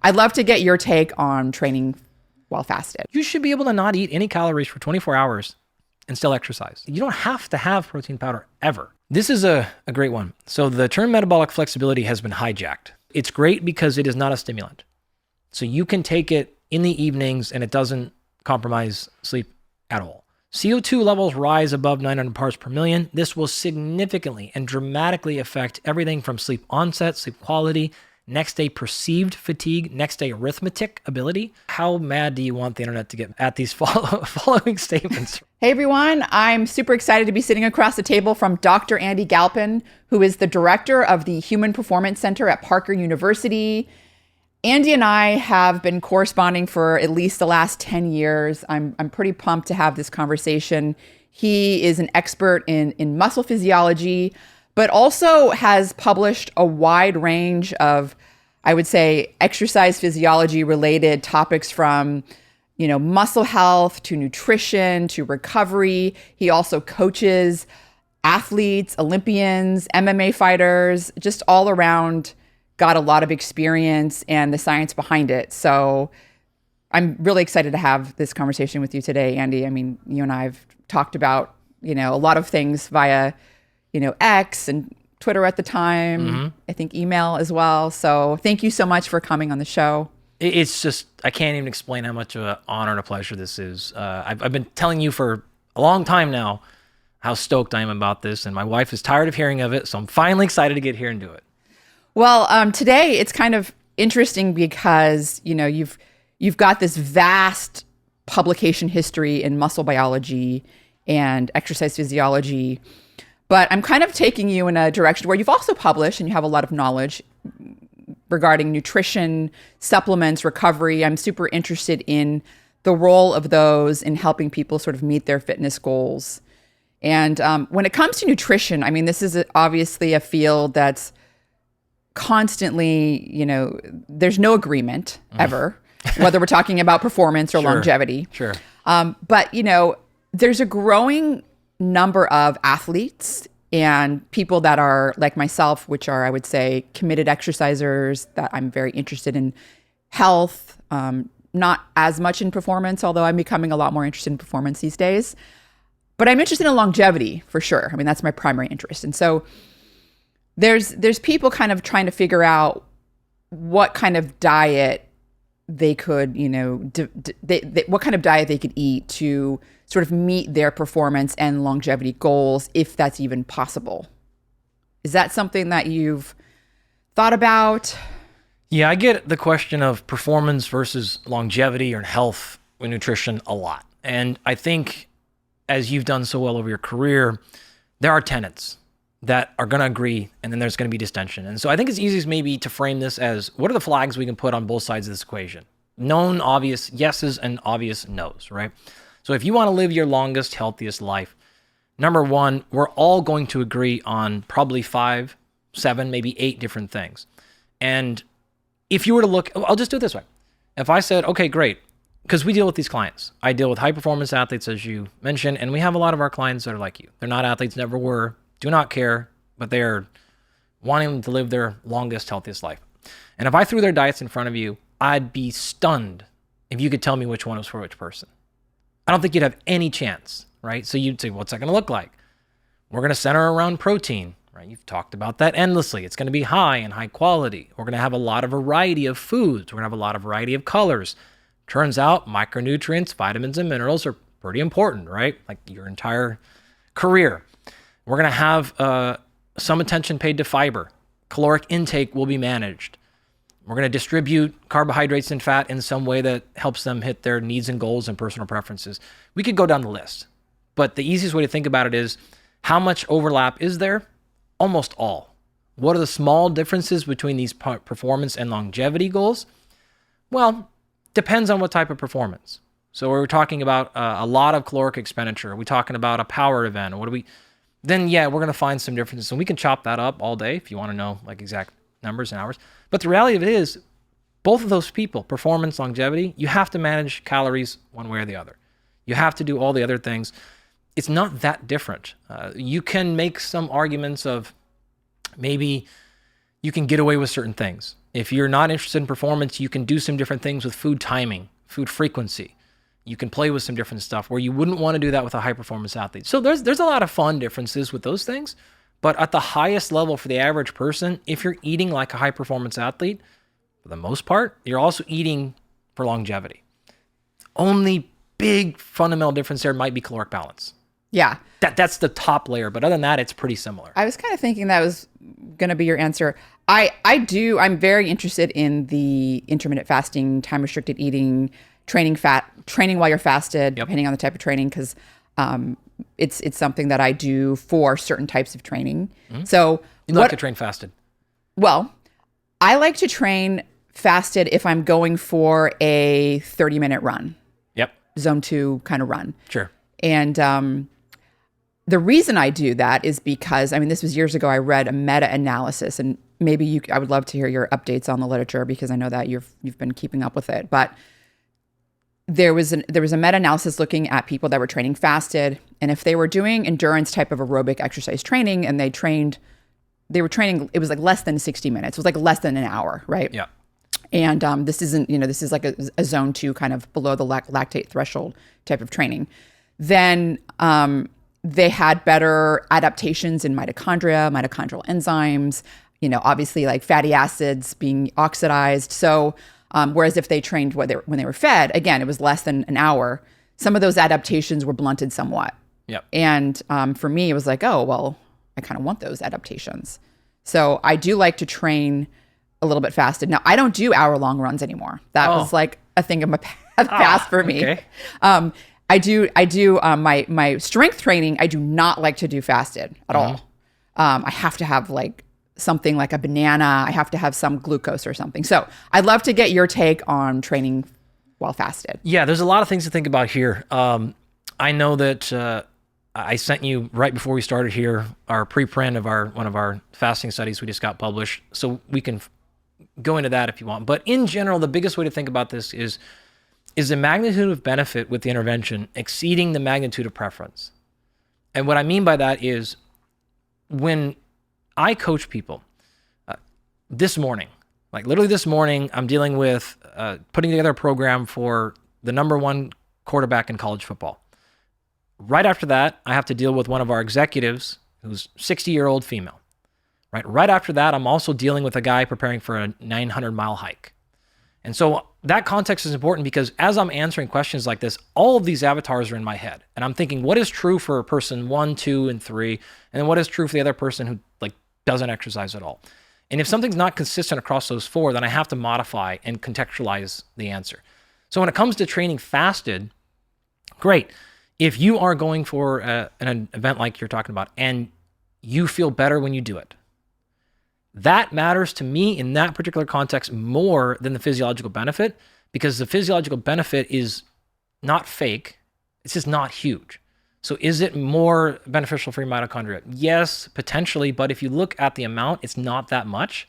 I'd love to get your take on training while fasted. You should be able to not eat any calories for 24 hours and still exercise. You don't have to have protein powder ever. This is a great one. So the term metabolic flexibility has been hijacked. It's great because it is not a stimulant. So you can take it in the evenings and it doesn't compromise sleep at all. CO2 levels rise above 900 parts per million. This will significantly and dramatically affect everything from sleep onset, sleep quality, next day perceived fatigue, next day arithmetic ability. How mad do you want the internet to get at these following statements? Hey everyone, I'm super excited to be sitting across the table from Dr. Andy Galpin, who is the director of the Human Performance Center at Parker University. Andy and I have been corresponding for at least the last 10 years. I'm pretty pumped to have this conversation. He is an expert in muscle physiology, but also has published a wide range of, I would say, exercise physiology related topics from, muscle health to nutrition to recovery. He also coaches athletes, Olympians, MMA fighters, just all around, got a lot of experience and the science behind it. So I'm really excited to have this conversation with you today, Andy. I mean, you and I have talked about, a lot of things via, X and Twitter at the time, I think email as well. So thank you so much for coming on the show. It's just, I can't even explain how much of an honor and a pleasure this is. I've been telling you for a long time now how stoked I am about this, and my wife is tired of hearing of it, so I'm finally excited to get here and do it. Well, today it's kind of interesting because, you've got this vast publication history in muscle biology and exercise physiology, but I'm kind of taking you in a direction where you've also published and you have a lot of knowledge regarding nutrition, supplements, recovery. I'm super interested in the role of those in helping people sort of meet their fitness goals. And when it comes to nutrition, I mean, this is obviously a field that's constantly, there's no agreement ever, whether we're talking about performance or longevity. Sure. But, there's a growing number of athletes and people that are like myself, which are, I would say, committed exercisers, that I'm very interested in health, not as much in performance, although I'm becoming a lot more interested in performance these days. But I'm interested in longevity for sure. I mean, that's my primary interest. And so there's people kind of trying to figure out what kind of diet they could, what kind of diet they could eat to sort of meet their performance and longevity goals, if that's even possible. Is that something that you've thought about? Yeah, I get the question of performance versus longevity or health with nutrition a lot. And I think, as you've done so well over your career, there are tenets that are going to agree, and then there's going to be distension. And so I think it's easiest maybe to frame this as, what are the flags we can put on both sides of this equation? Known, obvious yeses and obvious nos, right? So if you want to live your longest, healthiest life, number one, we're all going to agree on probably 5, 7, maybe 8 different things. And if you were to look, I'll just do it this way. If I said, okay, great, because we deal with these clients. I deal with high performance athletes, as you mentioned, and we have a lot of our clients that are like you. They're not athletes, never were, do not care, but they're wanting to live their longest, healthiest life. And if I threw their diets in front of you, I'd be stunned if you could tell me which one was for which person. I don't think you'd have any chance, right? So you'd say, what's that going to look like? We're going to center around protein, right? You've talked about that endlessly. It's going to be high and high quality. We're going to have a lot of variety of foods. We're going to have a lot of variety of colors. Turns out micronutrients, vitamins, and minerals are pretty important, right? Like your entire career. We're going to have some attention paid to fiber. Caloric intake will be managed. We're going to distribute carbohydrates and fat in some way that helps them hit their needs and goals and personal preferences. We could go down the list, but the easiest way to think about it is, how much overlap is there? Almost all. What are the small differences between these performance and longevity goals? Well, depends on what type of performance. So we're talking about a lot of caloric expenditure. Are we talking about a power event? Or then yeah, we're going to find some differences, and we can chop that up all day if you want to know like exact numbers and hours. But the reality of it is, both of those people, performance, longevity, you have to manage calories one way or the other. You have to do all the other things. It's not that different. You can make some arguments of maybe you can get away with certain things. If you're not interested in performance, you can do some different things with food timing, food frequency. You can play with some different stuff where you wouldn't want to do that with a high performance athlete. So there's a lot of fun differences with those things. But at the highest level for the average person, if you're eating like a high performance athlete, for the most part, you're also eating for longevity. Only big fundamental difference there might be caloric balance. Yeah. That's the top layer. But other than that, it's pretty similar. I was kind of thinking that was going to be your answer. I'm very interested in the intermittent fasting, time restricted eating, training while you're fasted, depending on the type of training, because it's something that I do for certain types of training. Mm-hmm. So you like to train fasted? Well, I like to train fasted if I'm going for a 30-minute run. Yep. Zone 2 kind of run. Sure. And the reason I do that is because, this was years ago, I read a meta-analysis, and maybe I would love to hear your updates on the literature because I know that you've been keeping up with it. But there was a meta-analysis looking at people that were training fasted, and if they were doing endurance type of aerobic exercise training, and they were training, it was like less than 60 minutes. It was like less than an hour, right? Yeah. And this isn't, this is like a zone 2 kind of below the lactate threshold type of training. Then they had better adaptations in mitochondrial enzymes, obviously like fatty acids being oxidized. So whereas if they trained when they were fed, again, it was less than an hour, some of those adaptations were blunted somewhat. Yep. And for me, it was like, oh, well, I kind of want those adaptations. So I do like to train a little bit fasted. Now, I don't do hour-long runs anymore. That was like a thing of my past for me. Okay. I do my strength training, I do not like to do fasted at all. I have to have like something like a banana. I have to have some glucose or something. So I'd love to get your take on training while fasted. Yeah, there's a lot of things to think about here. I know that I sent you right before we started here our preprint of one of our fasting studies we just got published. So we can go into that if you want. But in general, the biggest way to think about this is the magnitude of benefit with the intervention exceeding the magnitude of preference. And what I mean by that is when I coach people this morning, like literally this morning, I'm dealing with putting together a program for the #1 quarterback in college football. Right after that, I have to deal with one of our executives who's 60-year-old female. Right after that, I'm also dealing with a guy preparing for a 900-mile hike. And so that context is important because as I'm answering questions like this, all of these avatars are in my head. And I'm thinking, what is true for person 1, 2, and 3? And then what is true for the other person who doesn't exercise at all? And if something's not consistent across those 4, then I have to modify and contextualize the answer. So when it comes to training fasted, great. If you are going for an event like you're talking about and you feel better when you do it, that matters to me in that particular context more than the physiological benefit, because the physiological benefit is not fake. It's just not huge. So is it more beneficial for your mitochondria? Yes, potentially. But if you look at the amount, it's not that much.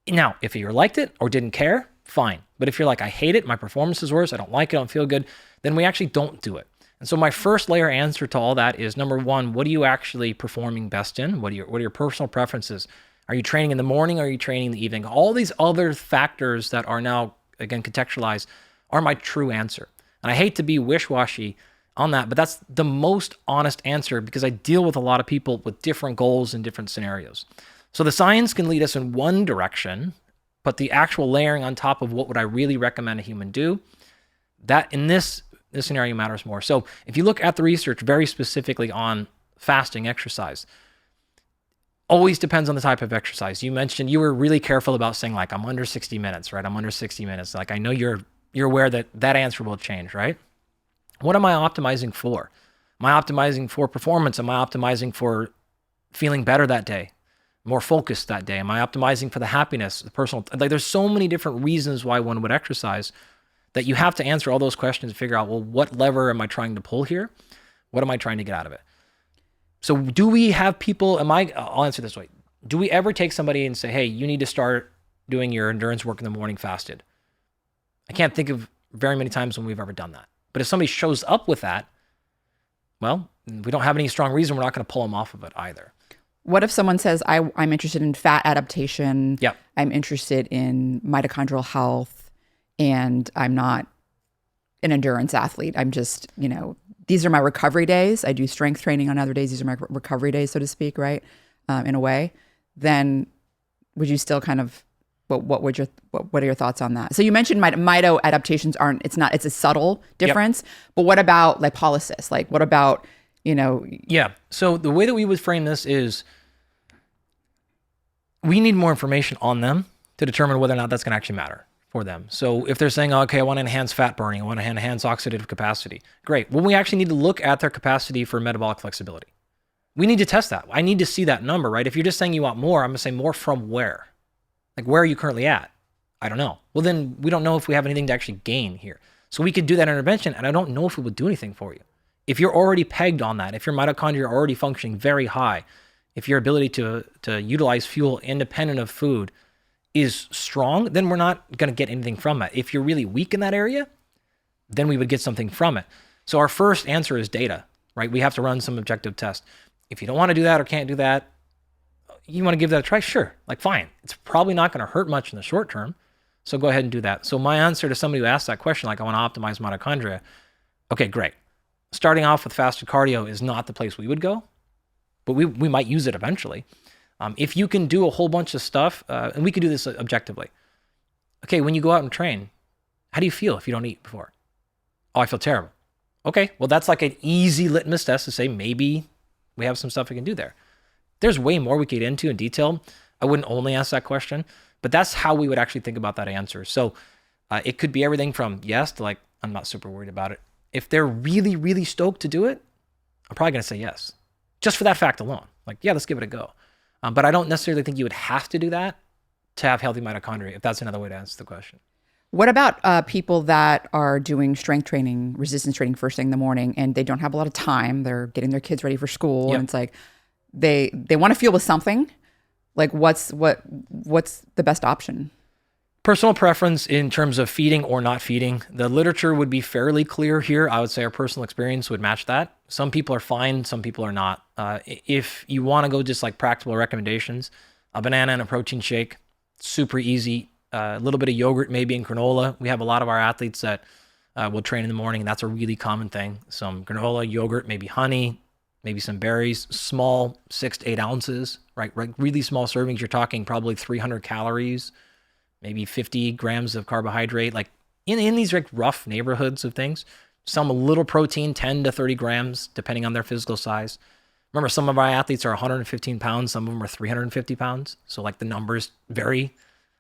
Now, if you liked it or didn't care, fine. But if you're like, I hate it, my performance is worse, I don't like it, I don't feel good, then we actually don't do it. And so my first layer answer to all that is #1, what are you actually performing best in? What are your personal preferences? Are you training in the morning? Or are you training in the evening? All these other factors that are now, again, contextualized are my true answer. And I hate to be wish-washy on that, but that's the most honest answer because I deal with a lot of people with different goals and different scenarios. So the science can lead us in one direction, but the actual layering on top of what would I really recommend a human do, that in this scenario matters more. So if you look at the research very specifically on fasting exercise, always depends on the type of exercise. You mentioned you were really careful about saying like, I'm under 60 minutes, right? I'm under 60 minutes. Like I know you're aware that answer will change, right? What am I optimizing for? Am I optimizing for performance? Am I optimizing for feeling better that day? More focused that day? Am I optimizing for the happiness, the personal? Like there's so many different reasons why one would exercise that you have to answer all those questions and figure out, well, what lever am I trying to pull here? What am I trying to get out of it? So do we have people, I'll answer this way. Do we ever take somebody and say, hey, you need to start doing your endurance work in the morning fasted? I can't think of very many times when we've ever done that. But if somebody shows up with that, well, we don't have any strong reason. We're not going to pull them off of it either. What if someone says, I'm interested in fat adaptation? Yep. I'm interested in mitochondrial health and I'm not an endurance athlete. I'm just, these are my recovery days. I do strength training on other days. These are my recovery days, so to speak, right? In a way, then would you still kind of, what are your thoughts on that? So you mentioned mito adaptations it's a subtle difference, but what about lipolysis? Like what about, Yeah. So the way that we would frame this is we need more information on them to determine whether or not that's going to actually matter for them. So if they're saying, okay, I want to enhance fat burning, I want to enhance oxidative capacity. Great. Well, we actually need to look at their capacity for metabolic flexibility. We need to test that. I need to see that number, right? If you're just saying you want more, I'm going to say more from where? Like, where are you currently at? I don't know. Well, then we don't know if we have anything to actually gain here. So we could do that intervention, and I don't know if it would do anything for you. If you're already pegged on that, if your mitochondria are already functioning very high, if your ability to utilize fuel independent of food is strong, then we're not going to get anything from it. If you're really weak in that area, then we would get something from it. So our first answer is data, right? We have to run some objective tests. If you don't want to do that or can't do that, you want to give that a try? Sure, like fine. It's probably not going to hurt much in the short term. So go ahead and do that. So my answer to somebody who asked that question, like I want to optimize mitochondria. Okay, great. Starting off with fasted cardio is not the place we would go, but we might use it eventually. If you can do a whole bunch of stuff, and we could do this objectively. Okay, when you go out and train, how do you feel if you don't eat before? Oh, I feel terrible. Okay, well, that's like an easy litmus test to say maybe we have some stuff we can do there. There's way more we could get into in detail. I wouldn't only ask that question, but that's how we would actually think about that answer. So it could be everything from yes to like, I'm not super worried about it. If they're really, really stoked to do it, I'm probably going to say yes, just for that fact alone. Like, yeah, let's give it a go. But I don't necessarily think you would have to do that to have healthy mitochondria, if that's another way to answer the question. What about people that are doing strength training, resistance training first thing in the morning, and they don't have a lot of time? They're getting their kids ready for school, and it's like they want to fuel with something. Like, what's the best option? Personal preference in terms of feeding or not feeding. The literature would be fairly clear here. I would say our personal experience would match that. Some people are fine, some people are not. If you want to go just like practical recommendations, a banana and a protein shake, super easy. A little bit of yogurt, maybe in granola. We have a lot of our athletes that will train in the morning. That's a really common thing. Some granola, yogurt, maybe honey, maybe some berries, small 6 to 8 ounces, right? Really small servings. You're talking probably 300 calories, maybe 50 grams of carbohydrate, like in these like rough neighborhoods of things. Some a little protein, 10 to 30 grams, depending on their physical size. Remember, some of our athletes are 115 pounds. Some of them are 350 pounds. So like the numbers vary.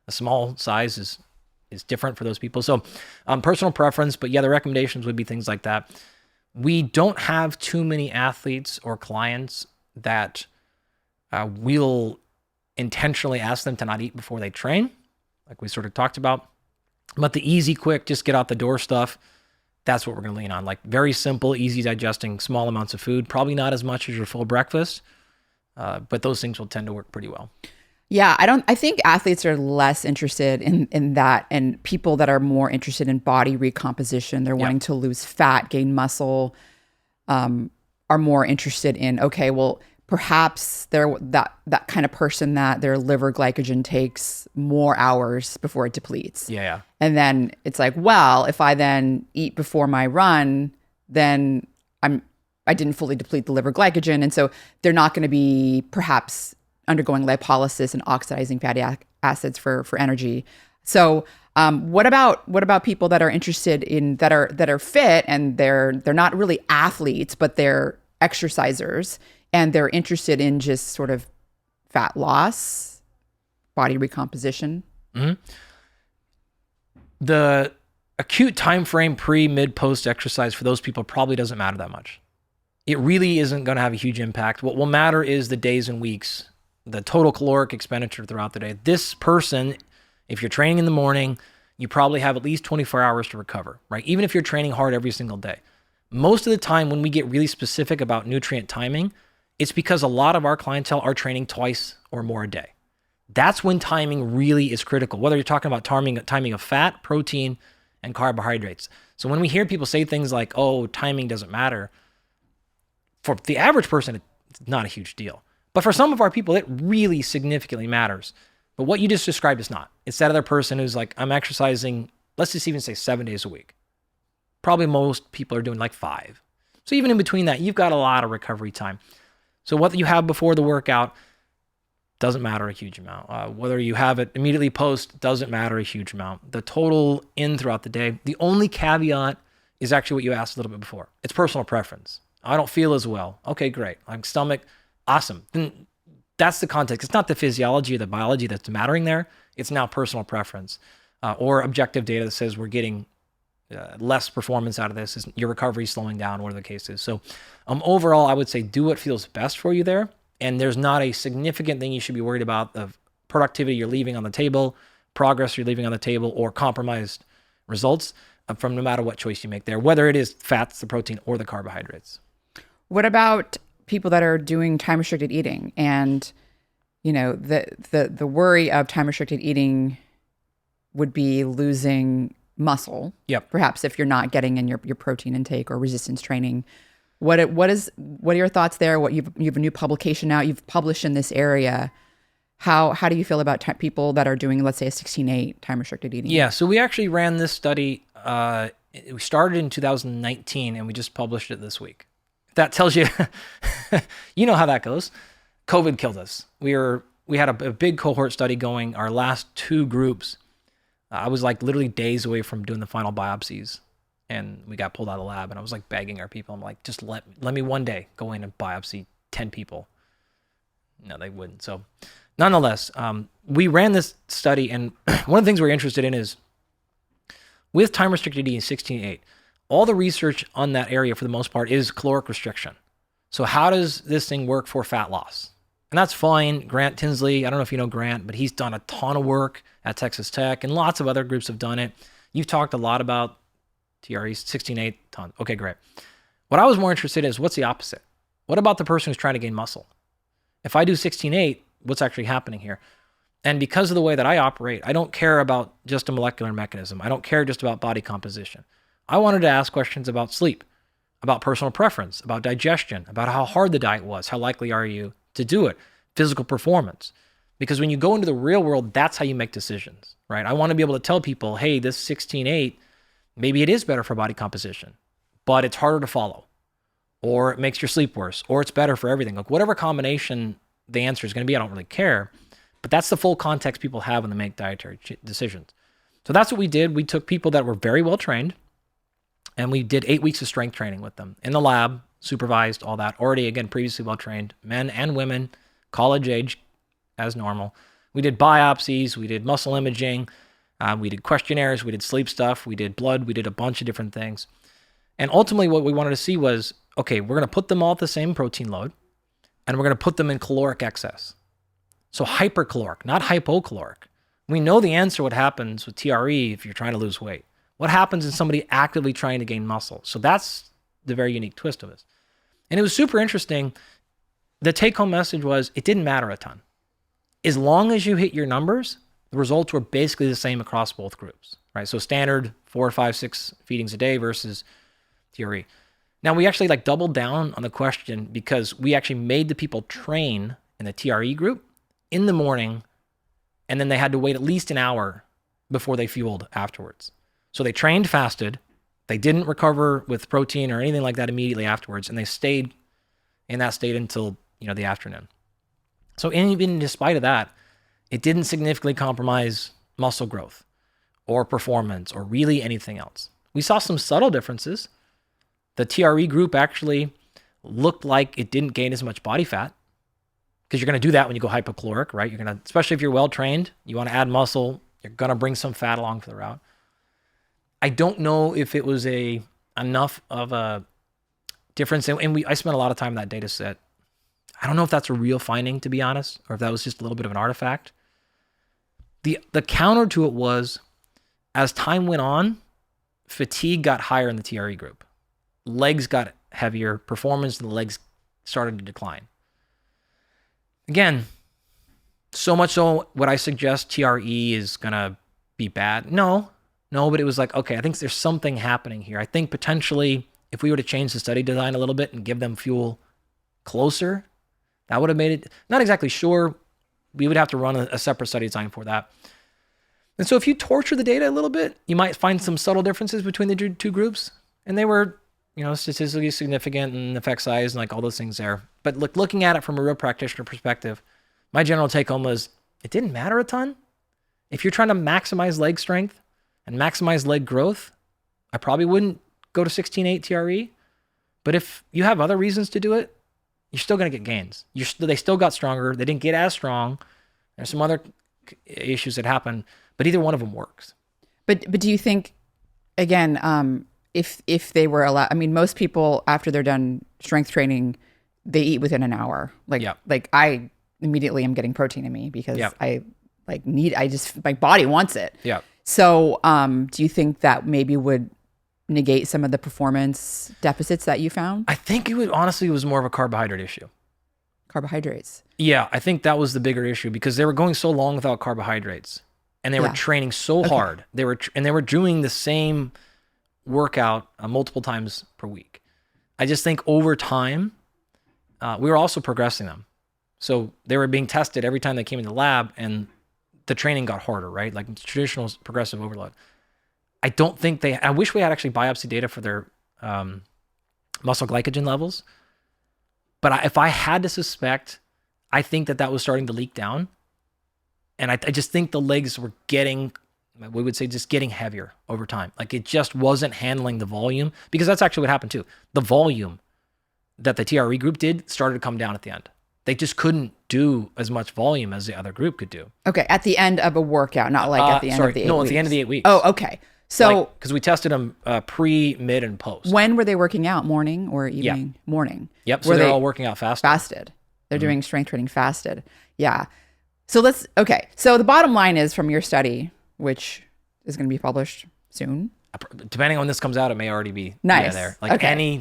A small size is different for those people. So personal preference, but yeah, the recommendations would be things like that. We don't have too many athletes or clients that we'll intentionally ask them to not eat before they train, like we sort of talked about. But the easy, quick, just get out the door stuff, that's what we're going to lean on. Like very simple, easy digesting, small amounts of food, probably not as much as your full breakfast, but those things will tend to work pretty well. Yeah, I think athletes are less interested in that, and people that are more interested in body recomposition, they're wanting to lose fat, gain muscle, are more interested in, okay, well, perhaps they're that kind of person that their liver glycogen takes more hours before it depletes. Yeah. And then it's like, well, if I then eat before my run, then I didn't fully deplete the liver glycogen, and so they're not going to be perhaps undergoing lipolysis and oxidizing fatty acids for energy. So what about people that are interested in that are fit and they're not really athletes, but they're exercisers and they're interested in just sort of fat loss, body recomposition? Mm-hmm. The acute time frame pre, mid, post exercise for those people probably doesn't matter that much. It really isn't going to have a huge impact. What will matter is the days and weeks, the total caloric expenditure throughout the day. This person, if you're training in the morning, you probably have at least 24 hours to recover, right? Even if you're training hard every single day. Most of the time when we get really specific about nutrient timing, it's because a lot of our clientele are training twice or more a day. That's when timing really is critical, whether you're talking about timing of fat, protein, and carbohydrates. So when we hear people say things like, oh, timing doesn't matter, for the average person, it's not a huge deal. But for some of our people, it really significantly matters. But what you just described is not. It's that other person who's like, I'm exercising, let's just even say 7 days a week. Probably most people are doing like 5. So even in between that, you've got a lot of recovery time. So what you have before the workout doesn't matter a huge amount. Whether you have it immediately post doesn't matter a huge amount. The total in throughout the day, the only caveat is actually what you asked a little bit before. It's personal preference. I don't feel as well. Okay, great. I'm stomach, awesome. Then that's the context. It's not the physiology or the biology that's mattering there. It's now personal preference or objective data that says we're getting less performance out of this. Is your recovery slowing down, whatever the case is. So overall, I would say do what feels best for you there. And there's not a significant thing you should be worried about of productivity you're leaving on the table, progress you're leaving on the table, or compromised results from no matter what choice you make there, whether it is fats, the protein, or the carbohydrates. What about people that are doing time-restricted eating? And, the worry of time-restricted eating would be losing muscle. Yep. Perhaps if you're not getting in your protein intake or resistance training. What are your thoughts there? You have a new publication out. You've published in this area. How do you feel about people that are doing, let's say, a 16/8 time-restricted eating? Yeah, so we actually ran this study. We started in 2019, and we just published it this week. That tells you, you know how that goes. COVID killed us. We had a big cohort study going. Our last 2 groups, I was like literally days away from doing the final biopsies. And we got pulled out of the lab, and I was like begging our people. I'm like, just let me one day go in and biopsy 10 people. No, they wouldn't. So nonetheless, we ran this study, and one of the things we're interested in is with time-restricted eating 16/8, all the research on that area for the most part is caloric restriction. So how does this thing work for fat loss? And that's fine. Grant Tinsley, I don't know if you know Grant, but he's done a ton of work at Texas Tech, and lots of other groups have done it. You've talked a lot about TRE 16/8 ton. Okay, great. What I was more interested in is what's the opposite? What about the person who's trying to gain muscle? If I do 16/8, what's actually happening here? And because of the way that I operate, I don't care about just a molecular mechanism. I don't care just about body composition. I wanted to ask questions about sleep, about personal preference, about digestion, about how hard the diet was, how likely are you to do it, physical performance. Because when you go into the real world, that's how you make decisions, right? I want to be able to tell people, hey, this 16/8, maybe it is better for body composition, but it's harder to follow, or it makes your sleep worse, or it's better for everything. Like whatever combination the answer is going to be, I don't really care, but that's the full context people have when they make dietary decisions. So that's what we did. We took people that were very well trained, and we did 8 weeks of strength training with them in the lab, supervised, all that. Already, again, previously well trained, men and women, college age as normal. We did biopsies, we did muscle imaging, we did questionnaires, we did sleep stuff, we did blood, we did a bunch of different things. And ultimately what we wanted to see was, okay, we're going to put them all at the same protein load, and we're going to put them in caloric excess. So hypercaloric, not hypocaloric. We know the answer what happens with TRE if you're trying to lose weight. What happens in somebody actively trying to gain muscle? So that's the very unique twist of this. And it was super interesting. The take-home message was it didn't matter a ton. As long as you hit your numbers, the results were basically the same across both groups, right? So standard 4, 5, 6 feedings a day versus TRE. Now we actually doubled down on the question because we actually made the people train in the TRE group in the morning, and then they had to wait at least an hour before they fueled afterwards. So they trained fasted, they didn't recover with protein or anything like that immediately afterwards, and they stayed in that state until the afternoon. So even despite of that, it didn't significantly compromise muscle growth or performance or really anything else. We saw some subtle differences. The TRE group actually looked like it didn't gain as much body fat, because you're going to do that when you go hypocaloric, right? You're going to, especially if you're well trained, you want to add muscle, you're going to bring some fat along for the route. I don't know if it was enough of a difference, and I spent a lot of time in that data set. I don't know if that's a real finding, to be honest, or if that was just a little bit of an artifact. The counter to it was, as time went on, fatigue got higher in the TRE group. Legs got heavier, performance in the legs started to decline. Again, so much so would I suggest TRE is going to be bad? No, but it was okay, I think there's something happening here. I think potentially if we were to change the study design a little bit and give them fuel closer, that would have made it, not exactly sure we would have to run a separate study design for that. And so if you torture the data a little bit, you might find some subtle differences between the two groups. And they were, statistically significant in effect size and like all those things there. But looking at it from a real practitioner perspective, my general take home was it didn't matter a ton. If you're trying to maximize leg strength and maximize leg growth, I probably wouldn't go to 16.8 TRE. But if you have other reasons to do it, you're still going to get gains. They still got stronger. They didn't get as strong. There's some other issues that happen, but either one of them works. But do you think, again, if they were allowed, I mean, most people after they're done strength training, they eat within an hour. Like I immediately am getting protein in me because my body wants it. Yeah. So do you think that maybe would negate some of the performance deficits that you found? I think it was more of a carbohydrate issue. Carbohydrates. Yeah, I think that was the bigger issue because they were going so long without carbohydrates and they were training so hard. They were doing the same workout multiple times per week. I just think over time, we were also progressing them. So they were being tested every time they came in the lab and the training got harder, right? Like traditional progressive overload. I wish we had actually biopsy data for their muscle glycogen levels. But if I had to suspect, I think that was starting to leak down. And I just think the legs were getting heavier over time. Like it just wasn't handling the volume because that's actually what happened too. The volume that the TRE group did started to come down at the end. They just couldn't do as much volume as the other group could do. Okay, at the end of a workout, not like at the end of the 8 weeks. No, at the end of the 8 weeks. Oh, okay. So because we tested them pre, mid, and post. When were they working out? Morning or evening? Yeah. Morning. Yep. So they're all working out fasted. They're doing strength training fasted. Yeah. So So the bottom line is from your study, which is going to be published soon. Depending on when this comes out, it may already be nice. There. Like any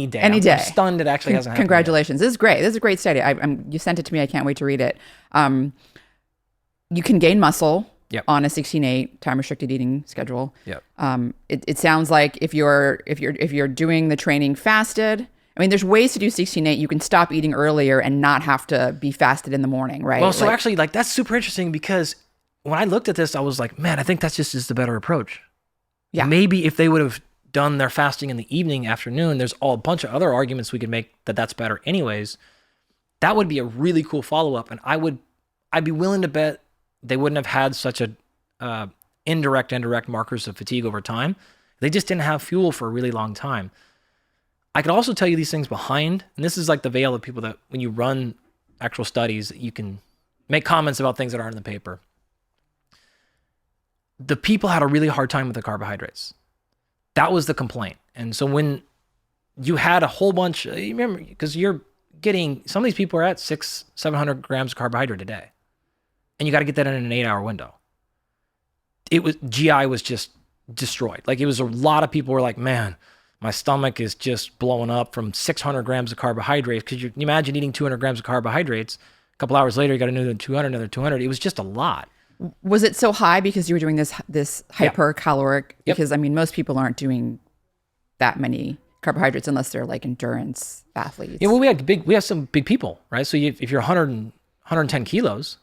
day. Any day. I'm stunned it actually hasn't happened. Congratulations. This is great. This is a great study. You sent it to me. I can't wait to read it. You can gain muscle. Yep. On a 16/8 time restricted eating schedule. Yep. It sounds like if you're doing the training fasted, I mean, there's ways to do 16/8. You can stop eating earlier and not have to be fasted in the morning, right? Well, so actually, that's super interesting because when I looked at this, I was like, man, I think that's just the better approach. Yeah. Maybe if they would have done their fasting in the evening, afternoon, there's a bunch of other arguments we could make that's better anyways. That would be a really cool follow-up. And I'd be willing to bet they wouldn't have had such a indirect markers of fatigue over time. They just didn't have fuel for a really long time. I could also tell you these things behind, and this is like the veil of people that when you run actual studies, you can make comments about things that aren't in the paper. The people had a really hard time with the carbohydrates. That was the complaint. And so when you had a whole bunch, you remember, because you're getting, some of these people are at 600-700 grams of carbohydrate a day. And you got to get that in an 8-hour window. GI was just destroyed. Like it was a lot of people were like, man, my stomach is just blowing up from 600 grams of carbohydrates. Because you imagine eating 200 grams of carbohydrates. A couple hours later, you got another 200. It was just a lot. Was it so high because you were doing this hypercaloric? Yep. Because I mean, most people aren't doing that many carbohydrates unless they're like endurance athletes. Yeah, well, we have some big people, right? So if you're 110 kilos,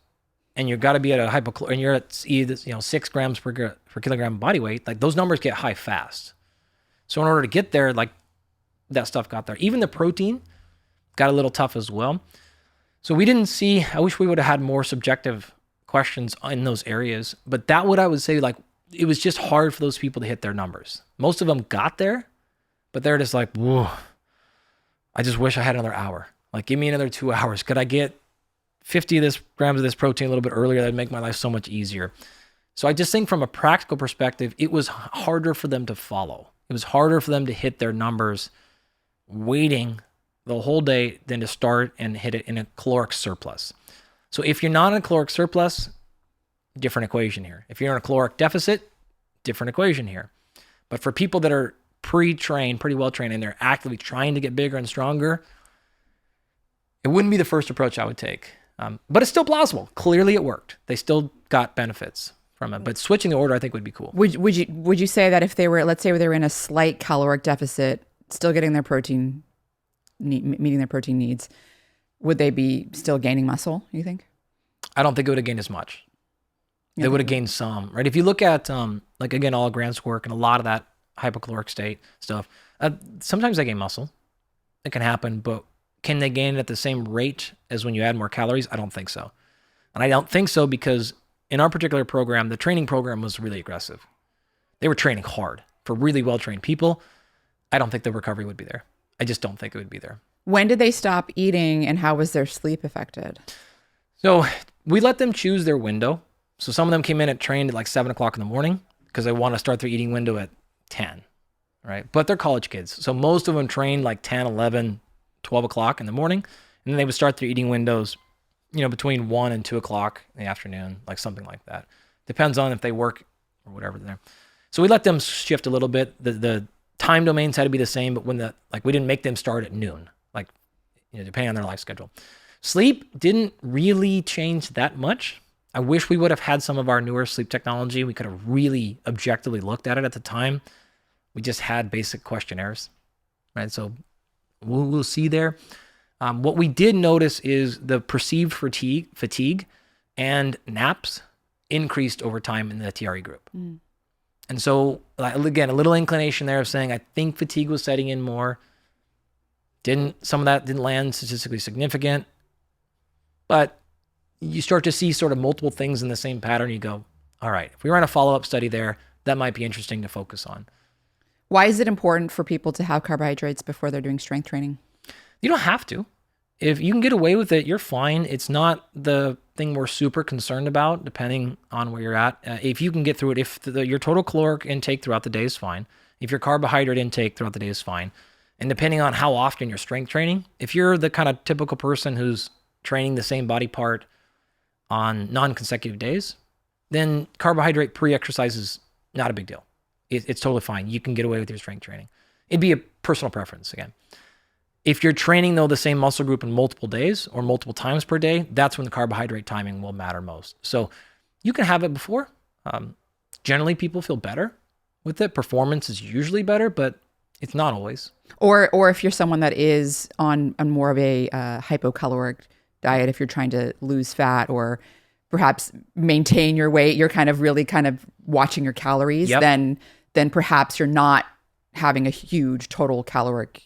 and you've got to be at a hypocaloric, and you're at either 6 grams per kilogram body weight, like those numbers get high fast. So in order to get there, like that stuff got there. Even the protein got a little tough as well. So we didn't see. I wish we would have had more subjective questions in those areas. But that what I would say, like it was just hard for those people to hit their numbers. Most of them got there, but they're just like, whoa. I just wish I had another hour. Like give me another 2 hours. Could I get 50 grams of this protein a little bit earlier? That'd make my life so much easier. So I just think from a practical perspective, it was harder for them to follow. It was harder for them to hit their numbers waiting the whole day than to start and hit it in a caloric surplus. So if you're not in a caloric surplus, different equation here. If you're in a caloric deficit, different equation here. But for people that are pre-trained, pretty well trained, and they're actively trying to get bigger and stronger, it wouldn't be the first approach I would take. But it's still plausible. Clearly it worked. They still got benefits from it. But switching the order I think would be cool. Would you say that if they were, let's say they were in a slight caloric deficit, still getting their protein, meeting their protein needs, would they be still gaining muscle, you think? I don't think it would have gained as much. They would have gained some, right? If you look at, like, again, all Grant's work and a lot of that hypocaloric state stuff, sometimes they gain muscle. It can happen, but can they gain it at the same rate as when you add more calories? I don't think so. And I don't think so because in our particular program, the training program was really aggressive. They were training hard for really well-trained people. I don't think the recovery would be there. I just don't think it would be there. When did they stop eating and how was their sleep affected? So we let them choose their window. So some of them came in and trained at like 7 o'clock in the morning because they want to start their eating window at 10, right? But they're college kids. So most of them trained like 10, 11, 12 o'clock in the morning. And then they would start their eating windows, between 1 and 2 o'clock in the afternoon, like something like that. Depends on if they work or whatever there. So we let them shift a little bit. The time domains had to be the same, but we didn't make them start at noon, depending on their life schedule. Sleep didn't really change that much. I wish we would have had some of our newer sleep technology. We could have really objectively looked at it at the time. We just had basic questionnaires, right? So we'll see there. What we did notice is the perceived fatigue and naps increased over time in the TRE group. Mm. And so, again, a little inclination there of saying, I think fatigue was setting in more. Some of that didn't land statistically significant, but you start to see sort of multiple things in the same pattern. You go, all right, if we run a follow-up study there, that might be interesting to focus on. Why is it important for people to have carbohydrates before they're doing strength training? You don't have to. If you can get away with it, you're fine. It's not the thing we're super concerned about, depending on where you're at. If you can get through it, if your total caloric intake throughout the day is fine, if your carbohydrate intake throughout the day is fine, and depending on how often you're strength training, if you're the kind of typical person who's training the same body part on non-consecutive days, then carbohydrate pre-exercise is not a big deal. It's totally fine. You can get away with your strength training. It'd be a personal preference again. If you're training, though, the same muscle group in multiple days or multiple times per day, that's when the carbohydrate timing will matter most. So you can have it before. Generally, people feel better with it. Performance is usually better, but it's not always. Or if you're someone that is on more of a hypocaloric diet, if you're trying to lose fat or perhaps maintain your weight, you're really watching your calories, yep. then perhaps you're not having a huge total caloric,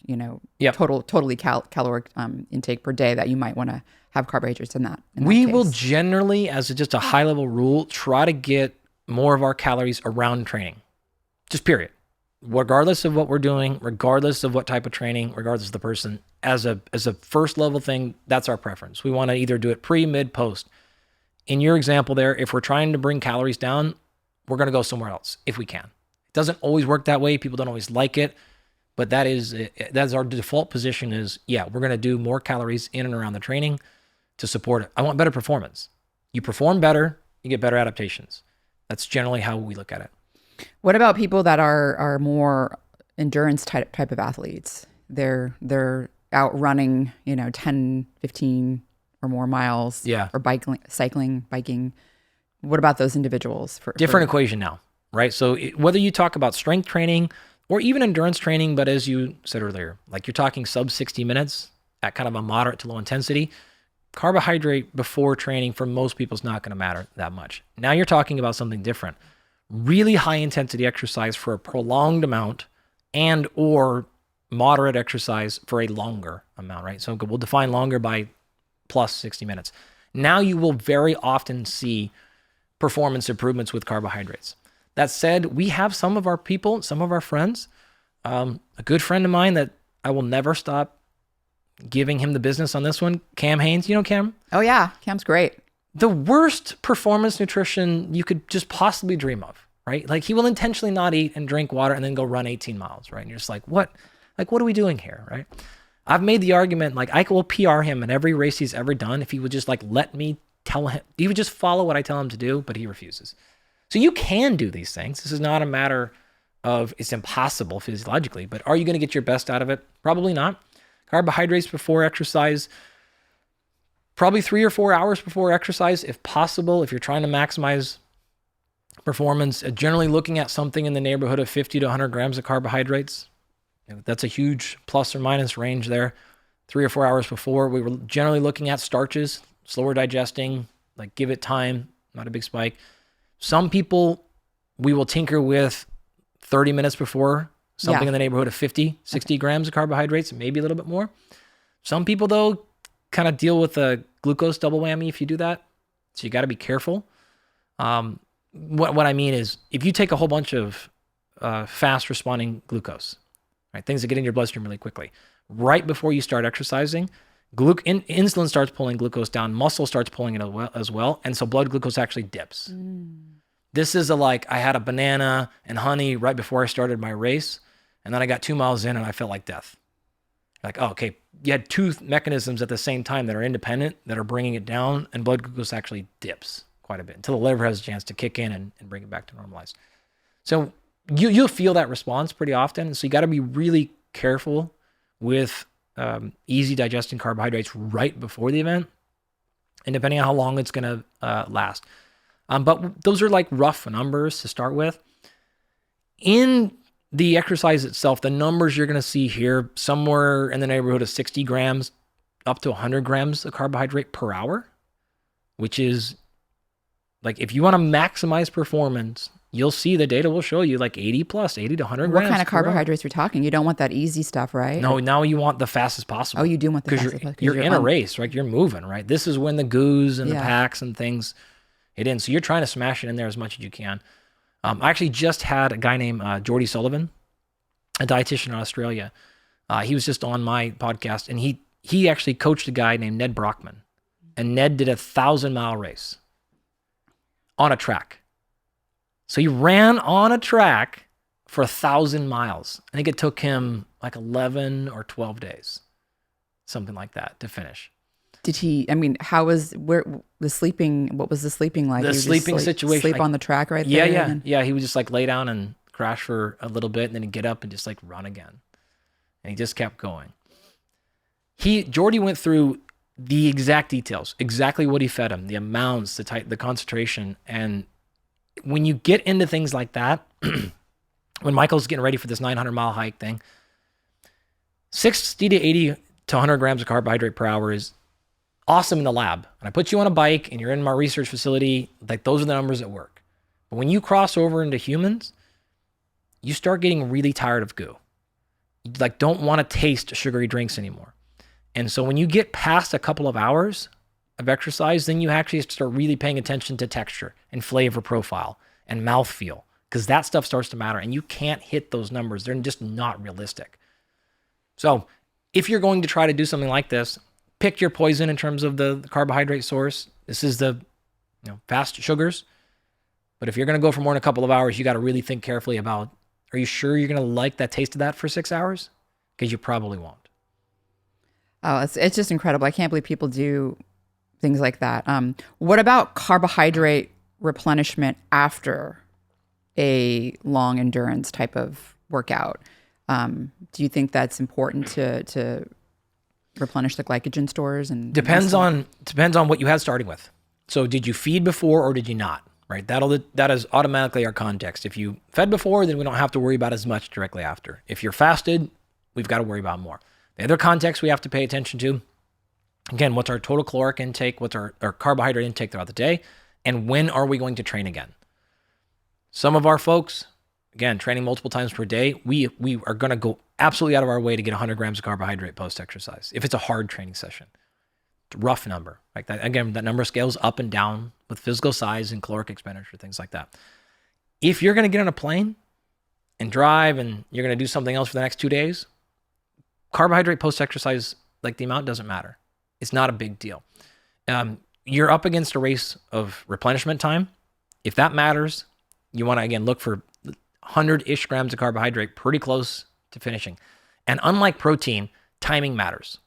yep. totally caloric intake per day, that you might want to have carbohydrates in that. We will generally, as just a high level rule, try to get more of our calories around training, just period. Regardless of what we're doing, regardless of what type of training, regardless of the person, as a first level thing, that's our preference. We want to either do it pre, mid, post. In your example there, if we're trying to bring calories down, we're going to go somewhere else if we can. It doesn't always work that way. People don't always like it, but that's our default position is, we're going to do more calories in and around the training to support it. I want better performance. You perform better, you get better adaptations. That's generally how we look at it. What about people that are more endurance type of athletes? They're out running, 10, 15 or more miles, or cycling, biking. What about those individuals? Different equation now, right? So whether you talk about strength training or even endurance training, but as you said earlier, like you're talking sub 60 minutes at kind of a moderate to low intensity, carbohydrate before training for most people is not going to matter that much. Now you're talking about something different. Really high intensity exercise for a prolonged amount and or moderate exercise for a longer amount, right? So we'll define longer by plus 60 minutes. Now you will very often see performance improvements with carbohydrates. That said, we have some of our people, some of our friends, a good friend of mine that I will never stop giving him the business on this one, Cam Haynes. You know Cam? Oh yeah, Cam's great. The worst performance nutrition you could just possibly dream of, right? Like he will intentionally not eat and drink water and then go run 18 miles, right? And you're just like, what are we doing here, right? I've made the argument, like I will PR him in every race he's ever done if he would just let me tell him, he would just follow what I tell him to do, but he refuses. So you can do these things. This is not a matter of it's impossible physiologically, but are you going to get your best out of it? Probably not. Carbohydrates before exercise, probably 3 or 4 hours before exercise, if possible, if you're trying to maximize performance, generally looking at something in the neighborhood of 50 to 100 grams of carbohydrates. That's a huge plus or minus range there. 3 or 4 hours before, we were generally looking at starches, slower digesting, Like give it time, not a big spike. Some people, we will tinker with 30 minutes before, something in the neighborhood of 50, 60 grams of carbohydrates, maybe a little bit more. Some people, though, kind of deal with a glucose double whammy if you do that. So you got to be careful. What I mean is, if you take a whole bunch of fast responding glucose, right, things that get in your bloodstream really quickly, right before you start exercising, insulin starts pulling glucose down, muscle starts pulling it as well, and so blood glucose actually dips. This is I had a banana and honey right before I started my race, and then I got 2 miles in and I felt like death. Like, oh, okay, you had two mechanisms at the same time that are independent, that are bringing it down, and blood glucose actually dips quite a bit until the liver has a chance to kick in and bring it back to normalize. So you'll feel that response pretty often, and so you got to be really careful with easy digesting carbohydrates right before the event, and depending on how long it's going to last. But those are like rough numbers to start with. In the exercise itself, the numbers you're going to see here, somewhere in the neighborhood of 60 grams up to 100 grams of carbohydrate per hour, which is like, if you want to maximize performance, you'll see the data will show you like 80 to 100 grams. What kind of carbohydrates you're talking? You don't want that easy stuff, right? No, now you want the fastest possible. Oh, you do want the fastest because you're in a race, right? You're moving, right? This is when the goos and the packs and things hit in. So you're trying to smash it in there as much as you can. I actually just had a guy named Jordy Sullivan, a dietitian in Australia. He was just on my podcast, and he actually coached a guy named Ned Brockman. And Ned did a 1,000-mile race on a track. So he ran on a track for 1,000 miles. I think it took him like 11 or 12 days, something like that, to finish. Did he, what was the sleeping like? The sleeping situation. Sleep on the track right there? Yeah. He would just like lay down and crash for a little bit, and then he'd get up and just like run again. And he just kept going. Jordy went through the exact details, exactly what he fed him, the amounts, the concentration. And when you get into things like that, when Michael's getting ready for this 900-mile hike thing, 60 to 80 to 100 grams of carbohydrate per hour is awesome in the lab. And I put you on a bike and you're in my research facility, like those are the numbers that work. But when you cross over into humans, you start getting really tired of goo. You like don't want to taste sugary drinks anymore. And so when you get past a couple of hours of exercise, then you actually start really paying attention to texture and flavor profile and mouthfeel, because that stuff starts to matter, and you can't hit those numbers. They're just not realistic. So if you're going to try to do something like this, pick your poison in terms of the carbohydrate source. This is the fast sugars. But if you're going to go for more than a couple of hours, you got to really think carefully about, are you sure you're going to like that taste of that for 6 hours? Because you probably won't. Oh, it's just incredible. I can't believe people do things like that. What about carbohydrate replenishment after a long endurance type of workout? Do you think that's important to replenish the glycogen stores? And depends on what you had starting with. So did you feed before or did you not? Right, that is automatically our context. If you fed before, then we don't have to worry about as much directly after. If you're fasted, we've got to worry about more. The other context we have to pay attention to, again, what's our total caloric intake, what's our carbohydrate intake throughout the day, and when are we going to train again? Some of our folks, again, training multiple times per day, we are going to go absolutely out of our way to get 100 grams of carbohydrate post-exercise if it's a hard training session. It's a rough number. Like that, again, that number scales up and down with physical size and caloric expenditure, things like that. If you're going to get on a plane and drive and you're going to do something else for the next 2 days, carbohydrate post-exercise, like the amount doesn't matter. It's not a big deal. You're up against a race of replenishment time. If that matters, you want to, again, look for 100-ish grams of carbohydrate pretty close to finishing. And unlike protein, timing matters.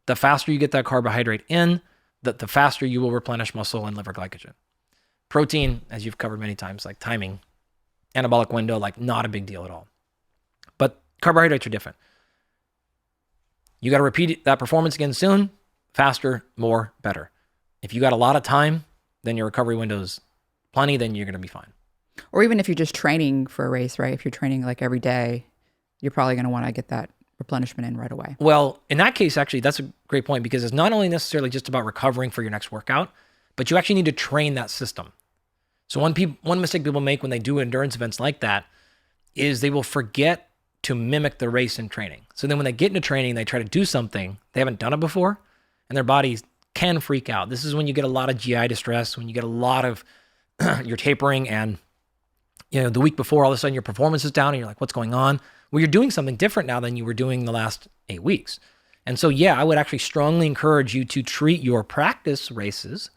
The faster you get that carbohydrate in, the faster you will replenish muscle and liver glycogen. Protein, as you've covered many times, like timing, anabolic window, like not a big deal at all. But carbohydrates are different. You got to repeat that performance again soon, faster, more, better. If you got a lot of time, then your recovery window is plenty, then you're going to be fine. Or even if you're just training for a race, right? If you're training like every day, you're probably going to want to get that replenishment in right away. Well, in that case, actually, that's a great point, because it's not only necessarily just about recovering for your next workout, but you actually need to train that system. So one mistake people make when they do endurance events like that is they will forget to mimic the race in training. So then when they get into training, they try to do something, they haven't done it before, and their bodies can freak out. This is when you get a lot of GI distress, when you get a lot of you're tapering, and the week before, all of a sudden your performance is down and you're like, what's going on? Well, you're doing something different now than you were doing the last 8 weeks. And so, I would actually strongly encourage you to treat your practice races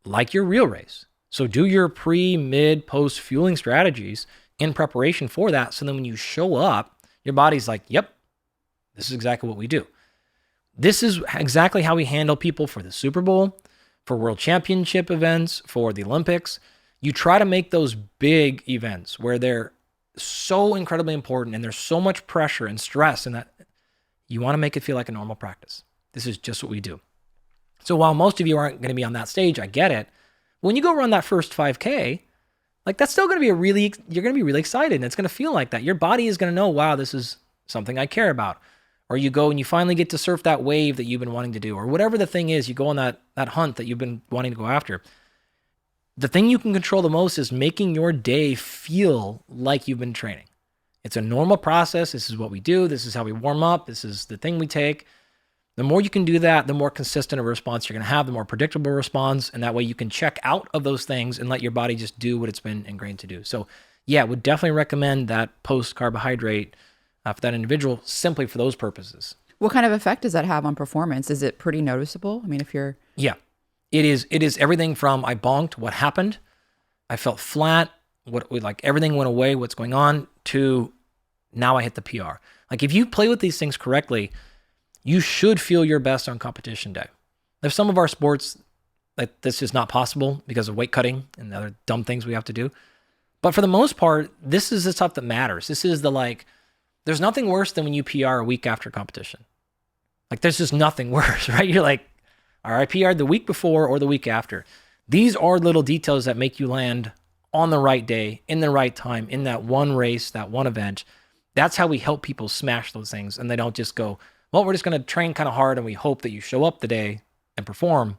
like your real race. So do your pre, mid, post fueling strategies in preparation for that. So then when you show up, your body's like, yep, this is exactly what we do. This is exactly how we handle people for the Super Bowl, for world championship events, for the Olympics. You try to make those big events where they're so incredibly important and there's so much pressure and stress, and that you want to make it feel like a normal practice. This is just what we do. So while most of you aren't going to be on that stage, I get it. When you go run that first 5K, like that's still going to be you're going to be really excited, and it's going to feel like that. Your body is going to know, wow, this is something I care about. Or you go and you finally get to surf that wave that you've been wanting to do, or whatever the thing is, you go on that hunt that you've been wanting to go after. The thing you can control the most is making your day feel like you've been training. It's a normal process. This is what we do. This is how we warm up. This is the thing we take. The more you can do that, the more consistent a response you're going to have, the more predictable response. And that way you can check out of those things and let your body just do what it's been ingrained to do. So would definitely recommend that post-carbohydrate for that individual simply for those purposes. What kind of effect does that have on performance? Is it pretty noticeable? I mean, if you're... Yeah, it is everything from I bonked, what happened, I felt flat, like everything went away, what's going on, to now I hit the PR. Like if you play with these things correctly, you should feel your best on competition day. There's some of our sports that this is not possible because of weight cutting and the other dumb things we have to do. But for the most part, this is the stuff that matters. This is there's nothing worse than when you PR a week after competition. Like there's just nothing worse, right? You're like, all right, I PR'd the week before or the week after. These are little details that make you land on the right day, in the right time, in that one race, that one event. That's how we help people smash those things. And they don't just go, well, we're just going to train kind of hard and we hope that you show up the day and perform.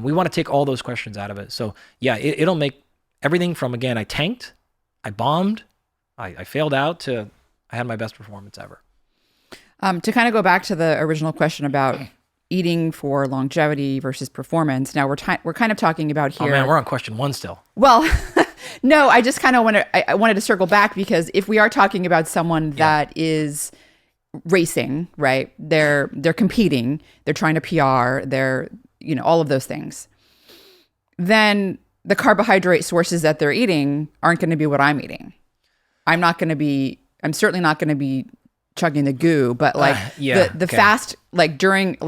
We want to take all those questions out of it. So it'll make everything from, again, I tanked, I bombed, I failed out, to I had my best performance ever. To kind of go back to the original question about eating for longevity versus performance. Now we're kind of talking about here. Oh man, we're on question 1 still. Well, no, I just kind of I wanted to circle back, because if we are talking about someone that is racing, right? They're competing, they're trying to PR, they're, all of those things. Then the carbohydrate sources that they're eating aren't going to be what I'm eating. I'm certainly not going to be chugging the goo, but the fast, like during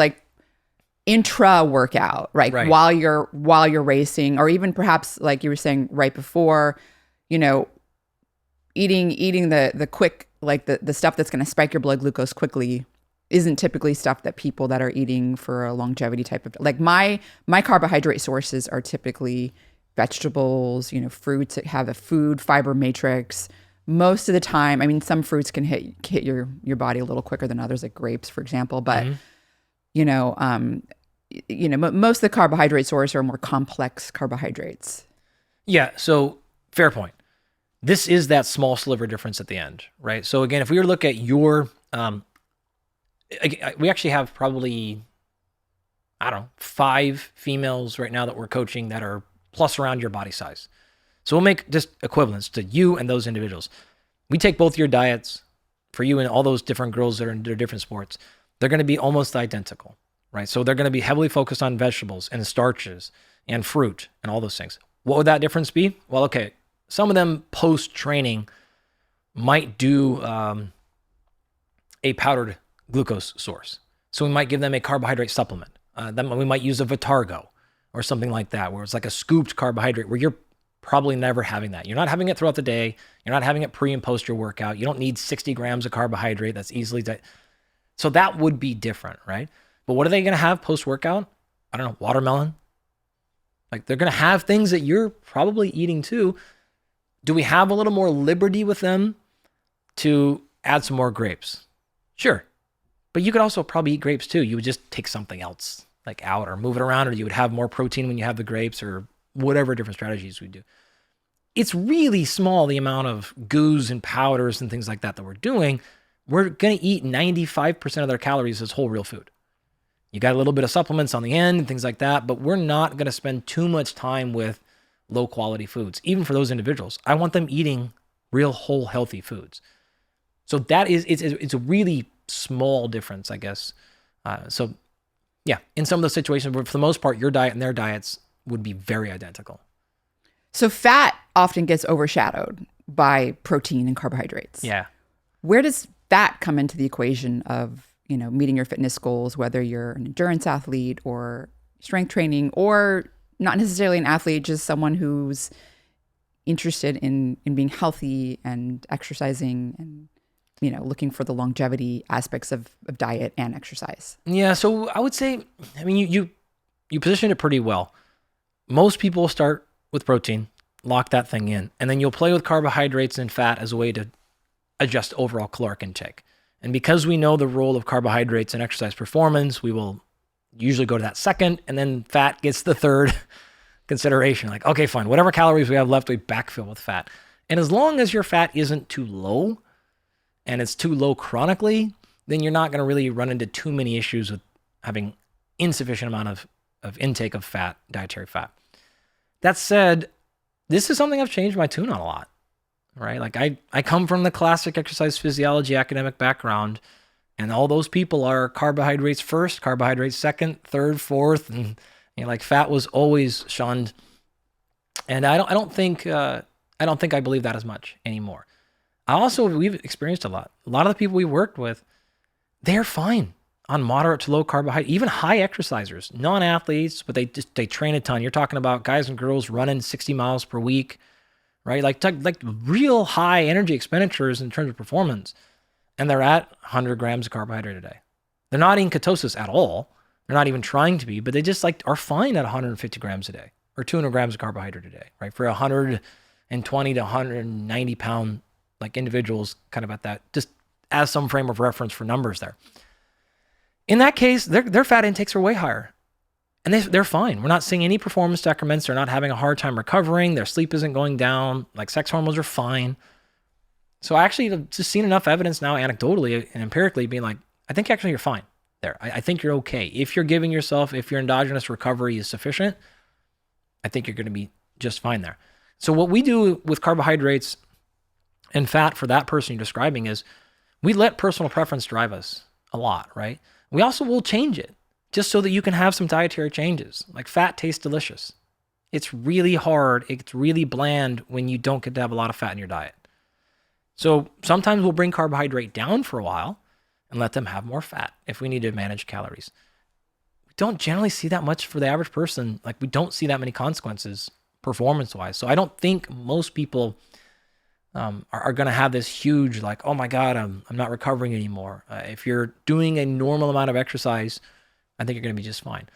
intra workout, right? While you're racing, or even perhaps like you were saying right before, eating the quick, like the stuff that's going to spike your blood glucose quickly isn't typically stuff that people that are eating for a longevity type of, like my carbohydrate sources are typically vegetables, fruits that have a food fiber matrix. Most of the time, I mean, some fruits can hit your body a little quicker than others, like grapes, for example. But most of the carbohydrate sources are more complex carbohydrates. Yeah. So fair point. This is that small sliver difference at the end, right? So again, if we were to look at your, we actually have probably, 5 females right now that we're coaching that are plus around your body size. So we'll make just equivalents to you and those individuals. We take both your diets for you and all those different girls that are in their different sports. They're going to be almost identical, right? So they're going to be heavily focused on vegetables and starches and fruit and all those things. What would that difference be? Well, okay, some of them post-training might do a powdered glucose source. So we might give them a carbohydrate supplement. Then we might use a Vitargo or something like that, where it's like a scooped carbohydrate, where you're probably never having that. You're not having it throughout the day. You're not having it pre and post your workout. You don't need 60 grams of carbohydrate. That's easily, so that would be different, right? But what are they going to have post-workout? I don't know, watermelon. Like they're going to have things that you're probably eating too. Do we have a little more liberty with them to add some more grapes? Sure. But you could also probably eat grapes too. You would just take something else. like out or move it around, or you would have more protein when you have the grapes, or whatever different strategies we do. It's really small, the amount of goos and powders and things like that we're doing. We're going to eat 95% of their calories as whole real food. You got a little bit of supplements on the end and things like that, but we're not going to spend too much time with low quality foods. Even for those individuals, I want them eating real whole healthy foods. So that is, it's a really small difference, I guess. So yeah, in some of those situations, but for the most part, your diet and their diets would be very identical. So fat often gets overshadowed by protein and carbohydrates. Yeah. Where does that come into the equation of, meeting your fitness goals, whether you're an endurance athlete or strength training, or not necessarily an athlete, just someone who's interested in being healthy and exercising and, looking for the longevity aspects of diet and exercise? Yeah. So I would say, you positioned it pretty well. Most people start with protein, lock that thing in, and then you'll play with carbohydrates and fat as a way to adjust overall caloric intake. And because we know the role of carbohydrates in exercise performance, we will usually go to that second, and then fat gets the third consideration. Like, okay, fine, whatever calories we have left, we backfill with fat. And as long as your fat isn't too low, and it's too low chronically, then you're not going to really run into too many issues with having insufficient amount of intake of fat, dietary fat. That said, this is something I've changed my tune on a lot. Right? Like I come from the classic exercise physiology academic background, and all those people are carbohydrates first, carbohydrates second, third, fourth, and like fat was always shunned. And I don't think I believe that as much anymore. We've experienced a lot. A lot of the people we worked with, they're fine on moderate to low carbohydrate, even high exercisers, non-athletes, but they train a ton. You're talking about guys and girls running 60 miles per week. Right? Like real high energy expenditures in terms of performance. And they're at 100 grams of carbohydrate a day. They're not in ketosis at all. They're not even trying to be, but they just are fine at 150 grams a day or 200 grams of carbohydrate a day, right? For 120 to 190 pound individuals, kind of at that, just as some frame of reference for numbers there. In that case, their fat intakes are way higher. And they're fine. We're not seeing any performance decrements. They're not having a hard time recovering. Their sleep isn't going down. Sex hormones are fine. So I actually have just seen enough evidence now, anecdotally and empirically, being I think actually you're fine there. I think you're okay. If you're giving yourself, if your endogenous recovery is sufficient, I think you're going to be just fine there. So what we do with carbohydrates and fat for that person you're describing is we let personal preference drive us a lot, right? We also will change it, just so that you can have some dietary changes. Fat tastes delicious. It's really hard. It's really bland when you don't get to have a lot of fat in your diet. So sometimes we'll bring carbohydrate down for a while and let them have more fat if we need to manage calories. We don't generally see that much for the average person. We don't see that many consequences performance-wise. So I don't think most people are going to have this huge, oh my God, I'm not recovering anymore. If you're doing a normal amount of exercise, I think you're going to be just fine.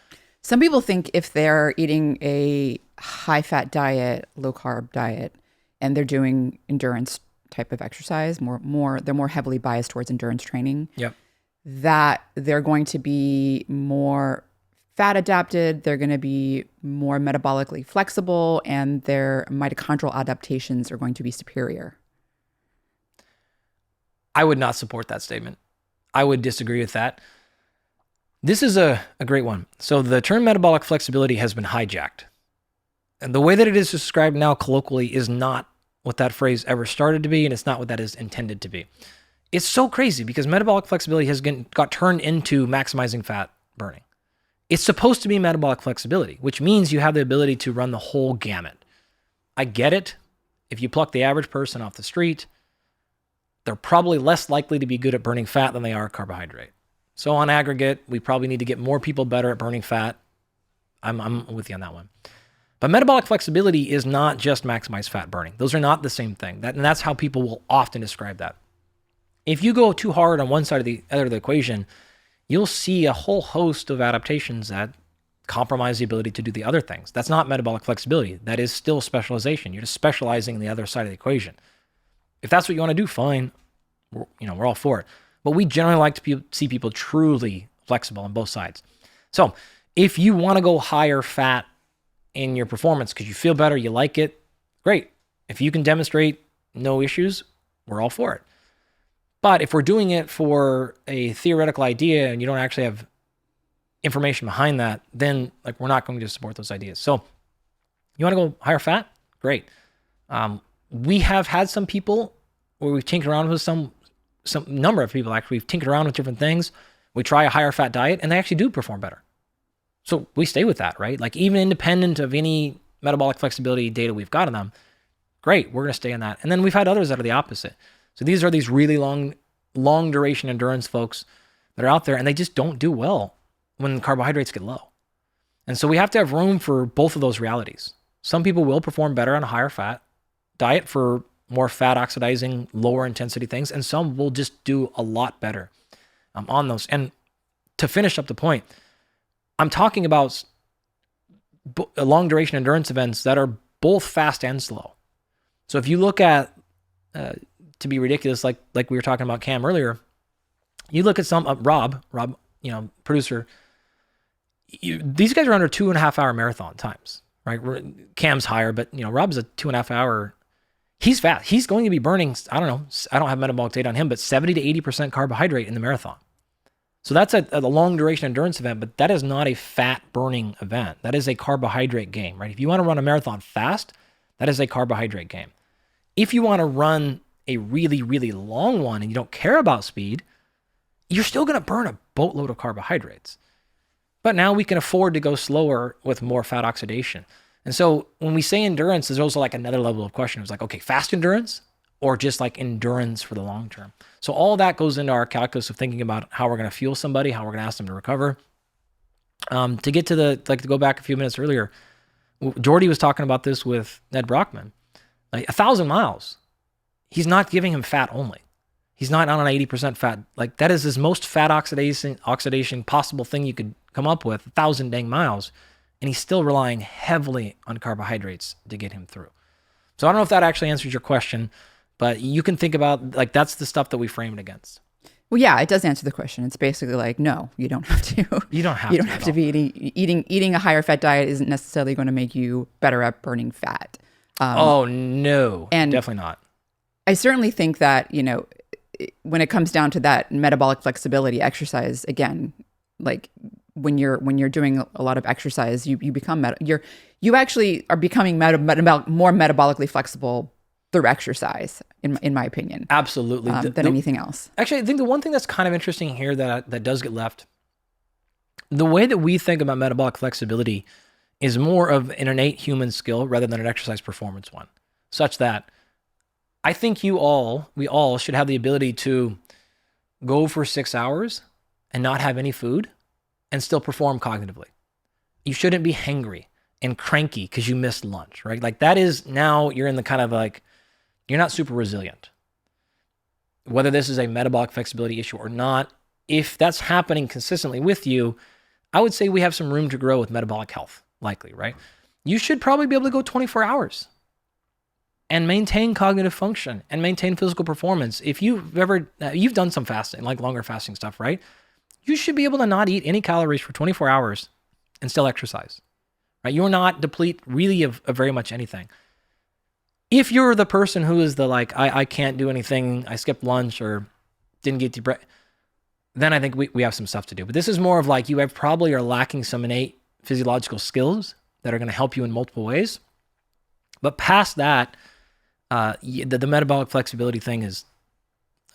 Some people think if they're eating a high-fat diet, low-carb diet, and they're doing endurance type of exercise, they're more heavily biased towards endurance training, yep, that they're going to be more fat adapted, they're going to be more metabolically flexible, and their mitochondrial adaptations are going to be superior. I would not support that statement. I would disagree with that. This is a great one. So the term metabolic flexibility has been hijacked. And the way that it is described now colloquially is not what that phrase ever started to be, and it's not what that is intended to be. It's so crazy because metabolic flexibility has got turned into maximizing fat burning. It's supposed to be metabolic flexibility, which means you have the ability to run the whole gamut. I get it. If you pluck the average person off the street, they're probably less likely to be good at burning fat than they are carbohydrate. So on aggregate, we probably need to get more people better at burning fat. I'm with you on that one. But metabolic flexibility is not just maximize fat burning. Those are not the same thing. And that's how people will often describe that. If you go too hard on one side of the other of the equation, you'll see a whole host of adaptations that compromise the ability to do the other things. That's not metabolic flexibility. That is still specialization. You're just specializing in the other side of the equation. If that's what you want to do, fine. We're all for it. But we generally like to see people truly flexible on both sides. So If you want to go higher fat in your performance because you feel better, you like it, great. If you can demonstrate no issues, we're all for it. But if we're doing it for a theoretical idea and you don't actually have information behind that, then like we're not going to support those ideas. So you want to go higher fat? Great. We have had some people where we've tinkered around with some number of people actually. We've tinkered around with different things. We try a higher fat diet and they actually do perform better. So we stay with that, right? Like even independent of any metabolic flexibility data we've got on them, great, we're going to stay on that. And then we've had others that are the opposite. So these are these really long duration endurance folks that are out there and they just don't do well when carbohydrates get low. And so we have to have room for both of those realities. Some people will perform better on a higher fat diet for more fat oxidizing, lower intensity things, and some will just do a lot better on those. And to finish up the point, I'm talking about long duration endurance events that are both fast and slow. So if you look at, to be ridiculous, like we were talking about Cam earlier, you look at some, Rob, producer, these guys are under 2.5 hour marathon times, right? Cam's higher, but Rob's a 2.5 hour. He's fast. He's going to be burning, I don't know, I don't have metabolic data on him, but 70 to 80% carbohydrate in the marathon. So that's a long duration endurance event, but that is not a fat burning event. That is a carbohydrate game, right? If you want to run a marathon fast, that is a carbohydrate game. If you want to run a really, really long one and you don't care about speed, you're still going to burn a boatload of carbohydrates. But now we can afford to go slower with more fat oxidation. And so when we say endurance, there's also like another level of question. It's like, okay, fast endurance or just like endurance for the long term. So all that goes into our calculus of thinking about how we're going to fuel somebody, how we're going to ask them to recover. To get to to go back a few minutes earlier, Jordy was talking about this with Ned Brockman. Like 1,000 miles, he's not giving him fat only. He's not on an 80% fat. Like that is his most fat oxidation possible thing you could come up with, 1,000 dang miles. And he's still relying heavily on carbohydrates to get him through. So I don't know if that actually answers your question, but you can think about like that's the stuff that we frame it against. Well, yeah, it does answer the question. It's basically like, no, you don't have to. You don't have to be eating a higher fat diet isn't necessarily going to make you better at burning fat. Oh no, and definitely not. I certainly think that when it comes down to that metabolic flexibility exercise, again, like when you're doing a lot of exercise, you become you actually are becoming more metabolically flexible through exercise, in my opinion. Absolutely, than anything else. Actually, I think the one thing that's kind of interesting here that does get left, the way that we think about metabolic flexibility is more of an innate human skill rather than an exercise performance one, such that I think we all should have the ability to go for 6 hours and not have any food and still perform cognitively. You shouldn't be hangry and cranky because you missed lunch, right? Like that is now you're in the kind of like, you're not super resilient. Whether this is a metabolic flexibility issue or not, if that's happening consistently with you, I would say we have some room to grow with metabolic health, likely, right? You should probably be able to go 24 hours and maintain cognitive function and maintain physical performance. If you've done some fasting, like longer fasting stuff, right? You should be able to not eat any calories for 24 hours and still exercise, right? You're not deplete really of very much anything. If you're the person who is the like, I can't do anything, I skipped lunch or didn't get to break, then I think we have some stuff to do. But this is more of like you probably are lacking some innate physiological skills that are going to help you in multiple ways. But past that, the metabolic flexibility thing is,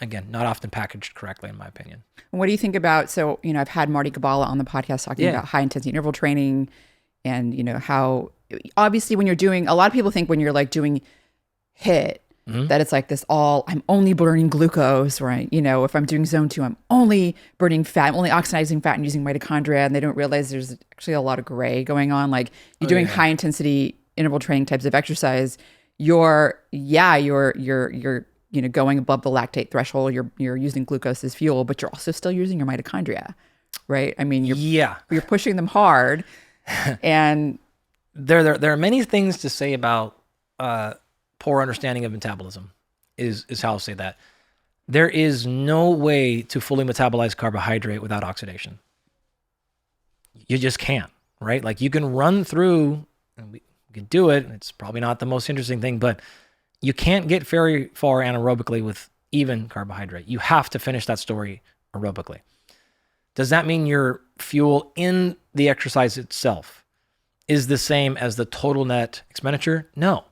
again, not often packaged correctly, in my opinion. What do you think about, so, I've had Marty Kabbalah on the podcast talking about high intensity interval training and, how obviously when you're doing, a lot of people think when you're like doing HIIT, that it's like this I'm only burning glucose, right? If I'm doing zone 2, I'm only burning fat, I'm only oxidizing fat and using mitochondria. And they don't realize there's actually a lot of gray going on. Like you're doing high intensity interval training types of exercise. You're going above the lactate threshold. You're using glucose as fuel, but you're also still using your mitochondria, right? I mean, you're pushing them hard. And there are many things to say about poor understanding of metabolism is how I'll say that. There is no way to fully metabolize carbohydrate without oxidation. You just can't, right? Like you can run through, and we can do it. It's probably not the most interesting thing, but you can't get very far anaerobically with even carbohydrate. You have to finish that story aerobically. Does that mean your fuel in the exercise itself is the same as the total net expenditure? No.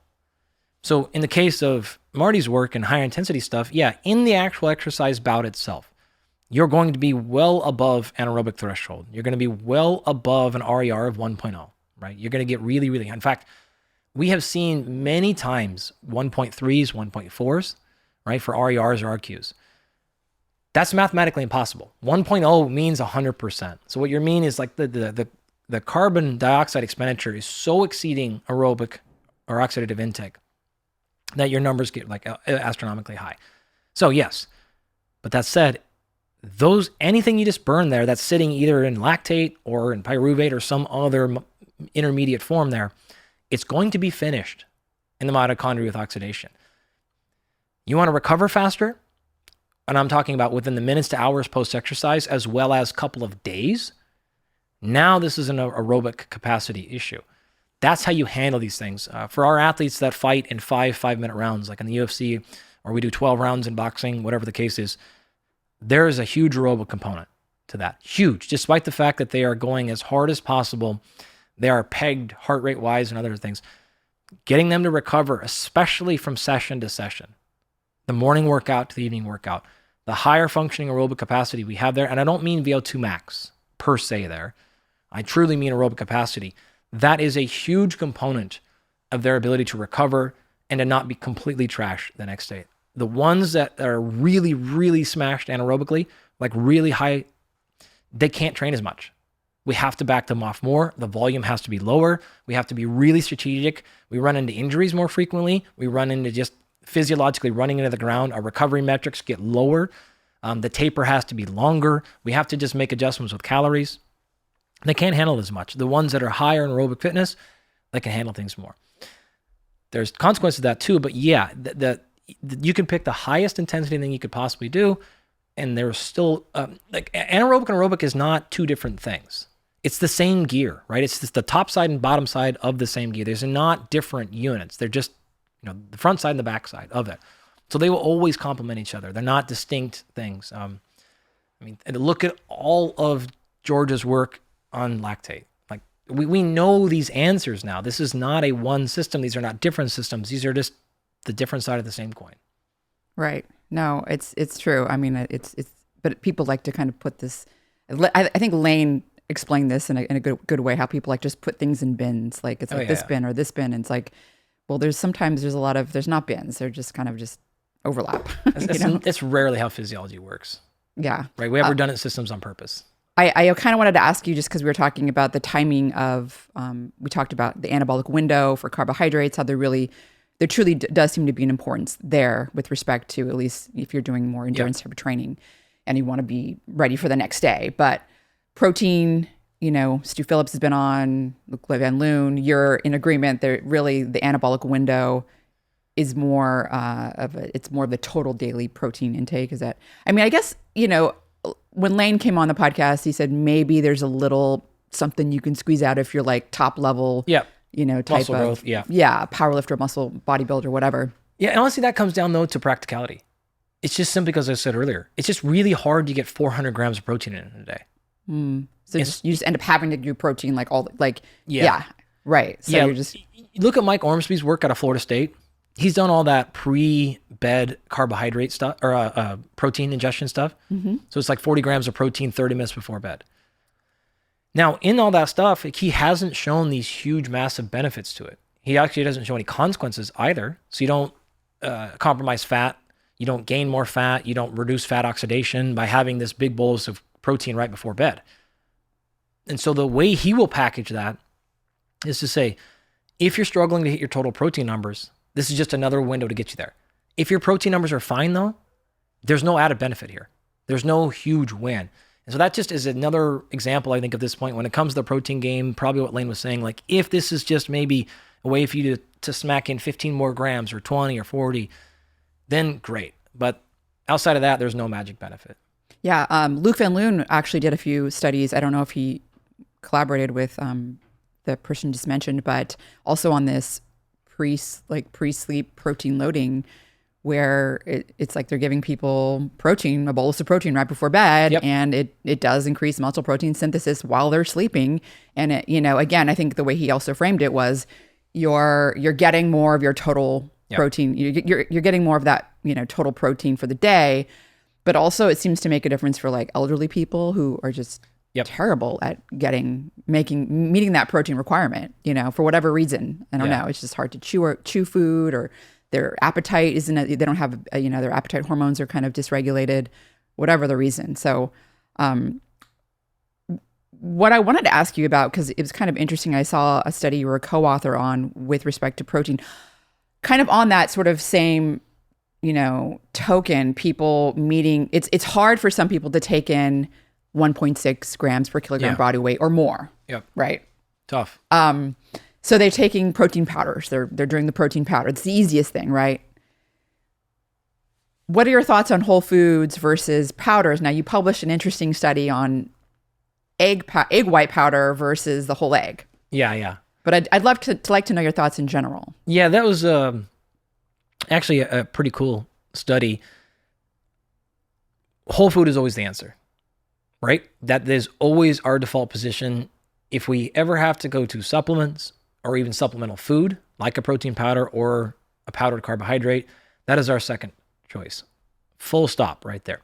So in the case of Marty's work and higher intensity stuff, yeah, in the actual exercise bout itself, you're going to be well above anaerobic threshold. You're going to be well above an RER of 1.0, right? You're going to get really, really, in fact, we have seen many times 1.3s, 1.4s, right, for RERs or RQs. That's mathematically impossible. 1.0 means 100%. So what you mean is like the carbon dioxide expenditure is so exceeding aerobic or oxidative intake that your numbers get like astronomically high. So yes, but that said, anything you just burn there that's sitting either in lactate or in pyruvate or some other intermediate form there, it's going to be finished in the mitochondria with oxidation. You want to recover faster? And I'm talking about within the minutes to hours post-exercise, as well as a couple of days. Now this is an aerobic capacity issue. That's how you handle these things. For our athletes that fight in 5-minute rounds, like in the UFC, or we do 12 rounds in boxing, whatever the case is, there is a huge aerobic component to that. Huge. Despite the fact that they are going as hard as possible, they are pegged heart rate wise and other things. Getting them to recover, especially from session to session, the morning workout to the evening workout, the higher functioning aerobic capacity we have there, and I don't mean VO2 max per se there, I truly mean aerobic capacity. That is a huge component of their ability to recover and to not be completely trashed the next day. The ones that are really, really smashed anaerobically, like really high, they can't train as much. We have to back them off more. The volume has to be lower. We have to be really strategic. We run into injuries more frequently. We run into just physiologically running into the ground. Our recovery metrics get lower. The taper has to be longer. We have to just make adjustments with calories. They can't handle as much. The ones that are higher in aerobic fitness, they can handle things more. There's consequences to that too, but yeah, you can pick the highest intensity thing you could possibly do, and there's still, like anaerobic and aerobic is not two different things. It's the same gear, right? It's just the top side and bottom side of the same gear. There's not different units. They're just, the front side and the back side of it. So they will always complement each other. They're not distinct things. And look at all of George's work on lactate. Like we know these answers now. This is not a one system. These are not different systems. These are just the different side of the same coin. Right. No, it's true. I mean, but people like to kind of put this, I think Lane explained this in a good way, how people like just put things in bins. Like it's like this bin or this bin. And it's like, well, there's not bins. They're just kind of just overlap. It's rarely how physiology works. Yeah. Right. We have redundant systems on purpose. I kind of wanted to ask you, just because we were talking about the timing of, we talked about the anabolic window for carbohydrates, how there truly does seem to be an importance there with respect to, at least if you're doing more endurance type of training and you want to be ready for the next day. But protein, Stu Phillips has been on, Luc Van Loon, you're in agreement that really the anabolic window is more of the total daily protein intake. Is that, I guess, when Lane came on the podcast, he said maybe there's a little something you can squeeze out if you're like top level, type muscle of growth, powerlifter, muscle bodybuilder, whatever. Yeah, and honestly, that comes down though to practicality. It's just simply because I said earlier, it's just really hard to get 400 grams of protein in a day. So you just end up having to do protein right. So you're just look at Mike Ormsby's work out of Florida State. He's done all that pre-bed carbohydrate stuff or protein ingestion stuff. Mm-hmm. So it's like 40 grams of protein 30 minutes before bed. Now, in all that stuff, he hasn't shown these huge, massive benefits to it. He actually doesn't show any consequences either. So you don't compromise fat. You don't gain more fat. You don't reduce fat oxidation by having this big bolus of protein right before bed. And so the way he will package that is to say, if you're struggling to hit your total protein numbers, this is just another window to get you there. If your protein numbers are fine though, there's no added benefit here. There's no huge win. And so that just is another example, I think, at this point, when it comes to the protein game, probably what Lane was saying, like if this is just maybe a way for you to smack in 15 more grams or 20 or 40, then great. But outside of that, there's no magic benefit. Yeah. Luc Van Loon actually did a few studies. I don't know if he collaborated with the person just mentioned, but also on this pre-sleep protein loading, where it's like they're giving people protein, a bolus of protein right before bed, and it does increase muscle protein synthesis while they're sleeping. And it, again, I think the way he also framed it was you're getting more of your total protein. You're getting more of that total protein for the day, but also it seems to make a difference for like elderly people who are just terrible at meeting that protein requirement, for whatever reason. I don't know. It's just hard to chew food, or their appetite they don't have, their appetite hormones are kind of dysregulated, whatever the reason. So, what I wanted to ask you about, because it was kind of interesting, I saw a study you were a co-author on with respect to protein, kind of on that sort of same, token, people meeting, it's hard for some people to take in 1.6 grams per kilogram body weight or more. Yep. Right. Tough. So they're taking protein powders. They're doing the protein powder. It's the easiest thing, right? What are your thoughts on whole foods versus powders? Now, you published an interesting study on egg white powder versus the whole egg. Yeah. But I'd love to like to know your thoughts in general. Yeah, that was actually a pretty cool study. Whole food is always the answer, right? That is always our default position. If we ever have to go to supplements or even supplemental food, like a protein powder or a powdered carbohydrate, that is our second choice. Full stop right there.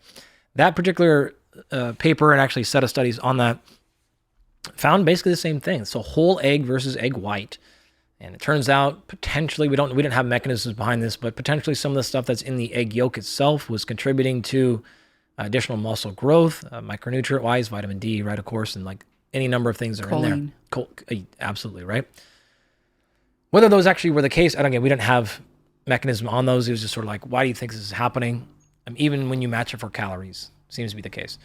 That particular paper, and actually set of studies on that, found basically the same thing. So whole egg versus egg white. And it turns out potentially, we didn't have mechanisms behind this, but potentially some of the stuff that's in the egg yolk itself was contributing to additional muscle growth, micronutrient-wise, vitamin D, right, of course, and like any number of things that are in there. Absolutely, right? Whether those actually were the case, we didn't have mechanism on those. It was just sort of like, why do you think this is happening? Even when you match it for calories, seems to be the case.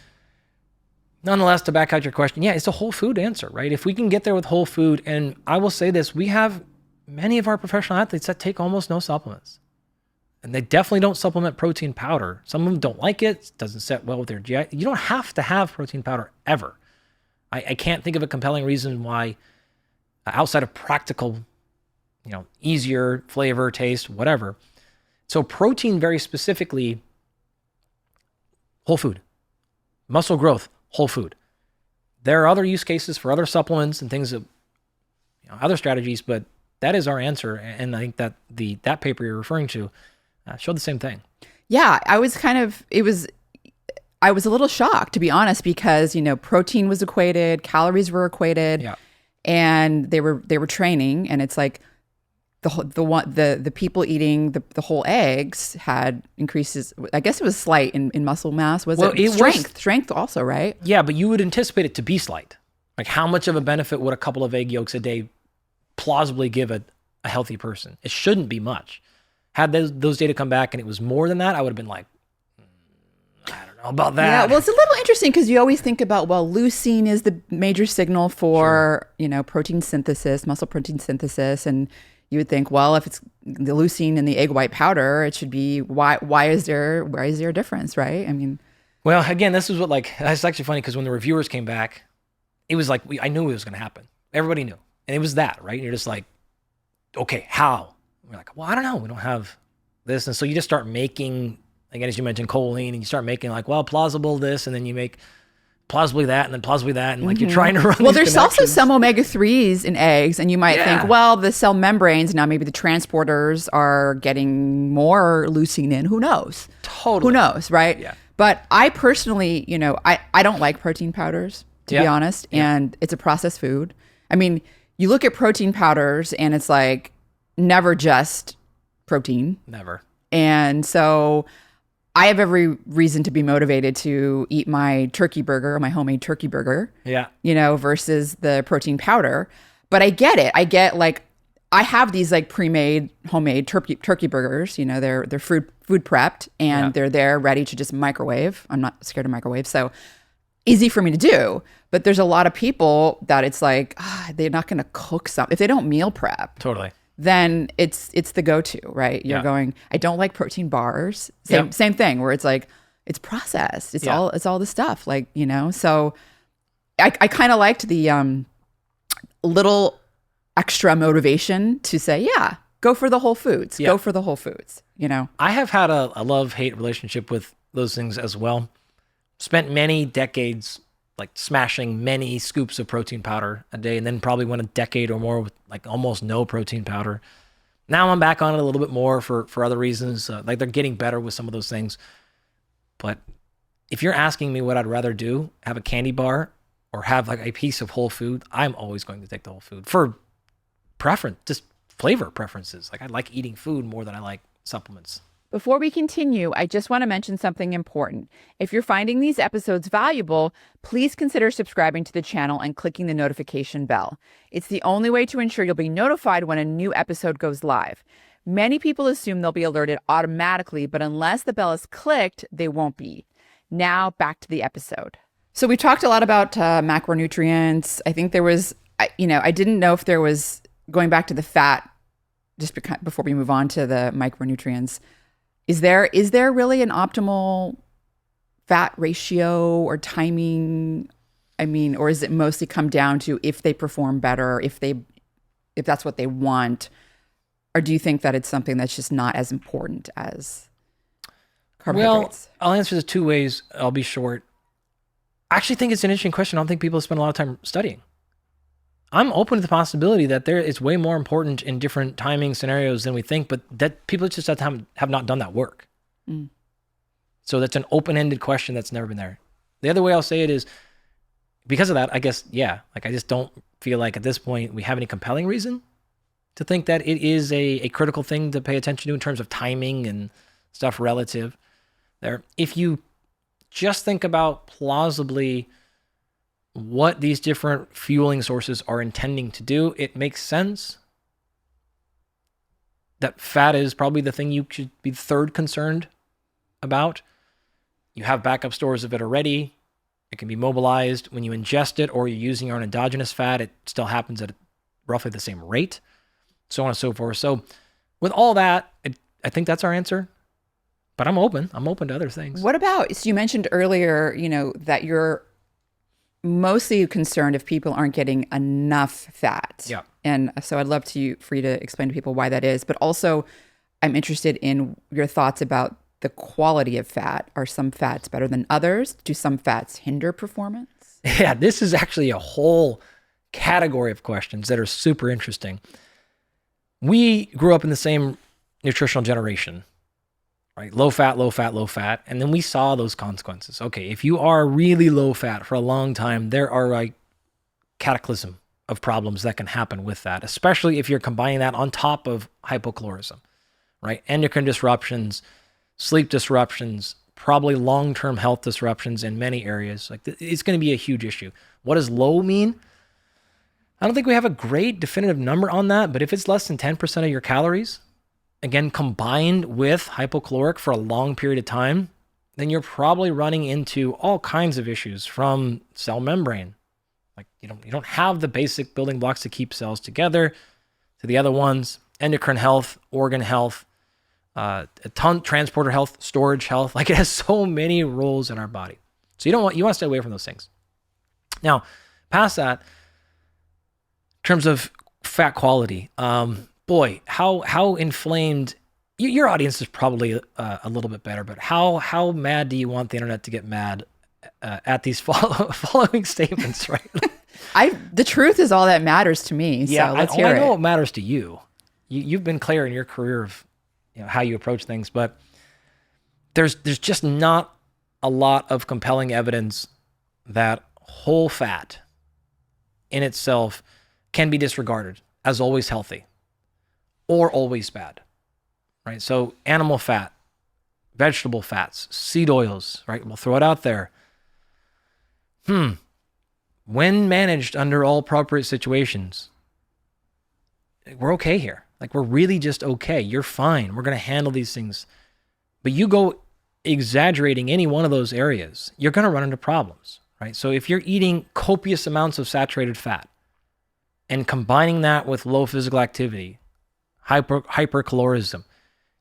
Nonetheless, to back out your question, it's a whole food answer, right? If we can get there with whole food, and I will say this, we have many of our professional athletes that take almost no supplements. And they definitely don't supplement protein powder. Some of them don't like it. It doesn't set well with their GI. You don't have to have protein powder ever. I can't think of a compelling reason why, outside of practical, easier flavor, taste, whatever. So protein, very specifically, whole food. Muscle growth, whole food. There are other use cases for other supplements and things that, other strategies, but that is our answer. And I think that that paper you're referring to showed the same thing. Yeah, I was a little shocked, to be honest, because, protein was equated, calories were equated, and they were training, and it's like the people eating the whole eggs had increases. I guess it was slight in muscle mass. Was it strength also, right? Yeah, but you would anticipate it to be slight. Like, how much of a benefit would a couple of egg yolks a day plausibly give a healthy person? It shouldn't be much. Had those data come back and it was more than that, I would have been like, I don't know about that. Yeah, well, it's a little interesting because you always think about, leucine is the major signal for, protein synthesis, muscle protein synthesis. And you would think, if it's the leucine in the egg white powder, it should be, why is there a difference, right? I mean. Well, again, this is what, it's actually funny because when the reviewers came back, it was like, I knew it was going to happen. Everybody knew. And it was that, right? And you're just like, okay, how? And we're like, I don't know. We don't have this. And so you just start making, again, as you mentioned, choline, and you start making plausible this, and then you make plausibly that, and then plausibly that, and you're trying to run these there's also some omega-3s in eggs, and you might think, the cell membranes, now maybe the transporters are getting more leucine in. Who knows? Totally. Who knows, right? Yeah. But I personally, I don't like protein powders, to be honest, and it's a processed food. I mean, you look at protein powders, and it's like never just protein. Never. And so I have every reason to be motivated to eat my turkey burger, my homemade turkey burger. Yeah. Versus the protein powder. But I get it. I have these pre-made homemade turkey burgers. They're food prepped, and they're there ready to just microwave. I'm not scared of microwave, so easy for me to do. But there's a lot of people that it's like, they're not going to cook something if they don't meal prep. Totally. Then it's the go-to, right? You're going, I don't like protein bars. Same thing, where it's like, it's processed. It's all the stuff, so I kind of liked the little extra motivation to say, yeah, go for the whole foods, go for the whole foods, you know? I have had a love-hate relationship with those things as well. Spent many decades like smashing many scoops of protein powder a day, and then probably went a decade or more with like almost no protein powder. Now I'm back on it a little bit more for other reasons. Like they're getting better with some of those things. But if you're asking me what I'd rather do, have a candy bar or have like a piece of whole food, I'm always going to take the whole food for preference, just flavor preferences. Like I like eating food more than I like supplements. Before we continue, I just want to mention something important. If you're finding these episodes valuable, please consider subscribing to the channel and clicking the notification bell. It's the only way to ensure you'll be notified when a new episode goes live. Many people assume they'll be alerted automatically, but unless the bell is clicked, they won't be. Now back to the episode. So we talked a lot about macronutrients. I think there was, I didn't know if there was, going back to the fat, just before we move on to the micronutrients, is there really an optimal fat ratio or timing? I mean, or is it mostly come down to if they perform better, if that's what they want? Or do you think that it's something that's just not as important as carbohydrates? Well, I'll answer this two ways. I'll be short. I actually think it's an interesting question. I don't think people spend a lot of time studying. I'm open to the possibility that it's way more important in different timing scenarios than we think, but that people just have not done that work. Mm. So that's an open-ended question that's never been there. The other way I'll say it is, because of that, I guess, yeah, like I just don't feel like at this point we have any compelling reason to think that it is a critical thing to pay attention to in terms of timing and stuff relative there. If you just think about plausibly what these different fueling sources are intending to do, it makes sense that fat is probably the thing you should be third concerned about. You have backup stores of it already. It can be mobilized when you ingest it, or you're using your own endogenous fat. It still happens at roughly the same rate, so on and so forth. So with all that, I think that's our answer. But I'm open to other things. What about, so you mentioned earlier, that you're mostly concerned if people aren't getting enough fat. Yeah. And so I'd love for you to explain to people why that is. But also, I'm interested in your thoughts about the quality of fat. Are some fats better than others? Do some fats hinder performance? Yeah, this is actually a whole category of questions that are super interesting. We grew up in the same nutritional generation. Right? Low fat, low fat, low fat. And then we saw those consequences. Okay, if you are really low fat for a long time, there are like cataclysm of problems that can happen with that, especially if you're combining that on top of hypocaloricism, right? Endocrine disruptions, sleep disruptions, probably long-term health disruptions in many areas. Like it's going to be a huge issue. What does low mean? I don't think we have a great definitive number on that, but if it's less than 10% of your calories, again, combined with hypocaloric for a long period of time, then you're probably running into all kinds of issues from cell membrane. Like you don't have the basic building blocks to keep cells together, to the other ones, endocrine health, organ health, transporter health, storage health. Like it has so many roles in our body. So you want to stay away from those things. Now, past that, in terms of fat quality, boy, how inflamed, your audience is probably a little bit better, but how mad do you want the internet to get mad at these following statements, right? The truth is all that matters to me. Yeah, so let's hear it. I know what matters to you. You've been clear in your career of how you approach things, but there's just not a lot of compelling evidence that whole fat in itself can be disregarded as always healthy or always bad, right? So animal fat, vegetable fats, seed oils, right? We'll throw it out there. When managed under all appropriate situations, we're okay here. Like we're really just okay. You're fine. We're going to handle these things. But you go exaggerating any one of those areas, you're going to run into problems, right? So if you're eating copious amounts of saturated fat and combining that with low physical activity, hypercalorism,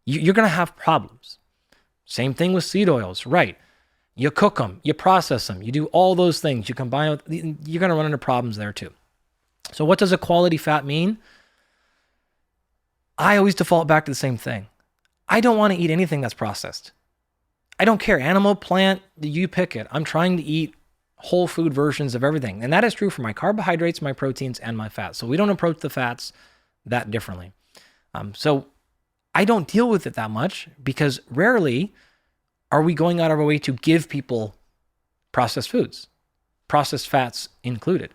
you're going to have problems. Same thing with seed oils, right? You cook them, you process them, you do all those things, you combine, you're going to run into problems there too. So what does a quality fat mean? I always default back to the same thing. I don't want to eat anything that's processed. I don't care. Animal, plant, you pick it. I'm trying to eat whole food versions of everything. And that is true for my carbohydrates, my proteins, and my fats. So we don't approach the fats that differently. So I don't deal with it that much because rarely are we going out of our way to give people processed foods, processed fats included.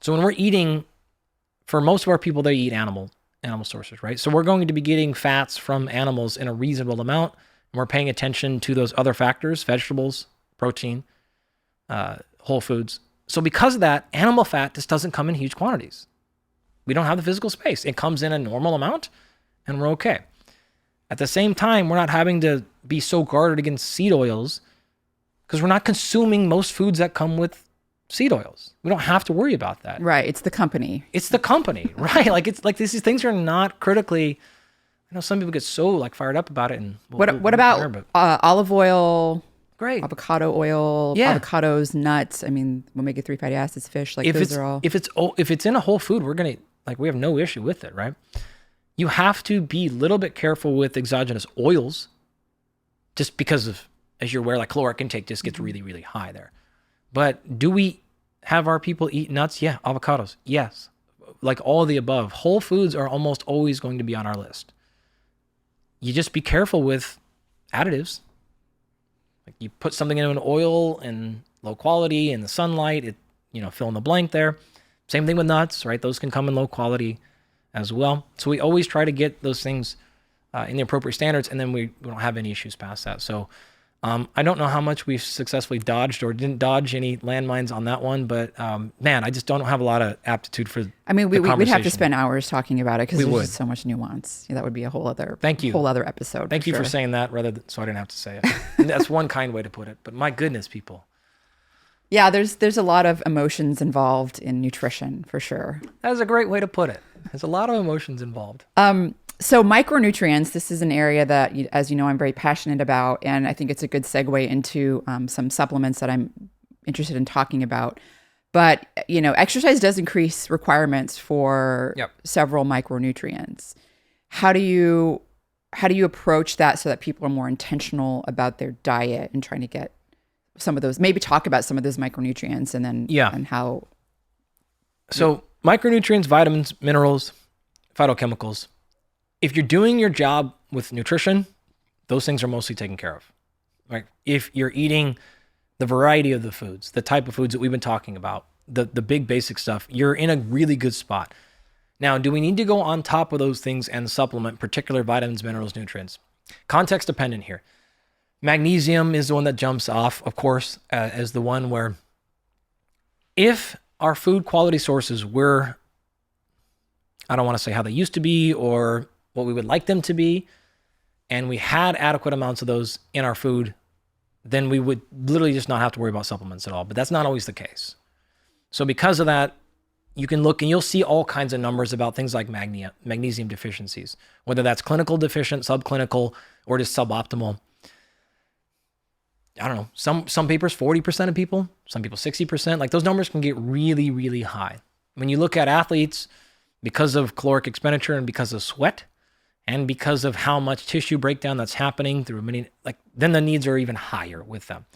So when we're eating, for most of our people, they eat animal sources, right? So we're going to be getting fats from animals in a reasonable amount. And we're paying attention to those other factors, vegetables, protein, whole foods. So because of that, animal fat just doesn't come in huge quantities. We don't have the physical space. It comes in a normal amount and we're okay. At the same time, we're not having to be so guarded against seed oils because we're not consuming most foods that come with seed oils. We don't have to worry about that. Right. It's the company. It's the company, right? Like it's like these things are not critically. I know some people get so like fired up about it. And what about olive oil? Great. Avocado oil, avocados, nuts. I mean, omega-3 fatty acids, fish. Like those are all. If it's in a whole food, we have no issue with it, right? You have to be a little bit careful with exogenous oils, just because of, as you're aware, like caloric intake just gets really, really high there. But do we have our people eat nuts? Yeah. Avocados. Yes. Like all of the above. Whole foods are almost always going to be on our list. You just be careful with additives. Like you put something in an oil and low quality in the sunlight, it, fill in the blank there. Same thing with nuts, right? Those can come in low quality as well. So we always try to get those things in the appropriate standards, and then we don't have any issues past that. So I don't know how much we've successfully dodged or didn't dodge any landmines on that one, but man, I just don't have a lot of aptitude for. I mean, we'd have to spend hours talking about it because there's just so much nuance. Yeah, that would be a whole other episode. Thank you for saying that so I didn't have to say it. And that's one kind way to put it. But my goodness, people. Yeah, there's a lot of emotions involved in nutrition for sure. That is a great way to put it. There's a lot of emotions involved. So micronutrients, this is an area that, as you know, I'm very passionate about, and I think it's a good segue into some supplements that I'm interested in talking about. But, exercise does increase requirements for several micronutrients. How do you approach that so that people are more intentional about their diet and trying to get some of those, maybe talk about some of those micronutrients and then and how. So micronutrients, vitamins, minerals, phytochemicals. If you're doing your job with nutrition, those things are mostly taken care of. Right? If you're eating the variety of the foods, the type of foods that we've been talking about, the big basic stuff, you're in a really good spot. Now, do we need to go on top of those things and supplement particular vitamins, minerals, nutrients? Context dependent here. Magnesium is the one that jumps off, of course, as the one where if our food quality sources were, I don't want to say how they used to be or what we would like them to be, and we had adequate amounts of those in our food, then we would literally just not have to worry about supplements at all. But that's not always the case. So because of that, you can look and you'll see all kinds of numbers about things like magnesium deficiencies, whether that's clinical deficient, subclinical, or just suboptimal. I don't know, some papers, 40% of people, some people 60%, like those numbers can get really, really high. When you look at athletes, because of caloric expenditure and because of sweat, and because of how much tissue breakdown that's happening through then the needs are even higher with them.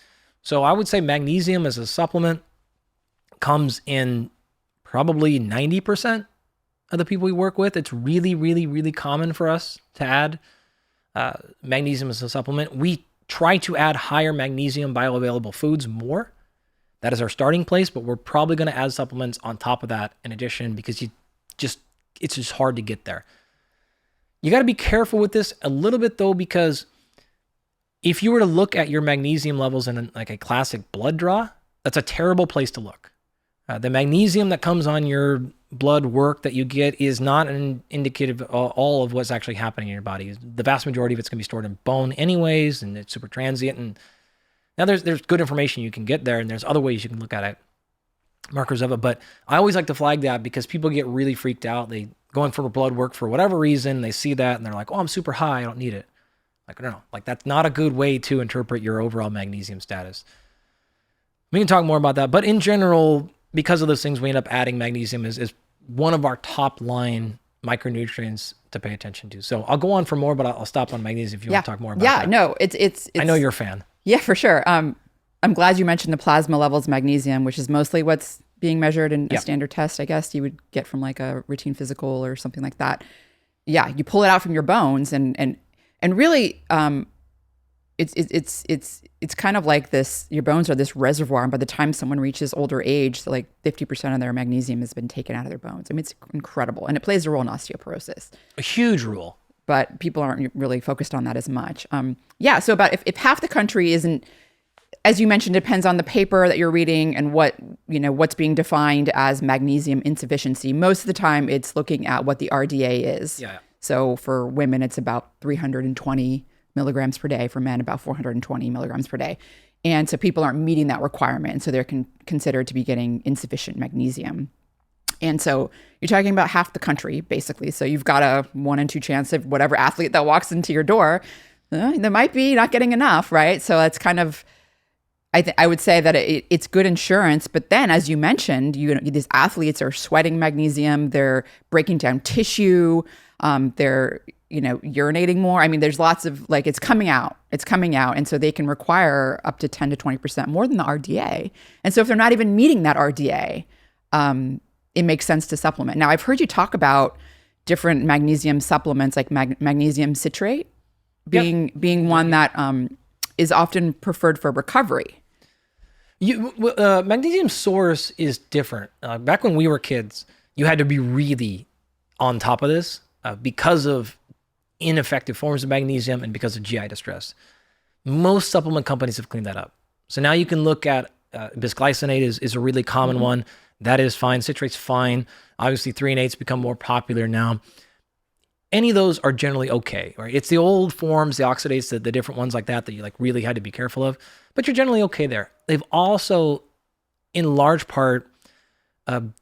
So I would say magnesium as a supplement comes in probably 90% of the people we work with. It's really, really, really common for us to add magnesium as a supplement. We try to add higher magnesium bioavailable foods more. That is our starting place, but we're probably going to add supplements on top of that in addition because it's just hard to get there. You got to be careful with this a little bit though, because if you were to look at your magnesium levels in like a classic blood draw, that's a terrible place to look. The magnesium that comes on your blood work that you get is not an indicative of all of what's actually happening in your body. The vast majority of it's going to be stored in bone anyways, and it's super transient. And now there's good information you can get there, and there's other ways you can look at it, markers of it. But I always like to flag that because people get really freaked out. They go in for blood work for whatever reason, they see that and they're like, oh, I'm super high, I don't need it. Like, no, like that's not a good way to interpret your overall magnesium status. We can talk more about that, but in general, because of those things, we end up adding magnesium is one of our top line micronutrients to pay attention to. So I'll go on for more, but I'll stop on magnesium if you want to talk more about that. Yeah, no, it's I know you're a fan. Yeah, for sure. I'm glad you mentioned the plasma levels of magnesium, which is mostly what's being measured in a standard test, I guess you would get from like a routine physical or something like that. Yeah, you pull it out from your bones and really it's kind of like this, your bones are this reservoir, and by the time someone reaches older age, so like 50% of their magnesium has been taken out of their bones. I mean, it's incredible, and it plays a role in osteoporosis. A huge role. But people aren't really focused on that as much. So about if half the country isn't, as you mentioned, depends on the paper that you're reading and what's being defined as magnesium insufficiency. Most of the time, it's looking at what the RDA is. Yeah. So for women, it's about 320 milligrams per day. For men, about 420 milligrams per day. And so people aren't meeting that requirement. And so they're considered to be getting insufficient magnesium. And so you're talking about half the country, basically. So you've got a 1 in 2 chance of whatever athlete that walks into your door, they might be not getting enough, right? So that's kind of, I would say that it's good insurance. But then, as you mentioned, these athletes are sweating magnesium, they're breaking down tissue, they're urinating more. I mean, there's lots of it's coming out. And so they can require up to 10 to 20% more than the RDA. And so if they're not even meeting that RDA, it makes sense to supplement. Now, I've heard you talk about different magnesium supplements, like magnesium citrate being one that is often preferred for recovery. Magnesium source is different. Back when we were kids, you had to be really on top of this because of ineffective forms of magnesium and because of GI distress. Most supplement companies have cleaned that up. So now you can look at bisglycinate is a really common one. That is fine. Citrate's fine. Obviously, 3 and 8's become more popular now. Any of those are generally okay, right? It's the old forms, the oxidates, the different ones like that you really had to be careful of, but you're generally okay there. They've also, in large part,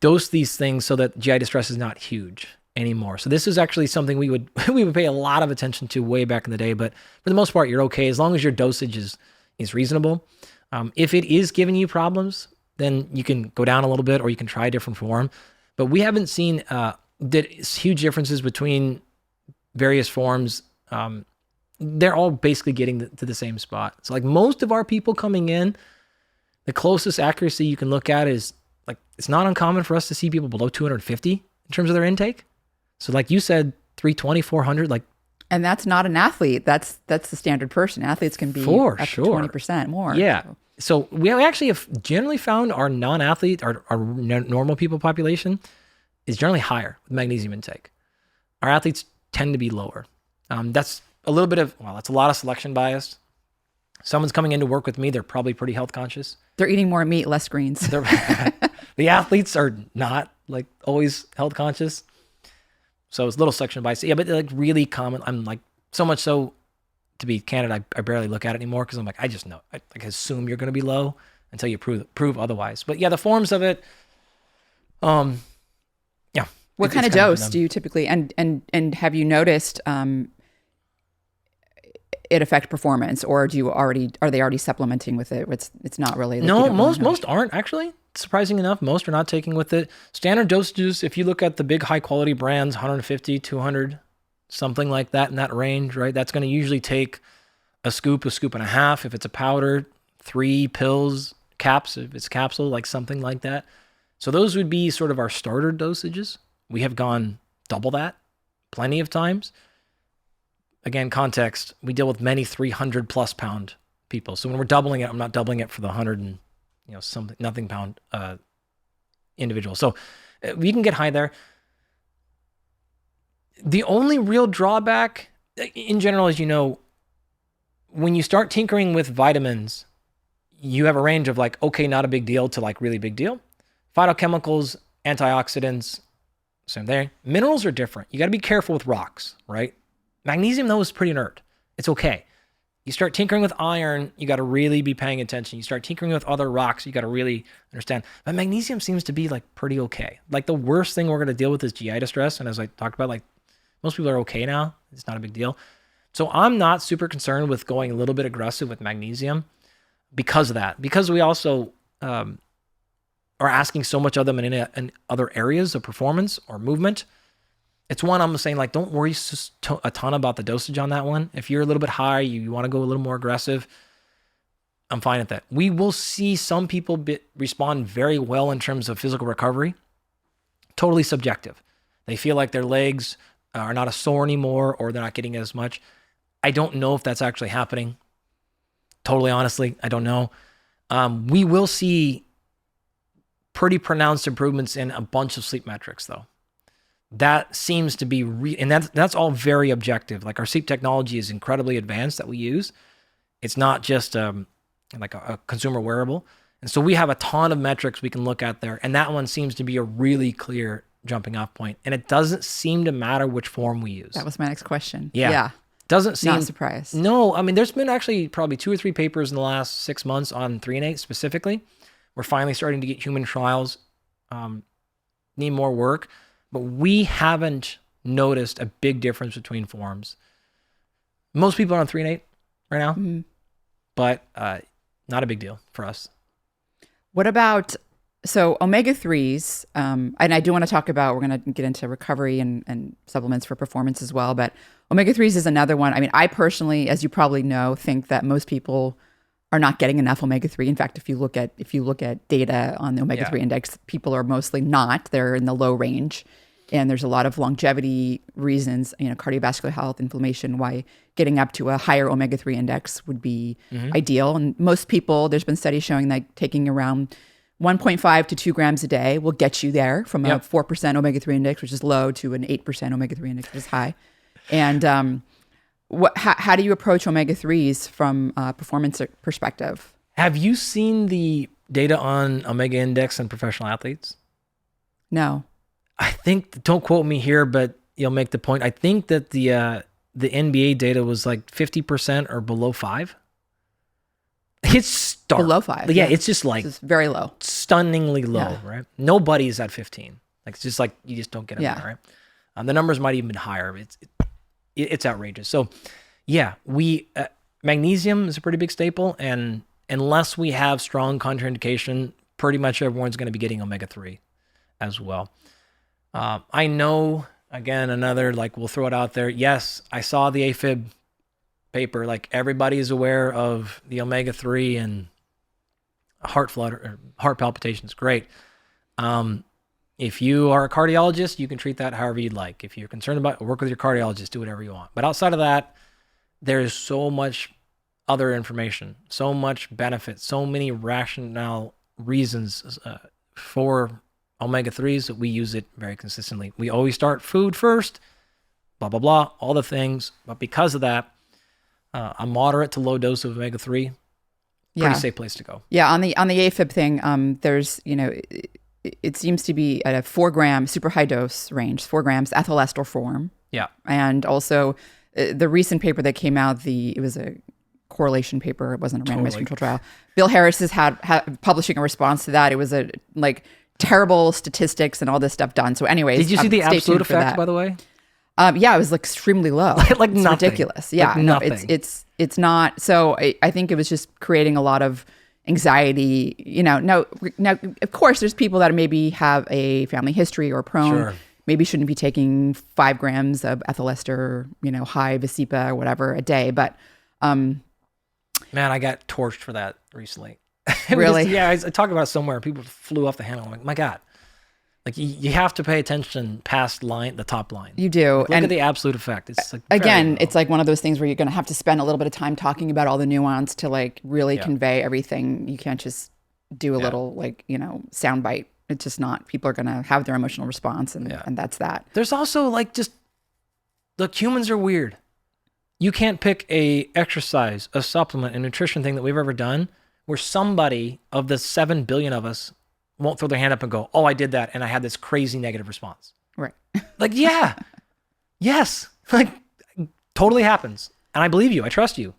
dosed these things so that GI distress is not huge anymore. So this is actually something we would pay a lot of attention to way back in the day, but for the most part, you're okay as long as your dosage is reasonable. If it is giving you problems, then you can go down a little bit or you can try a different form. But we haven't seen huge differences between various forms. They're all basically getting to the same spot. So like most of our people coming in, the closest accuracy you can look at is it's not uncommon for us to see people below 250 in terms of their intake. So like you said, 320, 400, and that's not an athlete. That's the standard person. Athletes can be for up sure to 20% more. Yeah. So we actually have generally found our non-athlete, our normal people population is generally higher with magnesium intake. Our athletes tend to be lower. That's a little bit of, that's a lot of selection bias. Someone's coming in to work with me, they're probably pretty health conscious. They're eating more meat, less greens. The athletes are not always health conscious. So it's a little selection bias. Yeah, but really common. I'm so much so, to be candid, I barely look at it anymore because I'm I just know. I assume you're going to be low until you prove otherwise. But yeah, the forms of it, yeah. What kind of dose do you typically, and have you noticed it affect performance, or are they already supplementing with it? It's not really. No, most aren't actually. Surprising enough, most are not taking with it. Standard dosages, if you look at the big high quality brands, 150, 200, something like that in that range, right? That's going to usually take a scoop and a half. If it's a powder, 3 pills, caps, if it's capsule, something like that. So those would be sort of our starter dosages. We have gone double that plenty of times. Again, context, we deal with many 300 plus pound people. So when we're doubling it, I'm not doubling it for the 100 and nothing pound individual. So we can get high there. The only real drawback in general is, when you start tinkering with vitamins, you have a range of okay, not a big deal to really big deal. Phytochemicals, antioxidants, same there. Minerals are different. You got to be careful with rocks, right? Magnesium, though, is pretty inert. It's okay. You start tinkering with iron, you got to really be paying attention. You start tinkering with other rocks, you got to really understand. But magnesium seems to be pretty okay. The worst thing we're going to deal with is GI distress. And as I talked about, most people are okay now. It's not a big deal. So I'm not super concerned with going a little bit aggressive with magnesium because of that. Because we also, are asking so much of them in other areas of performance or movement, it's one I'm saying, like, don't worry a ton about the dosage on that one. If you're a little bit high, you want to go a little more aggressive, I'm fine with that. We will see some people respond very well in terms of physical recovery. Totally subjective. They feel like their legs are not as sore anymore, or they're not getting as much. I don't know if that's actually happening. Totally honestly, I don't know. We will see pretty pronounced improvements in a bunch of sleep metrics, though. That seems to be, and that's all very objective. Like, our sleep technology is incredibly advanced that we use. It's not just like a consumer wearable. And so we have a ton of metrics we can look at there. And that one seems to be a really clear jumping off point. And it doesn't seem to matter which form we use. That was my next question. Yeah. Doesn't seem... Not surprised. No, I mean, there's been actually probably 2 or 3 papers in the last 6 months on 3 and 8 specifically. We're finally starting to get human trials. Need more work. But we haven't noticed a big difference between forms. Most people are on 3 and 8 right now. Mm-hmm. But not a big deal for us. What about... So omega-3s, and I do want to talk about, we're going to get into recovery and supplements for performance as well, but omega-3s is another one. I mean, I personally, as you probably know, think that most people are not getting enough omega-3. In fact, if you look at data on the omega-3 index, people are mostly not. They're in the low range. And there's a lot of longevity reasons, cardiovascular health, inflammation, why getting up to a higher omega-3 index would be ideal. And most people, there's been studies showing that taking around 1.5 to 2 grams a day will get you there from a 4% omega-3 index, which is low, to an 8% omega-3 index, which is high. And how do you approach omega-3s from a performance perspective? Have you seen the data on omega index in professional athletes? No. I think, don't quote me here, but you'll make the point. I think that the NBA data was like 50% or below 5. It's stark. Below 5. Yeah, it's just like... It's very low. Stunningly low, right? Nobody's at 15. Like, it's just like, you just don't get them there, right? The numbers might even be higher. It's outrageous. So, yeah, magnesium is a pretty big staple, and unless we have strong contraindication, pretty much everyone's going to be getting omega-3 as well. I know, again, we'll throw it out there. Yes, I saw the AFib paper. Like, everybody is aware of the omega-3 and heart flutter, or heart palpitations. Great. If you are a cardiologist, you can treat that however you'd like. If you're concerned about it, work with your cardiologist, do whatever you want. But outside of that, there's so much other information, so much benefit, so many rational reasons for omega-3s that we use it very consistently. We always start food first, blah, blah, blah, all the things. But because of that, a moderate to low dose of omega-3, pretty safe place to go. Yeah, on the AFib thing, there's, it seems to be at a 4 gram super high dose range, 4 grams ethyl ester form. Yeah. And also the recent paper that came out, it was a correlation paper. It wasn't a randomized control trial. Bill Harris is publishing a response to that. It was a terrible statistics and all this stuff done. So anyways. Did you see the absolute effect, by the way? Yeah, it was extremely low. It's nothing. Ridiculous. Yeah, nothing. It's not. So I think it was just creating a lot of anxiety. Now of course there's people that maybe have a family history or prone, maybe shouldn't be taking 5 grams of ethyl ester, high Visipa or whatever a day. But man, I got torched for that recently. Really? I talk about it somewhere. People flew off the handle. I'm like, my God. Like, you have to pay attention past the top line. You do. Look at the absolute effect. It's like, again, it's like one of those things where you're going to have to spend a little bit of time talking about all the nuance to really convey everything. You can't just do a little soundbite. It's just not. People are going to have their emotional response, and that's that. There's also look, humans are weird. You can't pick a exercise, a supplement, a nutrition thing that we've ever done where somebody of the 7 billion of us won't throw their hand up and go, oh, I did that, and I had this crazy negative response. Right. Yes. Totally happens. And I believe you. I trust you.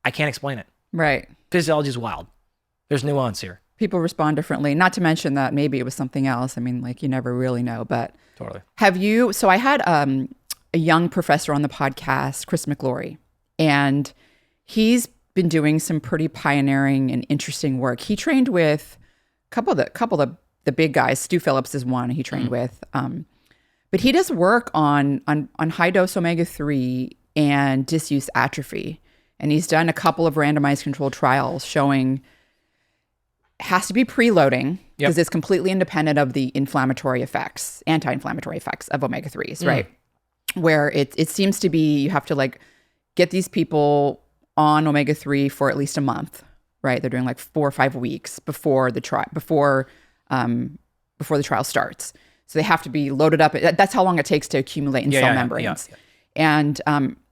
I can't explain it. Right. Physiology is wild. There's nuance here. People respond differently. Not to mention that maybe it was something else. I mean, you never really know. But totally. So I had a young professor on the podcast, Chris McGlory, and he's been doing some pretty pioneering and interesting work. He trained with couple of the big guys. Stu Phillips is one he trained with. But he does work on high dose omega-3 and disuse atrophy. And he's done a couple of randomized controlled trials showing has to be preloading because it's completely independent of the inflammatory effects, anti-inflammatory effects of omega-3s, right? Where it seems to be you have to like get these people on omega-3 for at least a month, right? They're doing like 4 or 5 weeks before the trial starts. So they have to be loaded up. That's how long it takes to accumulate in cell membranes. And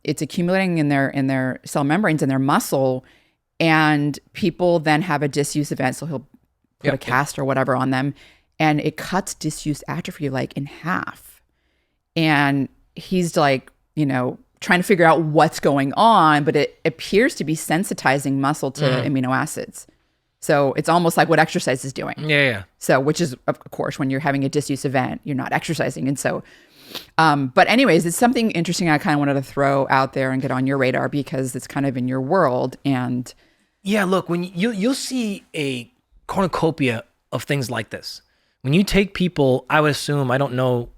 it's accumulating in their cell membranes in their muscle, and people then have a disuse event. So he'll put a cast or whatever on them, and it cuts disuse atrophy like in half. And he's like, trying to figure out what's going on, but it appears to be sensitizing muscle to amino acids. So it's almost like what exercise is doing. So, which is, of course, when you're having a disuse event, you're not exercising. And so, but anyways, it's something interesting I kind of wanted to throw out there and get on your radar because it's kind of in your world. And yeah, look, when you'll see a cornucopia of things like this. When you take people, I would assume, I don't know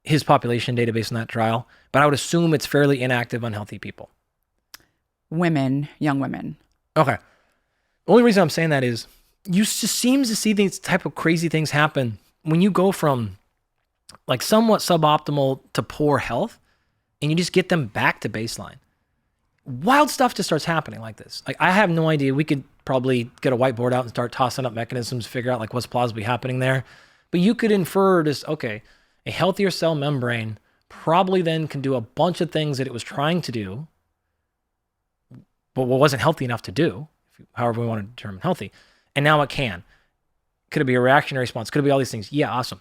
his population database in that trial, but I would assume it's fairly inactive, unhealthy people. Young women. Okay. The only reason I'm saying that is you just seems to see these type of crazy things happen when you go from like somewhat suboptimal to poor health and you just get them back to baseline. Wild stuff just starts happening like this. Like I have no idea. We could probably get a whiteboard out and start tossing up mechanisms, figure out like what's plausibly happening there. But you could infer just, okay, a healthier cell membrane probably then can do a bunch of things that it was trying to do, but what wasn't healthy enough to do, however we want to determine healthy. And now it can. Could it be a reactionary response? Could it be all these things? Yeah, awesome.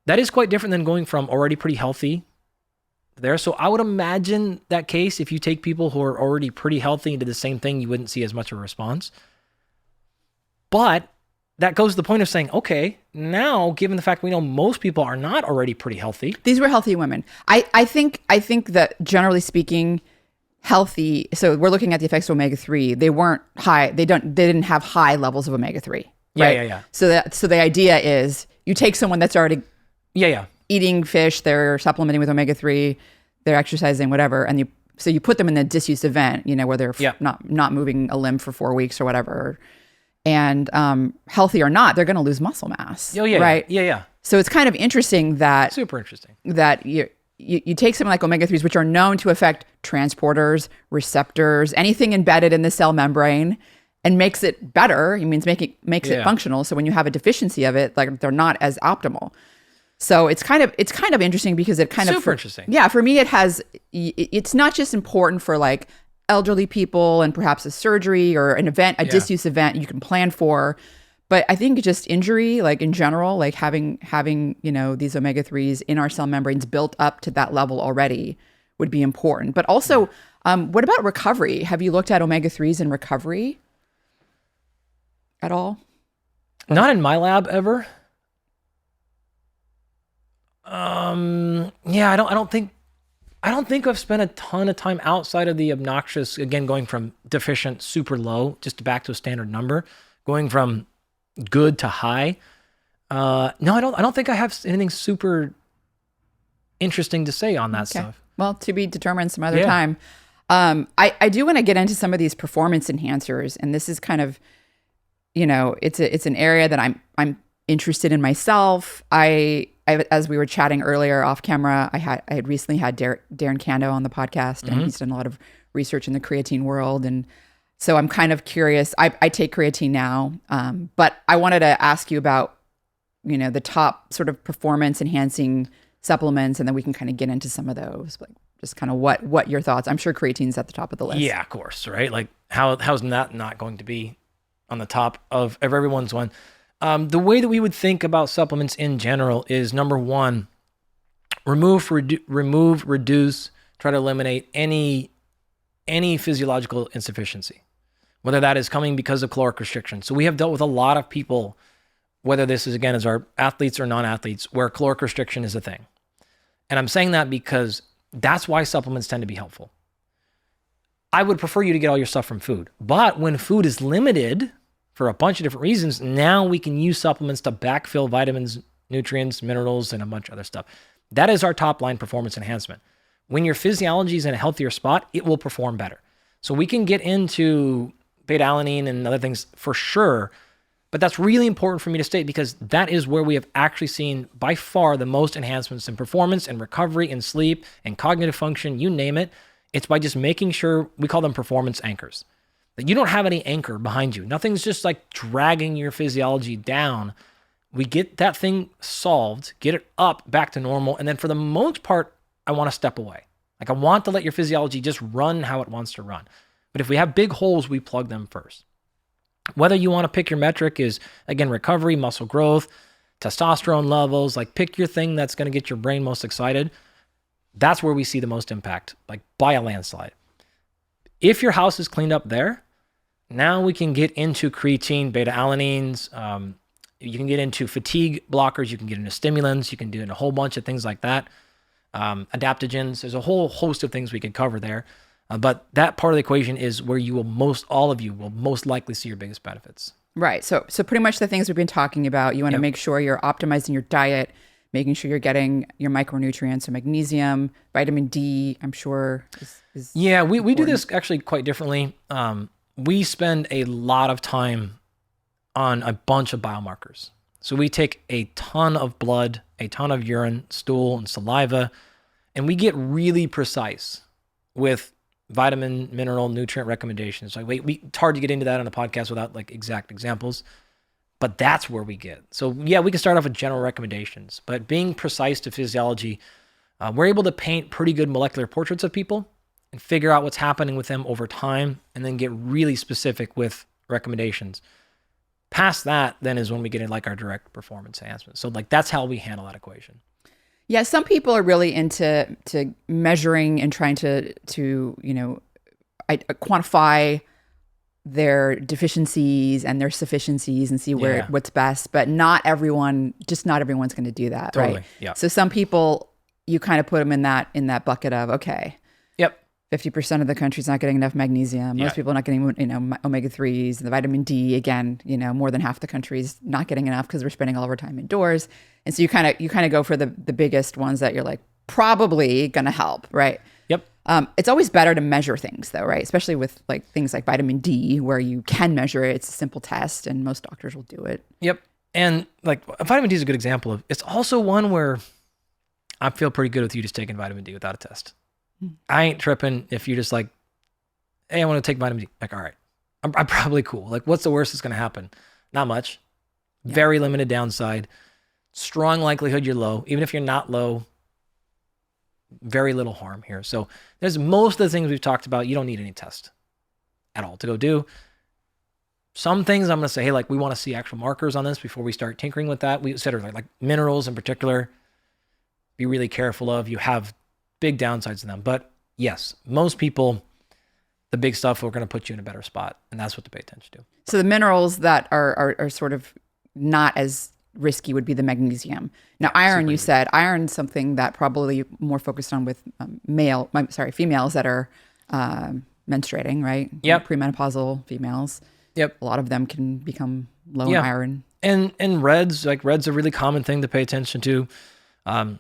That is quite different than going from already pretty healthy there. So I would imagine that case, if you take people who are already pretty healthy and did the same thing, you wouldn't see as much of a response. But that goes to the point of saying, okay, now given the fact we know most people are not already pretty healthy. These were healthy women. I think that generally speaking, healthy, so we're looking at the effects of omega-3, they weren't high, they didn't have high levels of omega-3. Right? Yeah. So the idea is you take someone that's already eating fish, they're supplementing with omega-3, they're exercising, whatever, and you put them in the disuse event, where they're not moving a limb for 4 weeks or whatever. And healthy or not, they're going to lose muscle mass. Right? Yeah. So it's kind of interesting that super interesting that you take something like omega-3s, which are known to affect transporters, receptors, anything embedded in the cell membrane, and makes it better. It means makes it functional. So when you have a deficiency of it, like they're not as optimal. So it's kind of interesting because it kind of super interesting. Yeah, for me it's not just important for like elderly people and perhaps a surgery or an event, a disuse event you can plan for. But I think just injury, like in general, like having these omega-3s in our cell membranes built up to that level already would be important. But also, what about recovery? Have you looked at omega-3s in recovery at all? Not in my lab ever. I don't think I've spent a ton of time outside of the obnoxious, again, going from deficient, super low, just back to a standard number, going from good to high. No, I don't think I have anything super interesting to say on that stuff. Well, to be determined some other time. I do want to get into some of these performance enhancers, and this is kind of, it's an area that I'm interested in myself. I as we were chatting earlier off camera, I had recently had Darren Kando on the podcast, and he's done a lot of research in the creatine world, and so I'm kind of curious. I take creatine now, but I wanted to ask you about the top sort of performance enhancing supplements, and then we can kind of get into some of those, like just kind of what your thoughts. I'm sure creatine's at the top of the list. Yeah, of course, right? Like how's that not going to be on the top of everyone's one? The way that we would think about supplements in general is number one, remove, reduce, try to eliminate any physiological insufficiency, whether that is coming because of caloric restriction. So we have dealt with a lot of people, whether this is again as our athletes or non-athletes, where caloric restriction is a thing. And I'm saying that because that's why supplements tend to be helpful. I would prefer you to get all your stuff from food, but when food is limited for a bunch of different reasons. Now we can use supplements to backfill vitamins, nutrients, minerals, and a bunch of other stuff. That is our top line performance enhancement. When your physiology is in a healthier spot, it will perform better. So we can get into beta-alanine and other things for sure, but that's really important for me to state because that is where we have actually seen by far the most enhancements in performance and recovery and sleep and cognitive function, you name it. It's by just making sure, we call them performance anchors, that you don't have any anchor behind you. Nothing's just like dragging your physiology down. We get that thing solved, get it up back to normal. And then for the most part, I want to step away. Like I want to let your physiology just run how it wants to run. But if we have big holes, we plug them first. Whether you want to pick your metric is, again, recovery, muscle growth, testosterone levels, like pick your thing that's going to get your brain most excited. That's where we see the most impact, like by a landslide. If your house is cleaned up there, now we can get into creatine, beta-alanines. You can get into fatigue blockers. You can get into stimulants. You can do a whole bunch of things like that. Adaptogens. There's a whole host of things we could cover there. But that part of the equation is where all of you will most likely see your biggest benefits. Right. So pretty much the things we've been talking about, you want to make sure you're optimizing your diet, making sure you're getting your micronutrients, so magnesium, vitamin D, I'm sure is yeah, we do this actually quite differently. We spend a lot of time on a bunch of biomarkers. So we take a ton of blood, a ton of urine, stool, and saliva, and we get really precise with vitamin, mineral, nutrient recommendations. Like it's hard to get into that on the podcast without like exact examples, but that's where we get. So yeah, we can start off with general recommendations, but being precise to physiology, we're able to paint pretty good molecular portraits of people and figure out what's happening with them over time and then get really specific with recommendations. Past that, then is when we get in like our direct performance enhancement. So like that's how we handle that equation. Yeah, some people are really into measuring and trying to quantify their deficiencies and their sufficiencies and see what's best. But not everyone's going to do that, totally. Right? Yeah. So some people, you kind of put them in that bucket of, okay, yep, 50% of the country's not getting enough magnesium. Most people are not getting, omega-3s, and the vitamin D, again, more than half the country's not getting enough because we're spending all of our time indoors. And so you kind of go for the biggest ones that you're like, probably going to help, right? Yep. It's always better to measure things though, right? Especially with like things like vitamin D where you can measure it. It's a simple test and most doctors will do it. Yep. And like vitamin D is a good example of, it's also one where I feel pretty good with you just taking vitamin D without a test. I ain't tripping if you're just like, hey, I want to take vitamin D. Like, all right, I'm probably cool. Like, what's the worst that's going to happen? Not much. Yeah. Very limited downside. Strong likelihood you're low. Even if you're not low, very little harm here. So there's most of the things we've talked about, you don't need any test at all to go do. Some things I'm going to say, hey, like we want to see actual markers on this before we start tinkering with that. We said like minerals in particular, be really careful of. You have big downsides to them. But yes, most people, the big stuff are going to put you in a better spot. And that's what to pay attention to. So the minerals that are sort of not as risky would be the magnesium. Now, iron, you said, iron's something that probably more focused on with females that are menstruating, right? Yep. Premenopausal females. Yep. A lot of them can become low in iron. And red's a really common thing to pay attention to.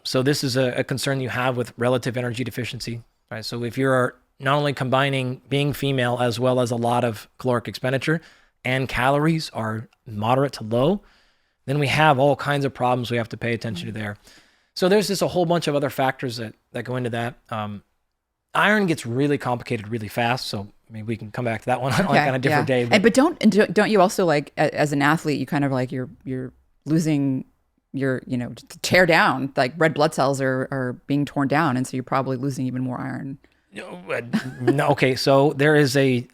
So this is a concern you have with relative energy deficiency, right? So if you're not only combining being female as well as a lot of caloric expenditure and calories are moderate to low, then we have all kinds of problems we have to pay attention to there. So there's just a whole bunch of other factors that go into that. Iron gets really complicated really fast. So maybe we can come back to that one on a different day. But don't you also like, as an athlete, you kind of like you're losing your, to tear down, like red blood cells are being torn down. And so you're probably losing even more iron. No, okay. So there is a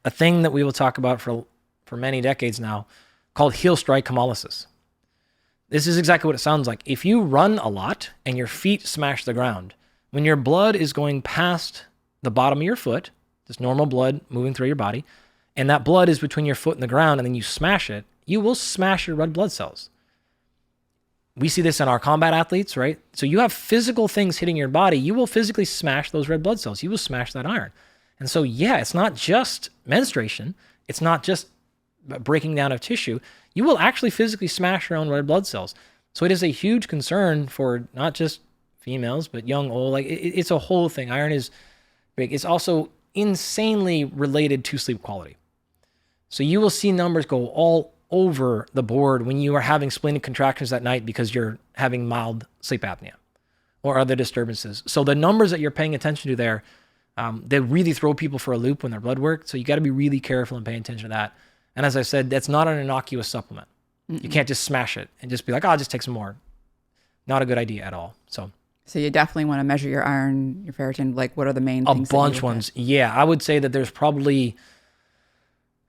thing that we will talk about for many decades now called heel strike hemolysis. This is exactly what it sounds like. If you run a lot and your feet smash the ground, when your blood is going past the bottom of your foot, just normal blood moving through your body, and that blood is between your foot and the ground, and then you smash it, you will smash your red blood cells. We see this in our combat athletes, right? So you have physical things hitting your body, you will physically smash those red blood cells. You will smash that iron. And so, yeah, it's not just menstruation. It's not just breaking down of tissue, you will actually physically smash your own red blood cells. So it is a huge concern for not just females, but young, old. Like it's a whole thing. Iron is big. It's also insanely related to sleep quality. So you will see numbers go all over the board when you are having splenic contractions at night because you're having mild sleep apnea or other disturbances. So the numbers that you're paying attention to there, they really throw people for a loop when their blood work. So you got to be really careful and pay attention to that. And as I said, that's not an innocuous supplement. You can't just smash it and just be like, oh, I'll just take some more. Not a good idea at all. So you definitely want to measure your iron, your ferritin. Like, what are the main things? A bunch ones. Yeah, I would say that there's probably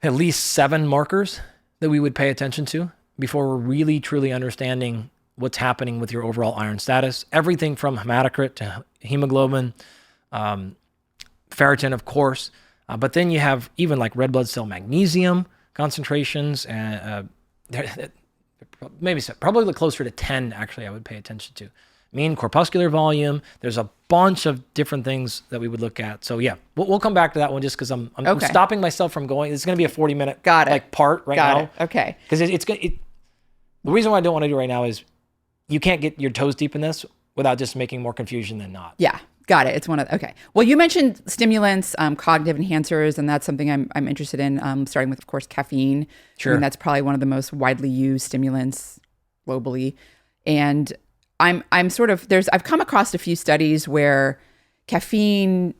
at least 7 markers that we would pay attention to before we're really truly understanding what's happening with your overall iron status. Everything from hematocrit to hemoglobin, ferritin, of course. But then you have even like red blood cell magnesium concentrations, and maybe probably closer to 10, actually, I would pay attention to. Mean corpuscular volume. There's a bunch of different things that we would look at. So yeah, we'll come back to that one just because I'm stopping myself from going. It's going to be a 40-minute part right now. Okay. Because the reason why I don't want to do it right now is you can't get your toes deep in this without just making more confusion than not. Yeah. Got it. It's okay. Well, you mentioned stimulants, cognitive enhancers, and that's something I'm interested in, starting with, of course, caffeine. Sure. I mean, that's probably one of the most widely used stimulants globally. And I've come across a few studies where caffeine,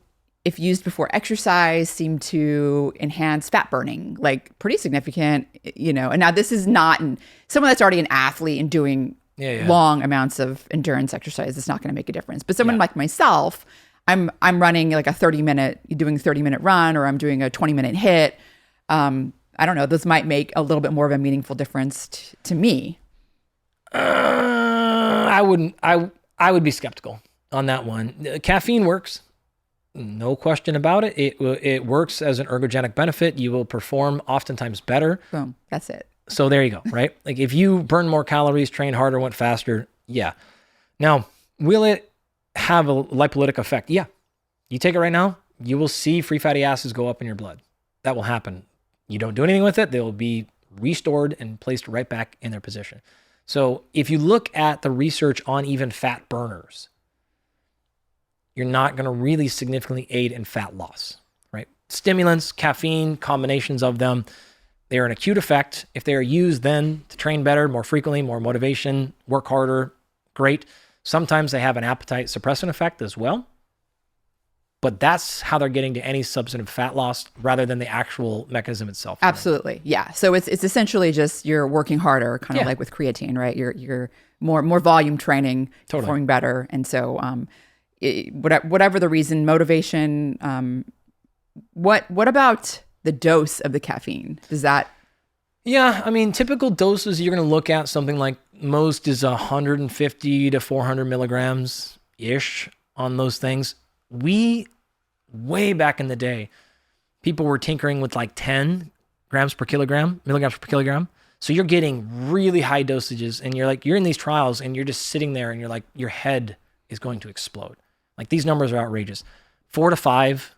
if used before exercise, seemed to enhance fat burning, like pretty significant, and now this is not someone that's already an athlete and doing long amounts of endurance exercise. It's not going to make a difference. But someone like myself, I'm running like a 30-minute run, or I'm doing a 20-minute hit. I don't know. Those might make a little bit more of a meaningful difference to me. I would be skeptical on that one. Caffeine works, no question about it. It works as an ergogenic benefit. You will perform oftentimes better. Boom, that's it. So there you go, right? Like if you burn more calories, train harder, went faster, yeah. Now, will it have a lipolytic effect? Yeah. You take it right now, you will see free fatty acids go up in your blood. That will happen. You don't do anything with it, they will be restored and placed right back in their position. So if you look at the research on even fat burners, you're not going to really significantly aid in fat loss, right? Stimulants, caffeine, combinations of them, they are an acute effect. If they are used then to train better, more frequently, more motivation, work harder, great. Sometimes they have an appetite suppressant effect as well. But that's how they're getting to any substantive fat loss rather than the actual mechanism itself. Absolutely. Yeah. So it's essentially just you're working harder, kind of like with creatine, right? You're more volume training, performing better. And so whatever the reason, motivation, what about the dose of the caffeine? Does that? Yeah. I mean, typical doses, you're going to look at something like most is 150 to 400 milligrams-ish on those things. Way back in the day, people were tinkering with like 10 milligrams per kilogram. So you're getting really high dosages and you're in these trials and you're just sitting there and you're like, your head is going to explode. Like these numbers are outrageous. 4 to 5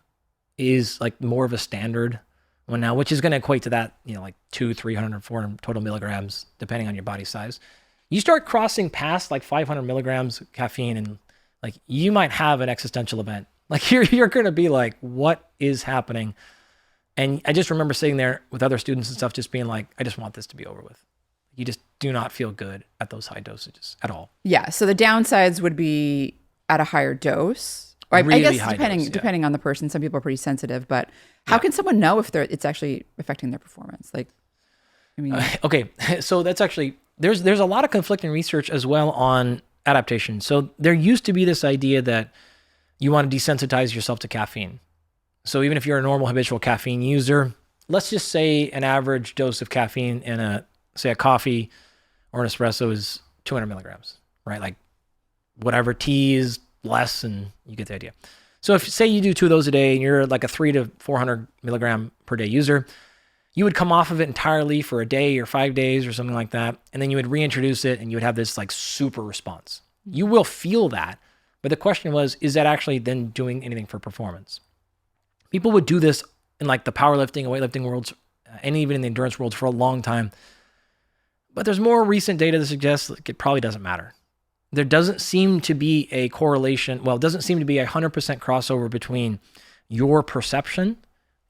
is like more of a standard one now, which is going to equate to that, like 200, 300, 400 total milligrams, depending on your body size. You start crossing past like 500 milligrams of caffeine and like you might have an existential event. Like you're going to be like, what is happening? And I just remember sitting there with other students and stuff, just being like, I just want this to be over with. You just do not feel good at those high dosages at all. Yeah. So the downsides would be at a higher dose. Or really I guess depending on the person, some people are pretty sensitive, but how can someone know if it's actually affecting their performance? Like, I mean, okay. So that's actually, there's a lot of conflicting research as well on adaptation. So there used to be this idea that you want to desensitize yourself to caffeine. So even if you're a normal habitual caffeine user, let's just say an average dose of caffeine in a coffee or an espresso is 200 milligrams, right? Like whatever, tea is less and you get the idea. So if say you do 2 of those a day and you're like a 300 to 400 milligram per day user, you would come off of it entirely for a day or 5 days or something like that. And then you would reintroduce it and you would have this like super response. You will feel that. But the question was, is that actually then doing anything for performance? People would do this in like the powerlifting and weightlifting worlds and even in the endurance world for a long time. But there's more recent data that suggests like, it probably doesn't matter. There doesn't seem to be a correlation. Well, it doesn't seem to be 100% crossover between your perception,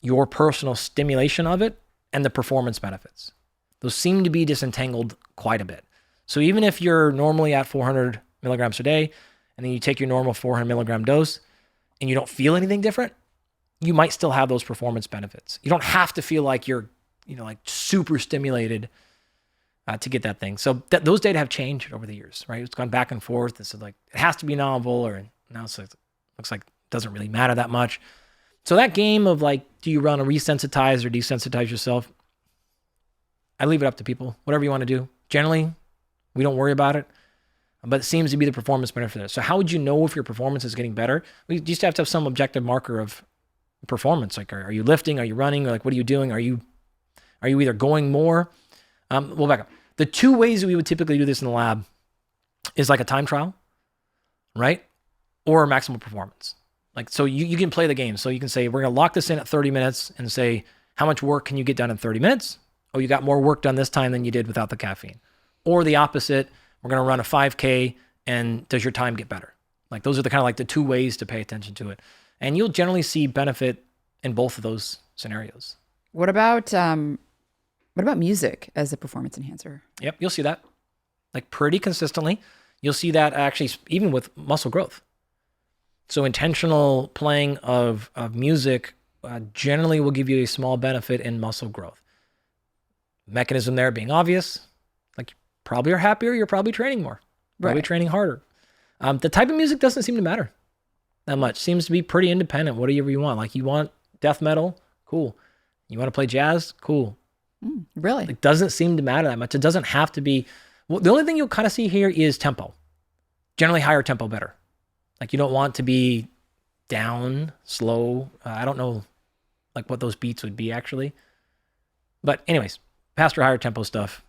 your personal stimulation of it, and the performance benefits. Those seem to be disentangled quite a bit. So even if you're normally at 400 milligrams a day, and then you take your normal 400 milligram dose, and you don't feel anything different, you might still have those performance benefits. You don't have to feel like you're, like super stimulated to get that thing. So those data have changed over the years, right? It's gone back and forth. It's like, it has to be novel, or now it's like, looks like it doesn't really matter that much. So that game of like, do you want to resensitize or desensitize yourself? I leave it up to people, whatever you want to do. Generally, we don't worry about it, but it seems to be the performance benefit. So how would you know if your performance is getting better? We just have to have some objective marker of performance. Like, are you lifting? Are you running? Or like, what are you doing? Are you either going more? We'll back up. The two ways we would typically do this in the lab is like a time trial, right? Or maximal performance. Like, so you can play the game. So you can say, we're going to lock this in at 30 minutes and say, how much work can you get done in 30 minutes? Oh, you got more work done this time than you did without the caffeine. Or the opposite, we're going to run a 5K and does your time get better? Like, those are the kind of like the two ways to pay attention to it. And you'll generally see benefit in both of those scenarios. What about music as a performance enhancer? Yep, you'll see that like pretty consistently. You'll see that actually even with muscle growth. So intentional playing of music generally will give you a small benefit in muscle growth. Mechanism there being obvious, like you probably are happier, you're probably training more, probably training harder. The type of music doesn't seem to matter that much. Seems to be pretty independent, whatever you want. Like, you want death metal, cool. You want to play jazz, cool. Really? It doesn't seem to matter that much. It doesn't have to be. Well, the only thing you'll kind of see here is tempo. Generally higher tempo better. Like, you don't want to be down, slow. I don't know like what those beats would be actually. But anyways, faster, higher tempo stuff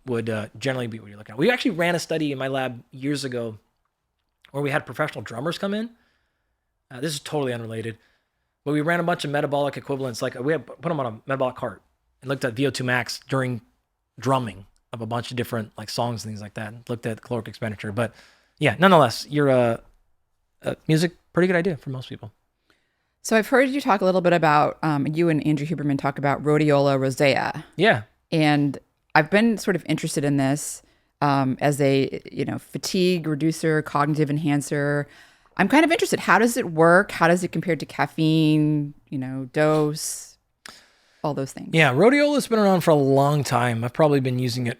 would generally be what you're looking at. We actually ran a study in my lab years ago where we had professional drummers come in. This is totally unrelated, but we ran a bunch of metabolic equivalents. Like, we had put them on a metabolic cart and looked at VO2 max during drumming of a bunch of different like songs and things like that, and looked at caloric expenditure. But yeah, nonetheless, your music, pretty good idea for most people. So I've heard you talk a little bit about, you and Andrew Huberman talk about Rhodiola rosea. Yeah. And I've been sort of interested in this as a, fatigue reducer, cognitive enhancer. I'm kind of interested. How does it work? How does it compare to caffeine, dose, all those things? Yeah, Rhodiola's been around for a long time. I've probably been using it,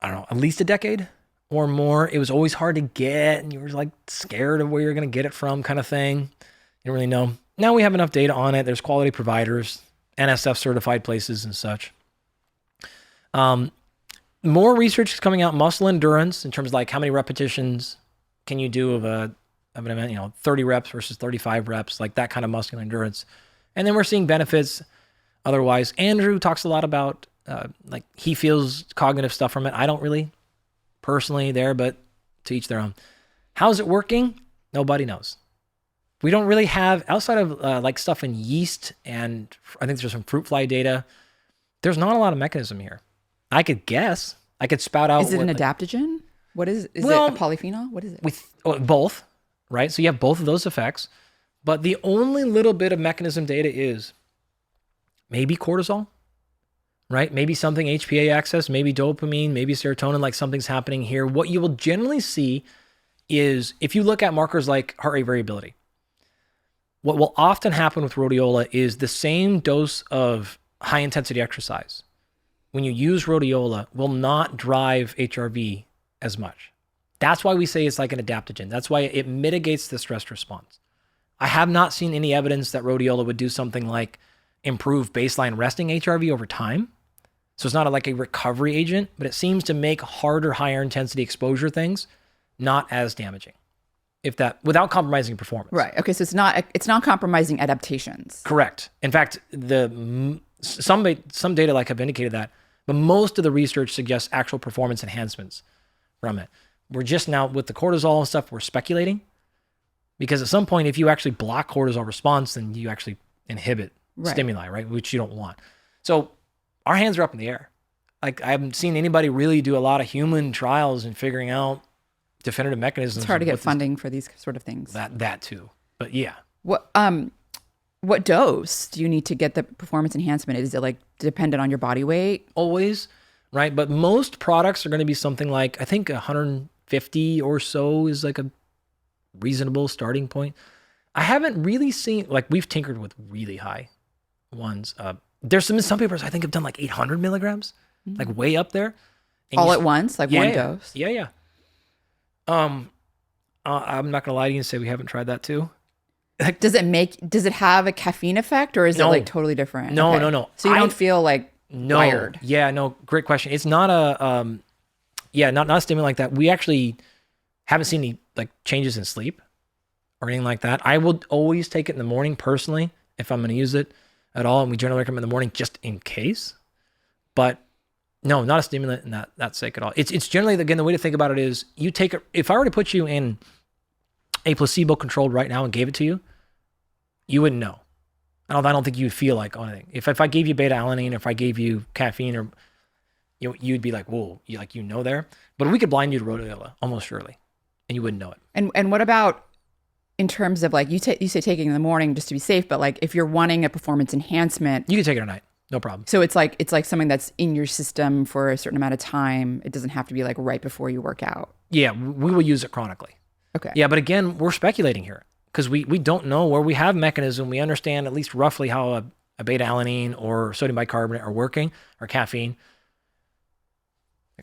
I don't know, at least a decade or more. It was always hard to get, and you were like scared of where you're going to get it from kind of thing. You don't really know. Now we have enough data on it. There's quality providers, NSF certified places and such. More research is coming out, muscle endurance, in terms of like how many repetitions can you do of an event, 30 reps versus 35 reps, like that kind of muscular endurance. And then we're seeing benefits otherwise. Andrew talks a lot about, like, he feels cognitive stuff from it. I don't really personally there, but to each their own. How's it working? Nobody knows. We don't really have, outside of like stuff in yeast, and I think there's some fruit fly data, there's not a lot of mechanism here. I could guess. I could spout out. Is it an adaptogen? What is it? Is it a polyphenol? What is it? With both, right? So you have both of those effects, but the only little bit of mechanism data is maybe cortisol, right? Maybe something HPA access, maybe dopamine, maybe serotonin, like something's happening here. What you will generally see is if you look at markers like heart rate variability, what will often happen with rhodiola is the same dose of high intensity exercise when you use rhodiola will not drive HRV as much. That's why we say it's like an adaptogen. That's why it mitigates the stress response. I have not seen any evidence that rhodiola would do something like improve baseline resting HRV over time. So it's not like a recovery agent, but it seems to make harder, higher intensity exposure things not as damaging, if that, without compromising performance. Right. Okay. So it's not compromising adaptations. Correct. In fact, some data like have indicated that, but most of the research suggests actual performance enhancements from it. We're just now with the cortisol and stuff, we're speculating, because at some point, if you actually block cortisol response, then you actually inhibit stimuli, right? Which you don't want. So our hands are up in the air. Like I haven't seen anybody really do a lot of human trials and figuring out definitive mechanisms. It's hard to get funding for these sort of things. That too. But yeah. What dose do you need to get the performance enhancement? Is it like dependent on your body weight? Always, right? But most products are going to be something like, I think 150 or so is like a reasonable starting point. I haven't really seen, like we've tinkered with really high ones. There's some people I think have done like 800 milligrams, like way up there. And all at once, like one dose? Yeah. I'm not gonna lie to you and say we haven't tried that too. Does it have a caffeine effect, or is it like totally different? No, okay. no. So you don't feel like wired? Yeah, no, great question. It's not a not a stimulant like that. We actually haven't seen any like changes in sleep or anything like that. I will always take it in the morning personally if I'm gonna use it at all, and we generally recommend in the morning just in case. But no, not a stimulant in that sake at all. It's generally, again, the way to think about it is you take it, if I were to put you in a placebo controlled right now and gave it to you, you wouldn't know. I don't think you'd feel like anything. If I gave you beta-alanine, if I gave you caffeine, or you'd be like, whoa, you know there. But we could blind you to rhodiola almost surely, and you wouldn't know it. And what about in terms of like you say taking in the morning just to be safe, but like if you're wanting a performance enhancement, you can take it at night. No problem. So it's like something that's in your system for a certain amount of time. It doesn't have to be like right before you work out. Yeah, we will use it chronically. Okay. Yeah, but again, we're speculating here because we don't know where we have mechanism. We understand at least roughly how a beta-alanine or sodium bicarbonate are working, or caffeine.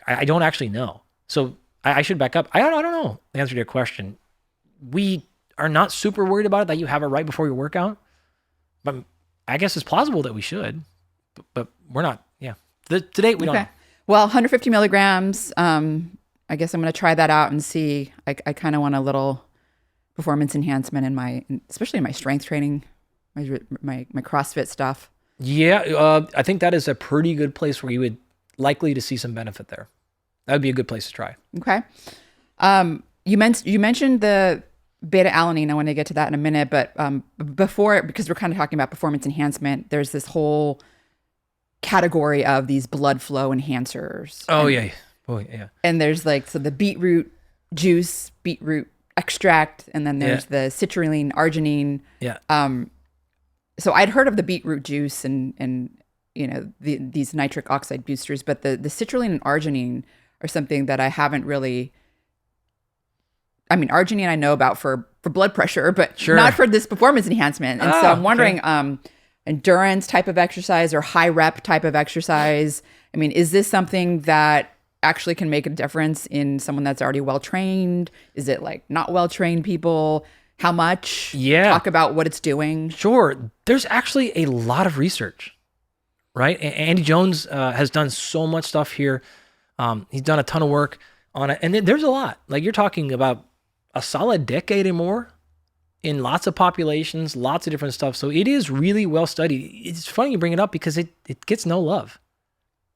I don't actually know. So I should back up. I don't know the answer to your question. We are not super worried about it that you have it right before your workout, but I guess it's plausible that we should. But we're not, to date, we don't know. Well, 150 milligrams, I guess I'm going to try that out and see. I kind of want a little performance enhancement especially in my strength training, my CrossFit stuff. Yeah, I think that is a pretty good place where you would likely to see some benefit there. That would be a good place to try. Okay. You mentioned the beta-alanine. I want to get to that in a minute, but before, because we're kind of talking about performance enhancement, there's this whole category of these blood flow enhancers. And there's like, so the beetroot juice, beetroot extract, and then there's the citrulline, arginine. Yeah. So I'd heard of the beetroot juice and these nitric oxide boosters, but the citrulline and arginine are something that I haven't really. I mean, arginine I know about for blood pressure, but not for this performance enhancement. And so I'm wondering, endurance type of exercise or high rep type of exercise. I mean, is this something that actually can make a difference in someone that's already well-trained? Is it like not well-trained people? How much? Yeah. Talk about what it's doing. Sure. There's actually a lot of research, right? Andy Jones has done so much stuff here. He's done a ton of work on it. And there's a lot. Like you're talking about a solid decade or more in lots of populations, lots of different stuff. So it is really well studied. It's funny you bring it up because it gets no love.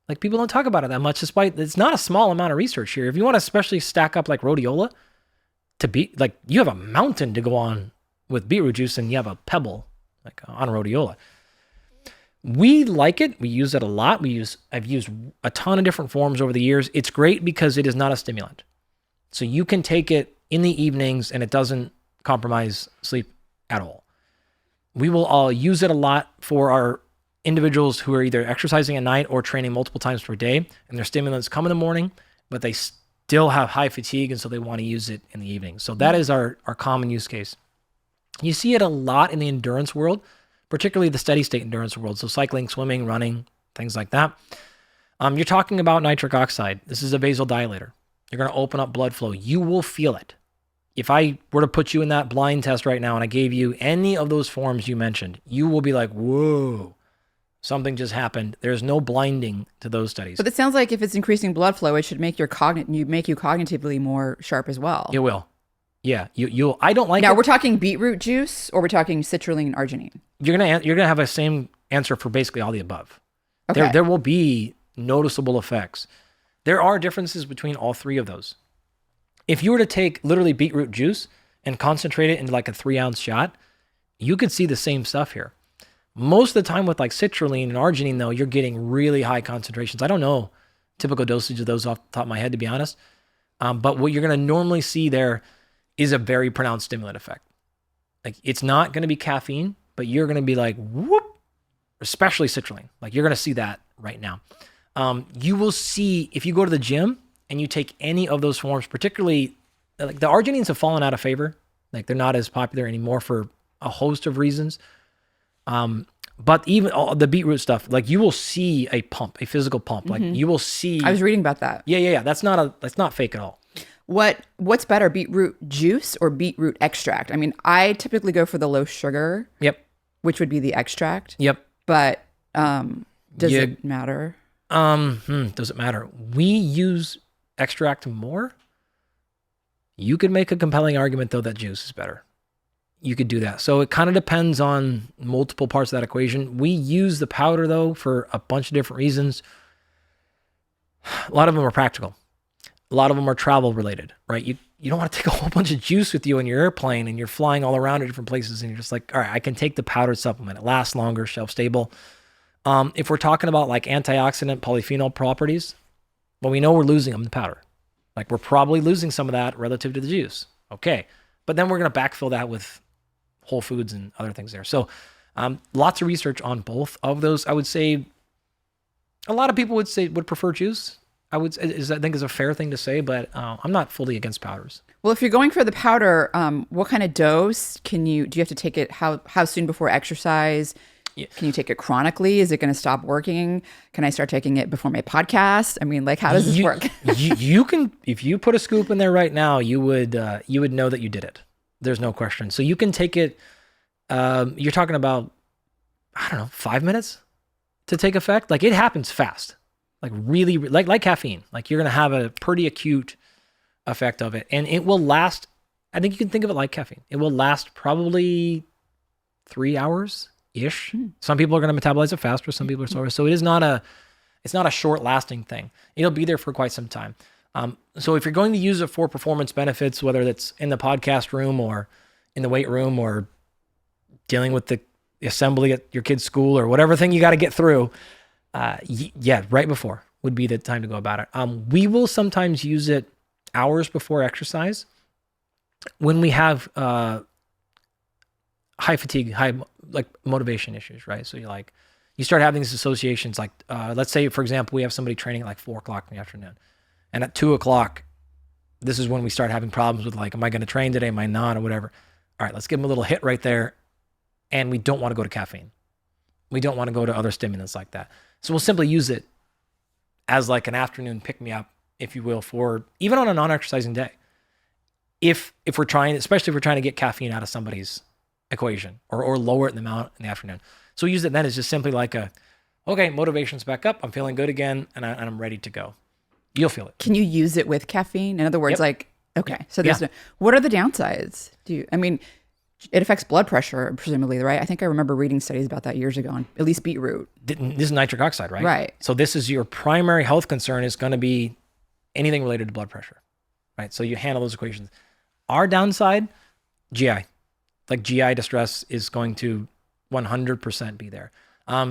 Like people don't talk about it that much, despite it's not a small amount of research here. If you want to especially stack up like rhodiola, to be like you have a mountain to go on with beetroot juice and you have a pebble like on rhodiola. We like it. We use it a lot. I've used a ton of different forms over the years. It's great because it is not a stimulant. So you can take it in the evenings and it doesn't compromise sleep at all. We will all use it a lot for our individuals who are either exercising at night or training multiple times per day, and their stimulants come in the morning, but they still have high fatigue, and so they want to use it in the evening. So that is our common use case. You see it a lot in the endurance world, particularly the steady state endurance world. So cycling, swimming, running, things like that. You're talking about nitric oxide. This is a vasodilator. You're going to open up blood flow. You will feel it. If I were to put you in that blind test right now and I gave you any of those forms you mentioned, you will be like, whoa, something just happened. There's no blinding to those studies. But it sounds like if it's increasing blood flow, it should make you cognitively more sharp as well. It will. Yeah. You'll. I don't like now, it. We're talking beetroot juice or we're talking citrulline and arginine? You're gonna have a same answer for basically all the above. Okay. There will be noticeable effects. There are differences between all three of those. If you were to take literally beetroot juice and concentrate it into like a 3-ounce shot, you could see the same stuff here. Most of the time with like citrulline and arginine, though, you're getting really high concentrations. I don't know typical dosage of those off the top of my head, to be honest. But what you're going to normally see there is a very pronounced stimulant effect. Like it's not going to be caffeine, but you're going to be like, whoop, especially citrulline. Like you're going to see that right now. You will see if you go to the gym and you take any of those forms, particularly like the arginines have fallen out of favor. Like they're not as popular anymore for a host of reasons. But even all the beetroot stuff, like you will see a pump, a physical pump. Like you will see. I was reading about that. Yeah. That's not fake at all. What's better, beetroot juice or beetroot extract? I mean, I typically go for the low sugar. Yep. Which would be the extract. Yep. But does it matter? Does it matter? We use extract more. You could make a compelling argument though that juice is better. You could do that. So it kind of depends on multiple parts of that equation. We use the powder though for a bunch of different reasons. A lot of them are practical. A lot of them are travel related, right? You don't want to take a whole bunch of juice with you in your airplane and you're flying all around to different places and you're just like, all right, I can take the powdered supplement. It lasts longer, shelf stable. If we're talking about like antioxidant polyphenol properties, well, we know we're losing them in the powder. Like we're probably losing some of that relative to the juice. Okay. But then we're going to backfill that with whole foods and other things there. So lots of research on both of those. I would say a lot of people would prefer juice. I think is a fair thing to say, but I'm not fully against powders. Well, if you're going for the powder, what kind of dose do you have to take it? How soon before exercise? Yeah. Can you take it chronically? Is it going to stop working? Can I start taking it before my podcast? I mean, like, how does this work? you can, if you put a scoop in there right now, you would know that you did it. There's no question. So you can take it. You're talking about, I don't know, 5 minutes to take effect. Like it happens fast. Like really, like caffeine. Like you're going to have a pretty acute effect of it. And it will last, I think you can think of it like caffeine. It will last probably 3 hours-ish. Some people are going to metabolize it faster. Some people are slower. So it's not a short lasting thing. It'll be there for quite some time. So if you're going to use it for performance benefits, whether that's in the podcast room or in the weight room or dealing with the assembly at your kid's school or whatever thing you got to get through, right before would be the time to go about it. We will sometimes use it hours before exercise when we have high fatigue, high like motivation issues, right? So you start having these associations. Like let's say, for example, we have somebody training at like 4:00 in the afternoon, and at 2:00, this is when we start having problems with like, am I going to train today? Am I not? Or whatever. All right, let's give them a little hit right there, and we don't want to go to caffeine. We don't want to go to other stimulants like that. So we'll simply use it as like an afternoon pick-me-up, if you will, for even on a non-exercising day. If we're trying, especially if we're trying to get caffeine out of somebody's equation or lower it in the amount in the afternoon. So we use it then as just simply like okay, motivation's back up. I'm feeling good again and I'm ready to go. You'll feel it. Can you use it with caffeine? In other words, Yep. Okay, so what are the downsides? It affects blood pressure, presumably, right? I think I remember reading studies about that years ago on at least beetroot. This is nitric oxide, right? Right. So this is your primary health concern is going to be anything related to blood pressure, right? So you handle those equations. Our downside, GI. Like GI distress is going to 100% be there.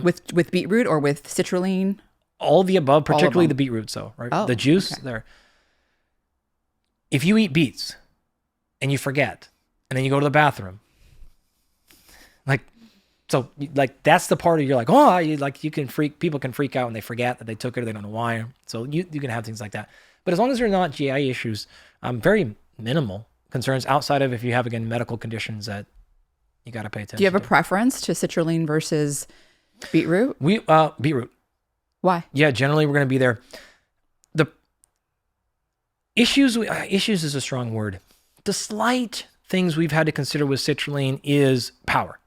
With beetroot or with citrulline? All the above, particularly the beetroot, right? Oh, the juice okay. there. If you eat beets and you forget, and then you go to the bathroom, that's the part of you're like, people can freak out when they forget that they took it or they don't know why. So you can have things like that. But as long as they're not GI issues, very minimal concerns outside of if you have, again, medical conditions that you got to pay attention to. Do you have a preference to citrulline versus beetroot? Beetroot. Why? Yeah, generally we're going to be there. The issues is a strong word. The slight things we've had to consider with citrulline is power.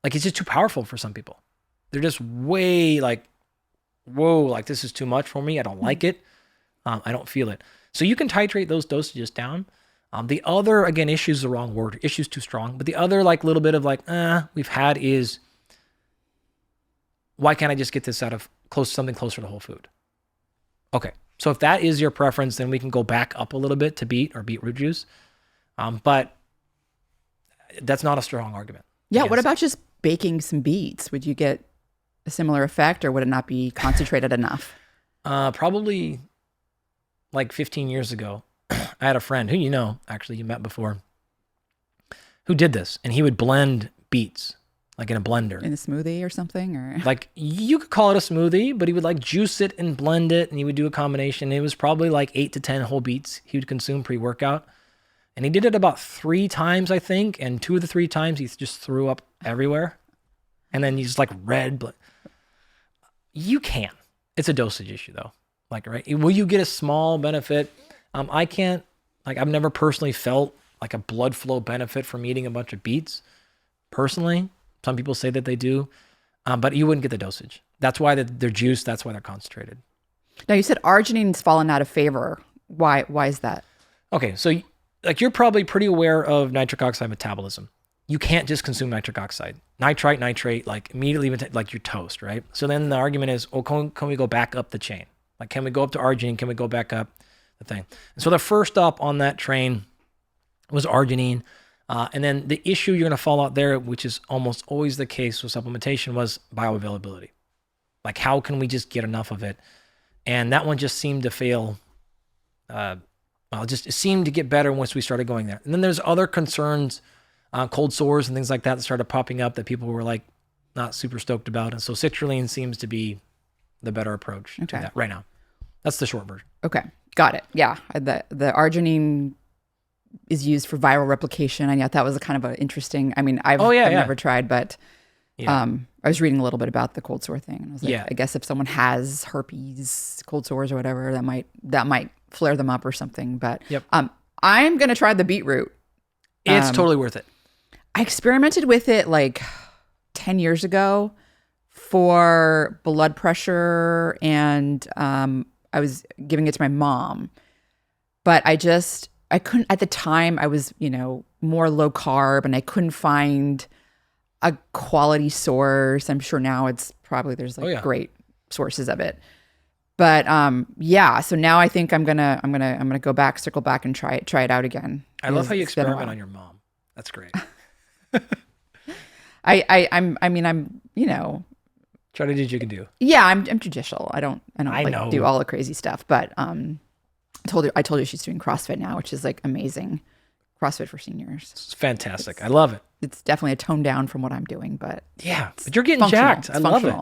Like it's just too powerful for some people. They're just way like, whoa, like this is too much for me. I don't like it. I don't feel it. So you can titrate those dosages down. The other, again, issue is the wrong word. Issue's too strong. But the other like little bit of like, we've had is, why can't I just get this out of something closer to whole food? Okay. So if that is your preference, then we can go back up a little bit to beet or beetroot juice. But that's not a strong argument. Yeah. What about just baking some beets, would you get a similar effect, or would it not be concentrated enough? Probably like 15 years ago, I had a friend who actually you met before, who did this, and he would blend beets like in a blender. In a smoothie or something? Or like you could call it a smoothie, but he would like juice it and blend it, and he would do a combination. It was probably like 8 to 10 whole beets he would consume pre-workout. And he did it about 3 times, I think, and 2 of the 3 times he just threw up everywhere. And then he's like red blood. You can. It's a dosage issue though. Like, right? Will you get a small benefit? I can't, like, I've never personally felt like a blood flow benefit from eating a bunch of beets. Personally, some people say that they do, but you wouldn't get the dosage. That's why they're juiced. That's why they're concentrated. Now, you said arginine's fallen out of favor. Why is that? Okay, so like you're probably pretty aware of nitric oxide metabolism. You can't just consume nitric oxide. Nitrite, nitrate, like immediately, like you're toast, right? So then the argument is, oh, can we go back up the chain? Like, can we go up to arginine? Can we go back up the thing? And so the first stop on that train was arginine. And then the issue you're going to fall out there, which is almost always the case with supplementation, was bioavailability. Like, how can we just get enough of it? And that one just seemed to fail. It seemed to get better once we started going there. And then there's other concerns, cold sores and things like that started popping up that people were like not super stoked about. And so citrulline seems to be the better approach to that right now. That's the short version. Okay, got it. Yeah, the arginine is used for viral replication. I thought that was kind of an interesting. I mean, I've never tried, but I was reading a little bit about the cold sore thing, and I was like, I guess if someone has herpes, cold sores, or whatever, that might flare them up or something. But I'm gonna try the beetroot. It's totally worth it. I experimented with it like 10 years ago for blood pressure, and I was giving it to my mom, but I couldn't, at the time I was, more low carb, and I couldn't find a quality source. I'm sure now there's great sources of it. But so now I think I'm gonna go back, circle back, and try it out again. I love how you experiment on your mom. That's great. I'm try to do what you can do. Yeah, I'm judicial. I don't do all the crazy stuff, but I told her she's doing CrossFit now, which is like amazing. CrossFit for seniors. It's fantastic. I love it. It's definitely a tone down from what I'm doing, but but you're getting jacked. I love it.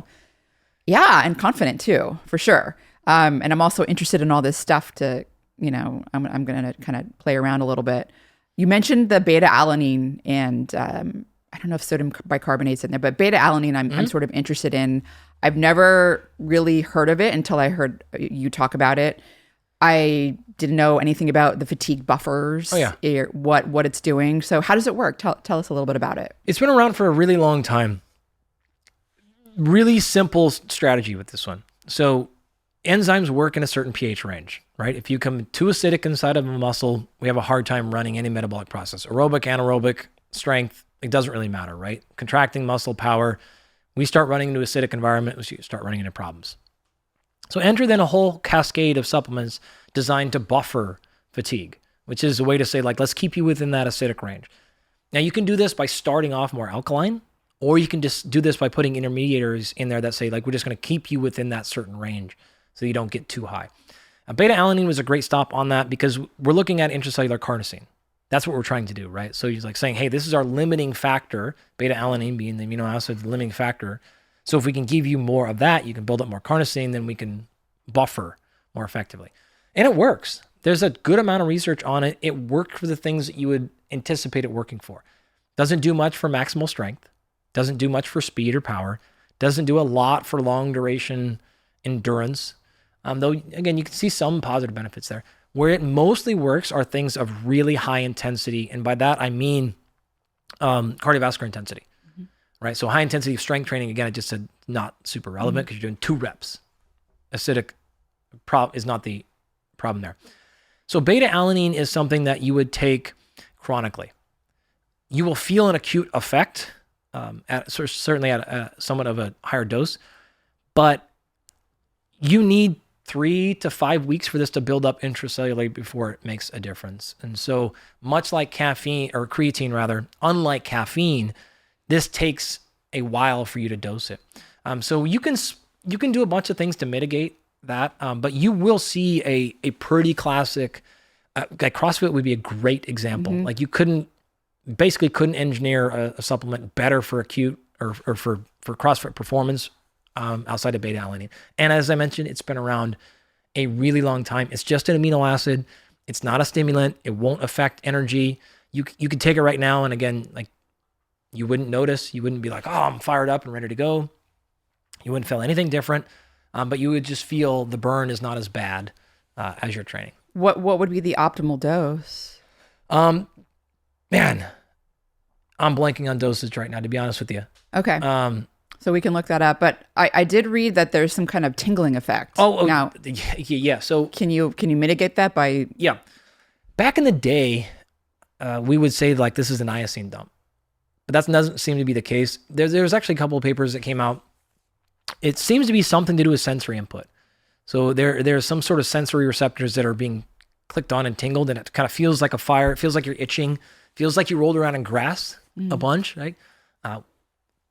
Yeah, and confident too, for sure. And I'm also interested in all this stuff to, I'm going to kind of play around a little bit. You mentioned the beta-alanine, and I don't know if sodium bicarbonate's in there, but beta-alanine I'm sort of interested in. I've never really heard of it until I heard you talk about it. I didn't know anything about the fatigue buffers, what it's doing. So how does it work? Tell us a little bit about it. It's been around for a really long time. Really simple strategy with this one. So enzymes work in a certain pH range, right? If you come too acidic inside of a muscle, we have a hard time running any metabolic process. Aerobic, anaerobic, strength, it doesn't really matter, right? Contracting muscle power, we start running into acidic environment, we start running into problems. So enter then a whole cascade of supplements designed to buffer fatigue, which is a way to say, like, let's keep you within that acidic range. Now you can do this by starting off more alkaline, or you can just do this by putting intermediaries in there that say, like, we're just going to keep you within that certain range so you don't get too high. Beta-alanine was a great stop on that because we're looking at intracellular carnosine. That's what we're trying to do, right? So he's like saying, hey, this is our limiting factor, beta-alanine being the amino acid limiting factor. So if we can give you more of that, you can build up more carnosine, then we can buffer more effectively. And it works. There's a good amount of research on it. It worked for the things that you would anticipate it working for. Doesn't do much for maximal strength. Doesn't do much for speed or power. Doesn't do a lot for long duration endurance. Though, again, you can see some positive benefits there. Where it mostly works are things of really high intensity. And by that, I mean cardiovascular intensity, right? So high intensity strength training, again, I just said not super relevant because you're doing 2 reps. Acidic is not the problem there. So beta-alanine is something that you would take chronically. You will feel an acute effect, certainly at somewhat of a higher dose, but you need 3 to 5 weeks for this to build up intracellularly before it makes a difference. And so much like caffeine, or creatine rather, unlike caffeine, this takes a while for you to dose it. So you can do a bunch of things to mitigate that, but you will see a pretty classic, like CrossFit would be a great example. Like you basically couldn't engineer a supplement better for acute or for CrossFit performance outside of beta-alanine. And as I mentioned, it's been around a really long time. It's just an amino acid. It's not a stimulant. It won't affect energy. You could take it right now, and again, like you wouldn't notice. You wouldn't be like, oh, I'm fired up and ready to go. You wouldn't feel anything different, but you would just feel the burn is not as bad as you're training. What would be the optimal dose? Man, I'm blanking on dosage right now, to be honest with you. Okay. So we can look that up. But I did read that there's some kind of tingling effect. Now, yeah. So can you mitigate that by? Yeah. Back in the day, we would say like this is an iosine dump, but that doesn't seem to be the case. There's actually a couple of papers that came out. It seems to be something to do with sensory input. So there's some sort of sensory receptors that are being clicked on and tingled, and it kind of feels like a fire. It feels like you're itching. Feels like you rolled around in grass a bunch, right?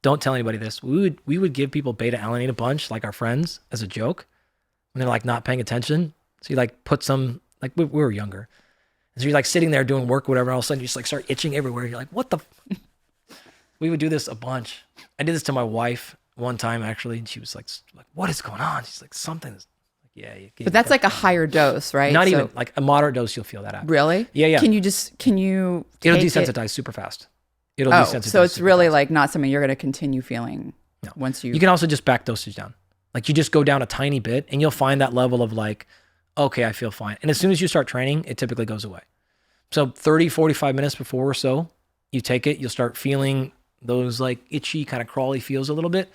Don't tell anybody this. We would give people beta-alanine a bunch, like our friends, as a joke, when they're like not paying attention. So you like put some, like we were younger. And so you're like sitting there doing work or whatever, and all of a sudden you just like start itching everywhere. You're like, what the? We would do this a bunch. I did this to my wife one time actually, and she was like, what is going on? She's like, something's. Yeah, but that's like a higher dose, right? Not even like a moderate dose, you'll feel that out. Really? Yeah. Can you? It'll desensitize super fast. It'll desensitize. So it's really like not something you're going to continue feeling once you. You can also just back dosage down. Like you just go down a tiny bit, and you'll find that level of like, okay, I feel fine. And as soon as you start training, it typically goes away. So 30, 45 minutes before or so, you take it, you'll start feeling those like itchy, kind of crawly feels a little bit.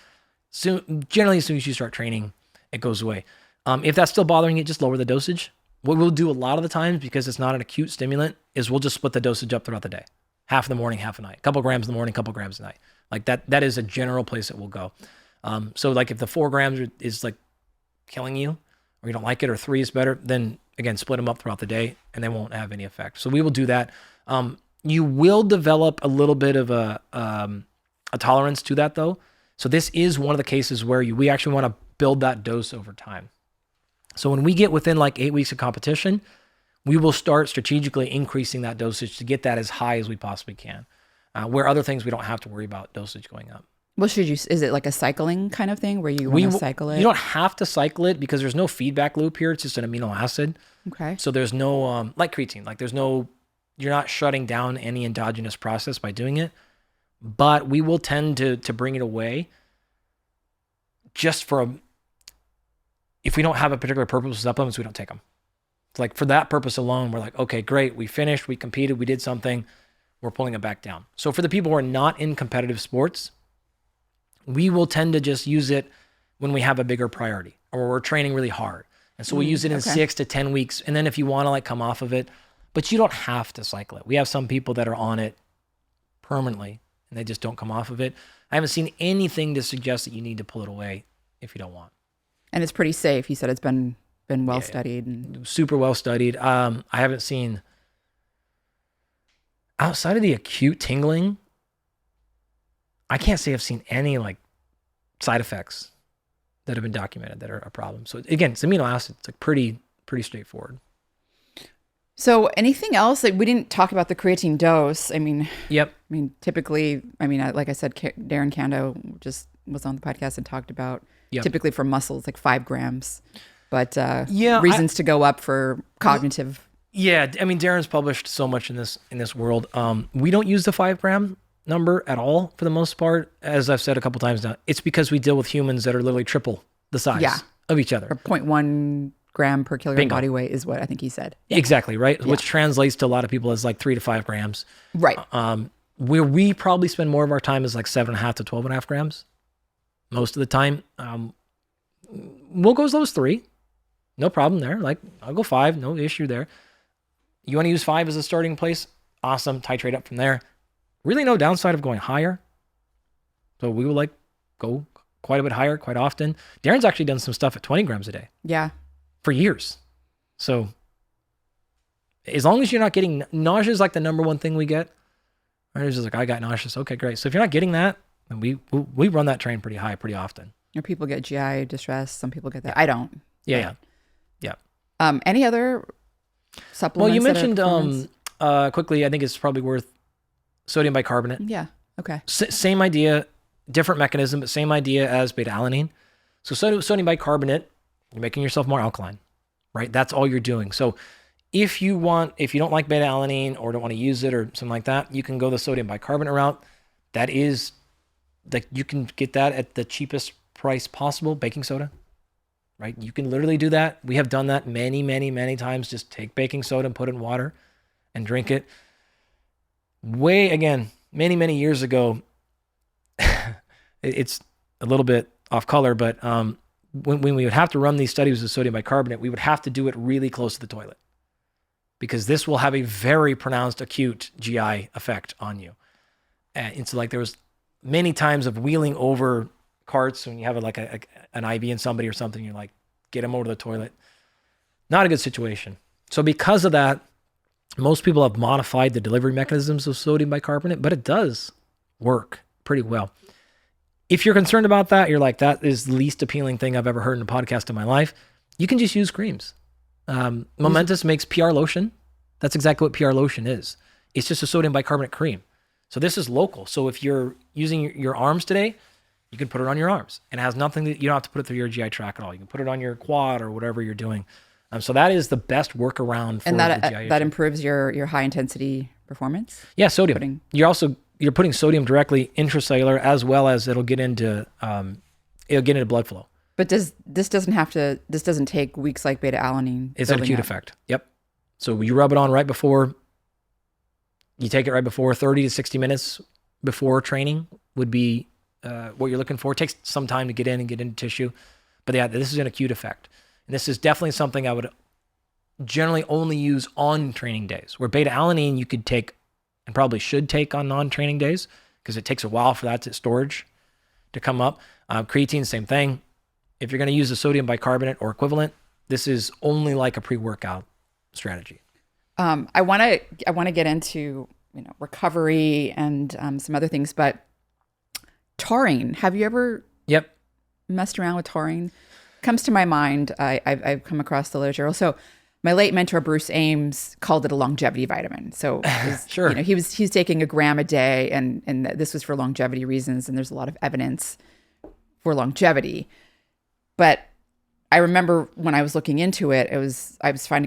Generally, as soon as you start training, it goes away. If that's still bothering you, just lower the dosage. What we'll do a lot of the times, because it's not an acute stimulant, is we'll just split the dosage up throughout the day. Half in the morning, half at night. A couple grams in the morning, a couple grams at night. Like that is a general place that we'll go. So like if the 4 grams is like killing you, or you don't like it, or 3 is better, then again, split them up throughout the day and they won't have any effect. So we will do that. You will develop a little bit of a tolerance to that though. So this is one of the cases where we actually want to build that dose over time. So when we get within like 8 weeks of competition, we will start strategically increasing that dosage to get that as high as we possibly can. Where other things we don't have to worry about dosage going up. Well, is it like a cycling kind of thing where you want to cycle it? You don't have to cycle it because there's no feedback loop here. It's just an amino acid. Okay. So there's no, like creatine, like you're not shutting down any endogenous process by doing it, but we will tend to bring it away just if we don't have a particular purpose with supplements, we don't take them. It's like for that purpose alone, we're like, okay, great. We finished, we competed, we did something. We're pulling it back down. So for the people who are not in competitive sports, we will tend to just use it when we have a bigger priority or we're training really hard. And so we'll use it in 6 to 10 weeks. And then if you want to like come off of it, but you don't have to cycle it. We have some people that are on it permanently and they just don't come off of it. I haven't seen anything to suggest that you need to pull it away if you don't want. And it's pretty safe. You said it's been well studied. And... Super well studied. I haven't seen, outside of the acute tingling, I can't say I've seen any like side effects that have been documented that are a problem. So again, it's amino acid. It's like pretty straightforward. So anything else? Like we didn't talk about the creatine dose. I mean, typically, like I said, Darren Kando just was on the podcast and talked about typically for muscles, like 5 grams, but reasons to go up for cognitive. Yeah. I mean, Darren's published so much in this world. We don't use the 5 gram number at all for the most part. As I've said a couple times now, it's because we deal with humans that are literally triple the size of each other. Or 0.1 gram per kilogram body weight is what I think he said. Yeah. Exactly, right? Yeah. Which translates to a lot of people as like 3 to 5 grams. Right. Where we probably spend more of our time is like 7.5 to 12.5 grams. Most of the time. We'll go as low as 3. No problem there. Like I'll go 5, no issue there. You want to use 5 as a starting place? Awesome. Titrate up from there. Really no downside of going higher. So we will like go quite a bit higher quite often. Darren's actually done some stuff at 20 grams a day. Yeah. For years. So as long as you're not getting nausea is like the number one thing we get. Right? It's just like, I got nauseous. Okay, great. So if you're not getting that, And we run that train pretty high pretty often. Or people get GI distress. Some people get that. I don't. Yeah. Any other supplements? Well, you mentioned quickly, I think it's probably worth sodium bicarbonate. Yeah. Okay. Same idea, different mechanism, but same idea as beta-alanine. So sodium bicarbonate, you're making yourself more alkaline, right? That's all you're doing. So if you don't like beta-alanine or don't want to use it or something like that, you can go the sodium bicarbonate route. That is, like, you can get that at the cheapest price possible, baking soda, right? You can literally do that. We have done that many, many, many times. Just take baking soda and put it in water and drink it. Many, many years ago, it's a little bit off color, but when we would have to run these studies with sodium bicarbonate, we would have to do it really close to the toilet because this will have a very pronounced acute GI effect on you. And so, like, there was many times of wheeling over carts when you have an IV in somebody or something, you're like, get them over to the toilet. Not a good situation. So because of that, most people have modified the delivery mechanisms of sodium bicarbonate, but it does work pretty well. If you're concerned about that, you're like, that is the least appealing thing I've ever heard in a podcast in my life. You can just use creams. Momentous makes PR lotion. That's exactly what PR lotion is. It's just a sodium bicarbonate cream. So this is local. So if you're using your arms today, you can put it on your arms. And it has nothing you don't have to put it through your GI tract at all. You can put it on your quad or whatever you're doing. So that is the best workaround for the GI that improves your high intensity performance? Yeah, sodium. You're putting sodium directly intracellular, as well as it'll get into blood flow. But this doesn't take weeks like beta-alanine? It's an acute effect. Yep. So you rub it on right before, you take it right before 30 to 60 minutes before training would be what you're looking for. It takes some time to get in and get into tissue. But yeah, this is an acute effect. And this is definitely something I would generally only use on training days, where beta-alanine you could take and probably should take on non-training days because it takes a while for that storage to come up. Creatine, same thing. If you're going to use a sodium bicarbonate or equivalent, this is only like a pre-workout strategy. I want to get into recovery and some other things, but taurine. Have you ever messed around with taurine? Comes to my mind. I've come across the literature. Also, my late mentor Bruce Ames called it a longevity vitamin. So sure, he's taking a gram a day, and this was for longevity reasons. And there's a lot of evidence for longevity. But I remember when I was looking into it, I was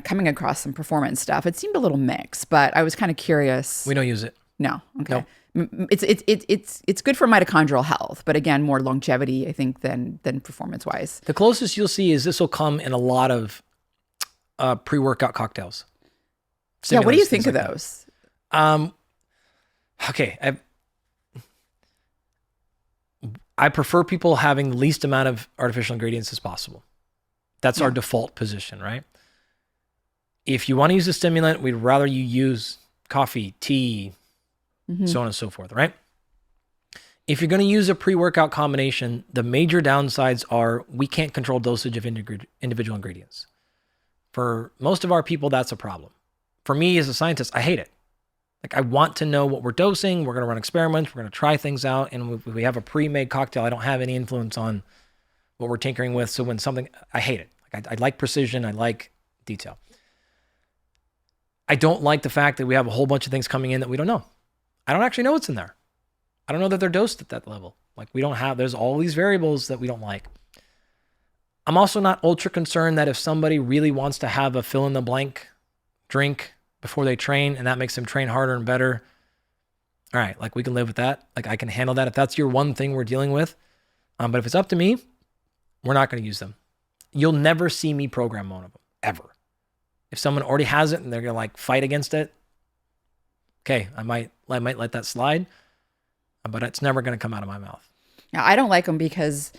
coming across some performance stuff. It seemed a little mixed, but I was kind of curious. We don't use it. No. Okay. Nope. It's good for mitochondrial health, but again, more longevity, I think, than performance wise. The closest you'll see is this will come in a lot of pre-workout cocktails. Yeah, what do you think of those? Okay, I prefer people having the least amount of artificial ingredients as possible. That's our default position, right? If you want to use a stimulant, we'd rather you use coffee, tea, so on and so forth, right? If you're going to use a pre-workout combination, the major downsides are we can't control dosage of individual ingredients. For most of our people, that's a problem. For me as a scientist, I hate it. Like, I want to know what we're dosing. We're going to run experiments. We're going to try things out. And if we have a pre-made cocktail, I don't have any influence on what we're tinkering with. So when I hate it. Like, I like precision. I like detail. I don't like the fact that we have a whole bunch of things coming in that we don't know. I don't actually know what's in there. I don't know that they're dosed at that level. Like, there's all these variables that we don't like. I'm also not ultra concerned that if somebody really wants to have a fill in the blank drink before they train and that makes them train harder and better, all right, like, we can live with that. Like, I can handle that if that's your one thing we're dealing with. But if it's up to me, we're not going to use them. You'll never see me program one of them, ever. If someone already has it and they're going to fight against it, okay, I might let that slide, but it's never going to come out of my mouth. Now, I don't like them because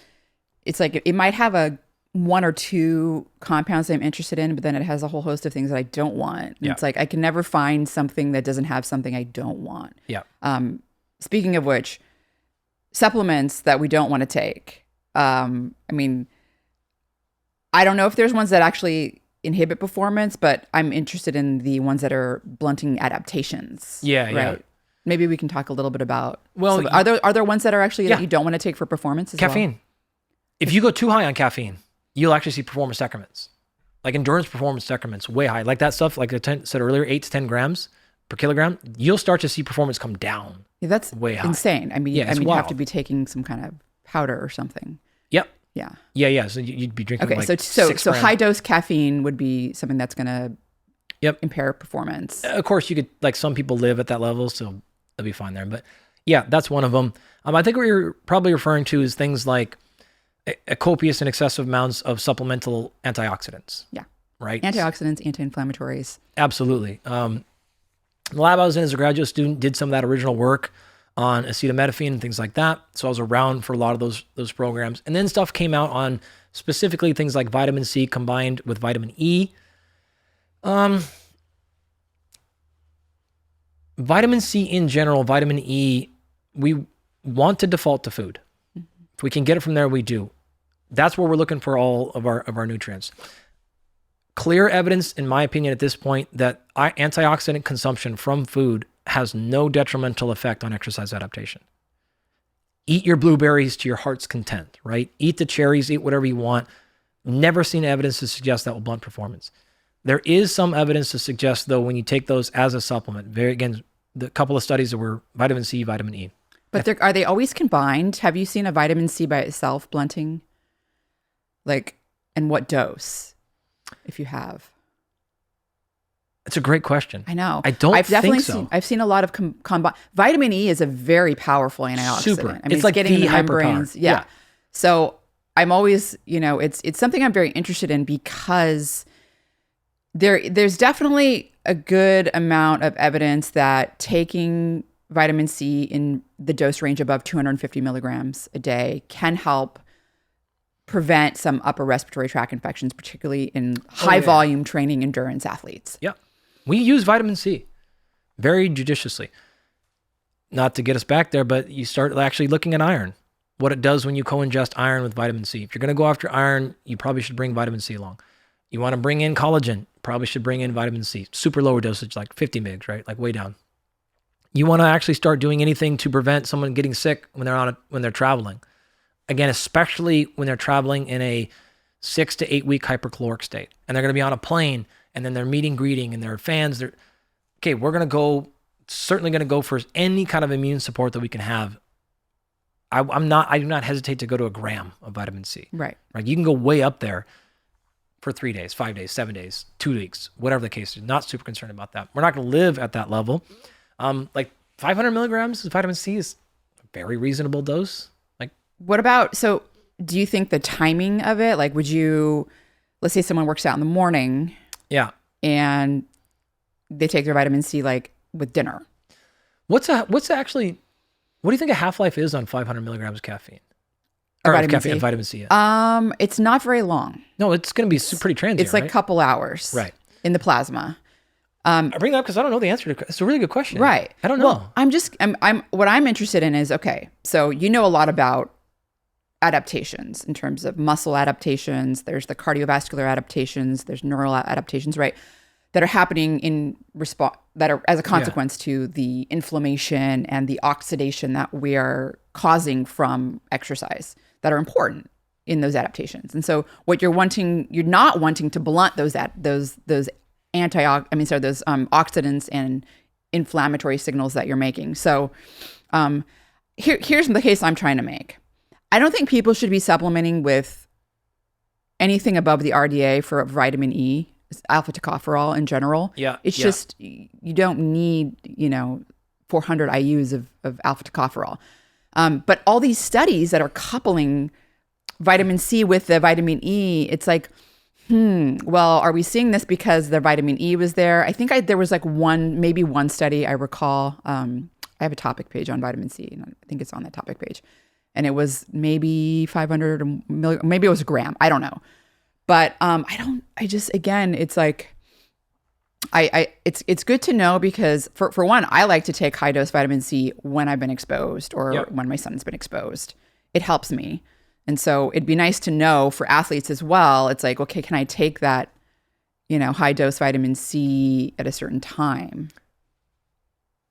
it's like it might have a one or two compounds that I'm interested in, but then it has a whole host of things that I don't want. And it's like I can never find something that doesn't have something I don't want. Yeah. Speaking of which, supplements that we don't want to take. I mean, I don't know if there's ones that actually inhibit performance, but I'm interested in the ones that are blunting adaptations. Yeah, right? Maybe we can talk a little bit about. Well, are there ones that are actually that you don't want to take for performance as caffeine. well? If you go too high on caffeine, you'll actually see performance decrements, like endurance performance decrements, way high. Like that stuff, like I said earlier, 8 to 10 grams per kilogram, you'll start to see performance come down. Yeah, that's way high. Insane. I mean, you have wild. to be taking some kind of powder or something. Yep. Yeah. So you'd be drinking. Okay, like so high dose caffeine would be something that's going to impair performance. Of course, you could, like, some people live at that level, so they'll be fine there. But yeah, that's one of them. I think what you're probably referring to is things like a copious and excessive amounts of supplemental antioxidants. Yeah. Right? Antioxidants, anti-inflammatories. Absolutely. The lab I was in as a graduate student did some of that original work on acetaminophen and things like that. So I was around for a lot of those programs. And then stuff came out on specifically things like vitamin C combined with vitamin E. Vitamin C in general, vitamin E, we want to default to food. If we can get it from there, we do. That's where we're looking for all of our nutrients. Clear evidence, in my opinion, at this point, that antioxidant consumption from food has no detrimental effect on exercise adaptation. Eat your blueberries to your heart's content, right? Eat the cherries, eat whatever you want. Never seen evidence to suggest that will blunt performance. There is some evidence to suggest, though, when you take those as a supplement, the couple of studies that were vitamin C, vitamin E. But are they always combined? Have you seen a vitamin C by itself blunting? Like, and what dose, if you have? It's a great question. I know. I don't think so. I've seen a lot of combined. Vitamin E is a very powerful antioxidant. Super. I mean, it's like getting in the membranes. Yeah. So I'm always, it's something I'm very interested in because there's definitely a good amount of evidence that taking vitamin C in the dose range above 250 milligrams a day can help prevent some upper respiratory tract infections, particularly in high volume training endurance athletes. Yeah. We use vitamin C very judiciously. Not to get us back there, but you start actually looking at iron, what it does when you co-ingest iron with vitamin C. If you're going to go after iron, you probably should bring vitamin C along. You want to bring in collagen, probably should bring in vitamin C. Super lower dosage, like 50 mgs, right? Like way down. You want to actually start doing anything to prevent someone getting sick when they're traveling. Again, especially when they're traveling in a 6 to 8 week hypercaloric state, and they're going to be on a plane, and then they're meeting, greeting, and they're fans. We're certainly going to go for any kind of immune support that we can have. I do not hesitate to go to a gram of vitamin C. Right. You can go way up there for 3 days, 5 days, 7 days, 2 weeks, whatever the case is. Not super concerned about that. We're not going to live at that level. Like 500 milligrams of vitamin C is a very reasonable dose. What about, so do you think the timing of it, like let's say someone works out in the morning. Yeah. And they take their vitamin C like with dinner. What do you think a half-life is on 500 milligrams of caffeine? Or vitamin C. It's not very long. No, it's going to be pretty transient. It's like a couple hours. Right. In the plasma. I bring that up because I don't know the answer to it. It's a really good question. Right. I don't know. Well, what I'm interested in is, okay, so you know a lot about adaptations in terms of muscle adaptations. There's the cardiovascular adaptations. There's neural adaptations, right? That are happening in response, that are as a consequence to the inflammation and the oxidation that we are causing from exercise that are important in those adaptations. And so what you're not wanting to blunt those oxidants and inflammatory signals that you're making. So here's the case I'm trying to make. I don't think people should be supplementing with anything above the RDA for vitamin E, alpha tocopherol in general. Yeah. It's just, you don't need, 400 IUs of alpha tocopherol. But all these studies that are coupling vitamin C with the vitamin E, it's like, well, are we seeing this because the vitamin E was there? I think there was like one study I recall. I have a topic page on vitamin C, and I think it's on that topic page. And it was maybe 500 million, maybe it was a gram. I don't know. But it's like, it's good to know because for one, I like to take high dose vitamin C when I've been exposed or when my son's been exposed. It helps me. And so it'd be nice to know for athletes as well. It's like, okay, can I take that, high dose vitamin C at a certain time?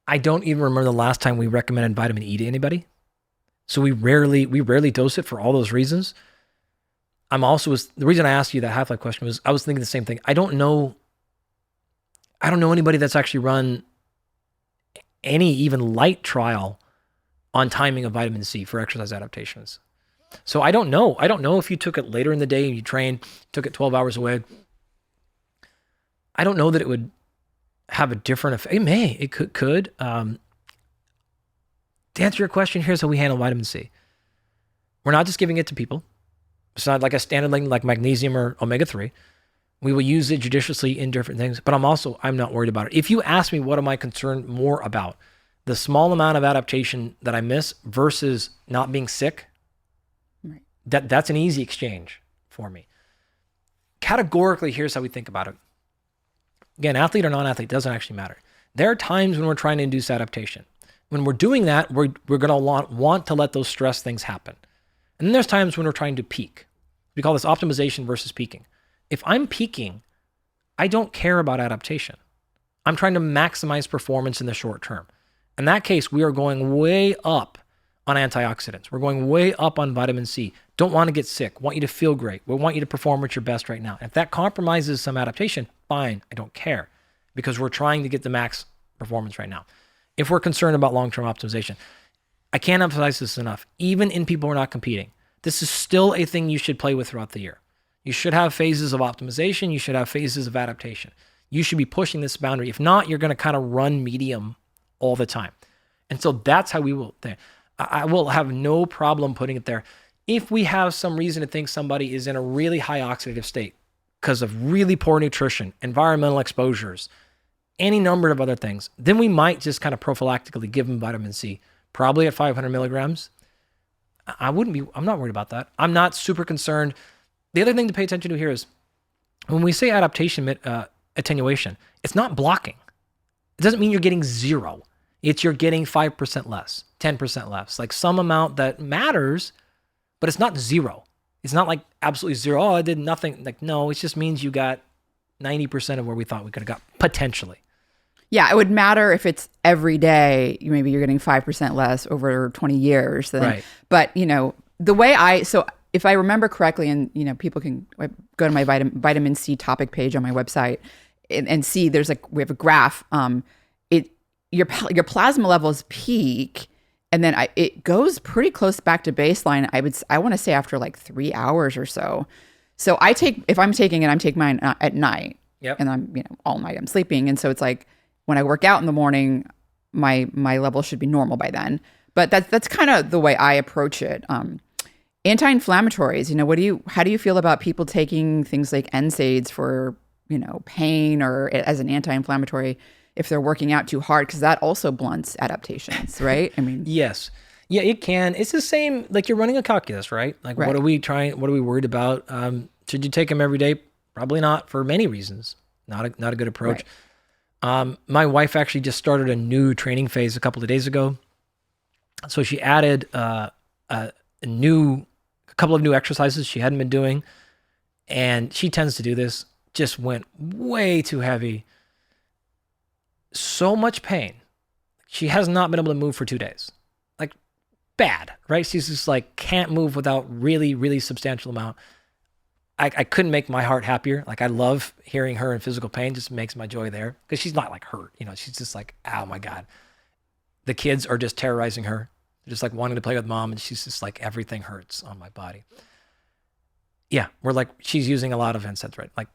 I don't even remember the last time we recommended vitamin E to anybody. So we rarely dose it for all those reasons. The reason I asked you that half-life question was I was thinking the same thing. I don't know anybody that's actually run any even light trial on timing of vitamin C for exercise adaptations. So I don't know. I don't know if you took it later in the day and you trained, took it 12 hours away. I don't know that it would have a different effect. It could. To answer your question, here's how we handle vitamin C. We're not just giving it to people. It's not like a standard thing like magnesium or omega-3. We will use it judiciously in different things, but I'm not worried about it. If you ask me, what am I concerned more about? The small amount of adaptation that I miss versus not being sick, right. That's an easy exchange for me. Categorically, here's how we think about it. Again, athlete or non-athlete, doesn't actually matter. There are times when we're trying to induce adaptation. When we're doing that, we're going to want to let those stress things happen. And then there's times when we're trying to peak. We call this optimization versus peaking. If I'm peaking, I don't care about adaptation. I'm trying to maximize performance in the short term. In that case, we are going way up on antioxidants. We're going way up on vitamin C. Don't want to get sick. Want you to feel great. We want you to perform at your best right now. If that compromises some adaptation, fine. I don't care because we're trying to get the max performance right now. If we're concerned about long-term optimization, I can't emphasize this enough. Even in people who are not competing, this is still a thing you should play with throughout the year. You should have phases of optimization. You should have phases of adaptation. You should be pushing this boundary. If not, you're going to kind of run medium all the time. And so that's how we will. I will have no problem putting it there. If we have some reason to think somebody is in a really high oxidative state because of really poor nutrition, environmental exposures, any number of other things, then we might just kind of prophylactically give them vitamin C, probably at 500 milligrams. I'm not worried about that. I'm not super concerned. The other thing to pay attention to here is when we say adaptation attenuation, it's not blocking. It doesn't mean you're getting zero. It's you're getting 5% less, 10% less, like some amount that matters, but it's not zero. It's not like absolutely zero. Oh, I did nothing. Like, no, it just means you got 90% of where we thought we could have got potentially. Yeah, it would matter if it's every day, maybe you're getting 5% less over 20 years. Then, right. But, the way so if I remember correctly, and, people can go to my vitamin C topic page on my website and see we have a graph. Your plasma levels peak, and then it goes pretty close back to baseline. I want to say after like 3 hours or so. So if I'm taking it, I'm taking mine at night. Yep. And I'm all night I'm sleeping, and so it's like when I work out in the morning, my level should be normal by then. But that's kind of the way I approach it. Anti-inflammatories. How do you feel about people taking things like NSAIDs for pain or as an anti-inflammatory if they're working out too hard, because that also blunts adaptations, right? Yes. Yeah, it can. It's the same, like you're running a calculus, right? Like, right. What are we worried about? Should you take them every day? Probably not, for many reasons. Not a good approach. Right. My wife actually just started a new training phase a couple of days ago. So she added a couple of new exercises she hadn't been doing. And she tends to do this, just went way too heavy. So much pain. She has not been able to move for 2 days. Like, bad, right? She's just like, can't move without really, really substantial amount. I couldn't make my heart happier. Like, I love hearing her in physical pain, just makes my joy there. Because she's not like hurt, she's just like, oh my God. The kids are just terrorizing her. They're just like wanting to play with mom, and she's just like, everything hurts on my body. Yeah, we're like, she's using a lot of NSAIDs, right? Like,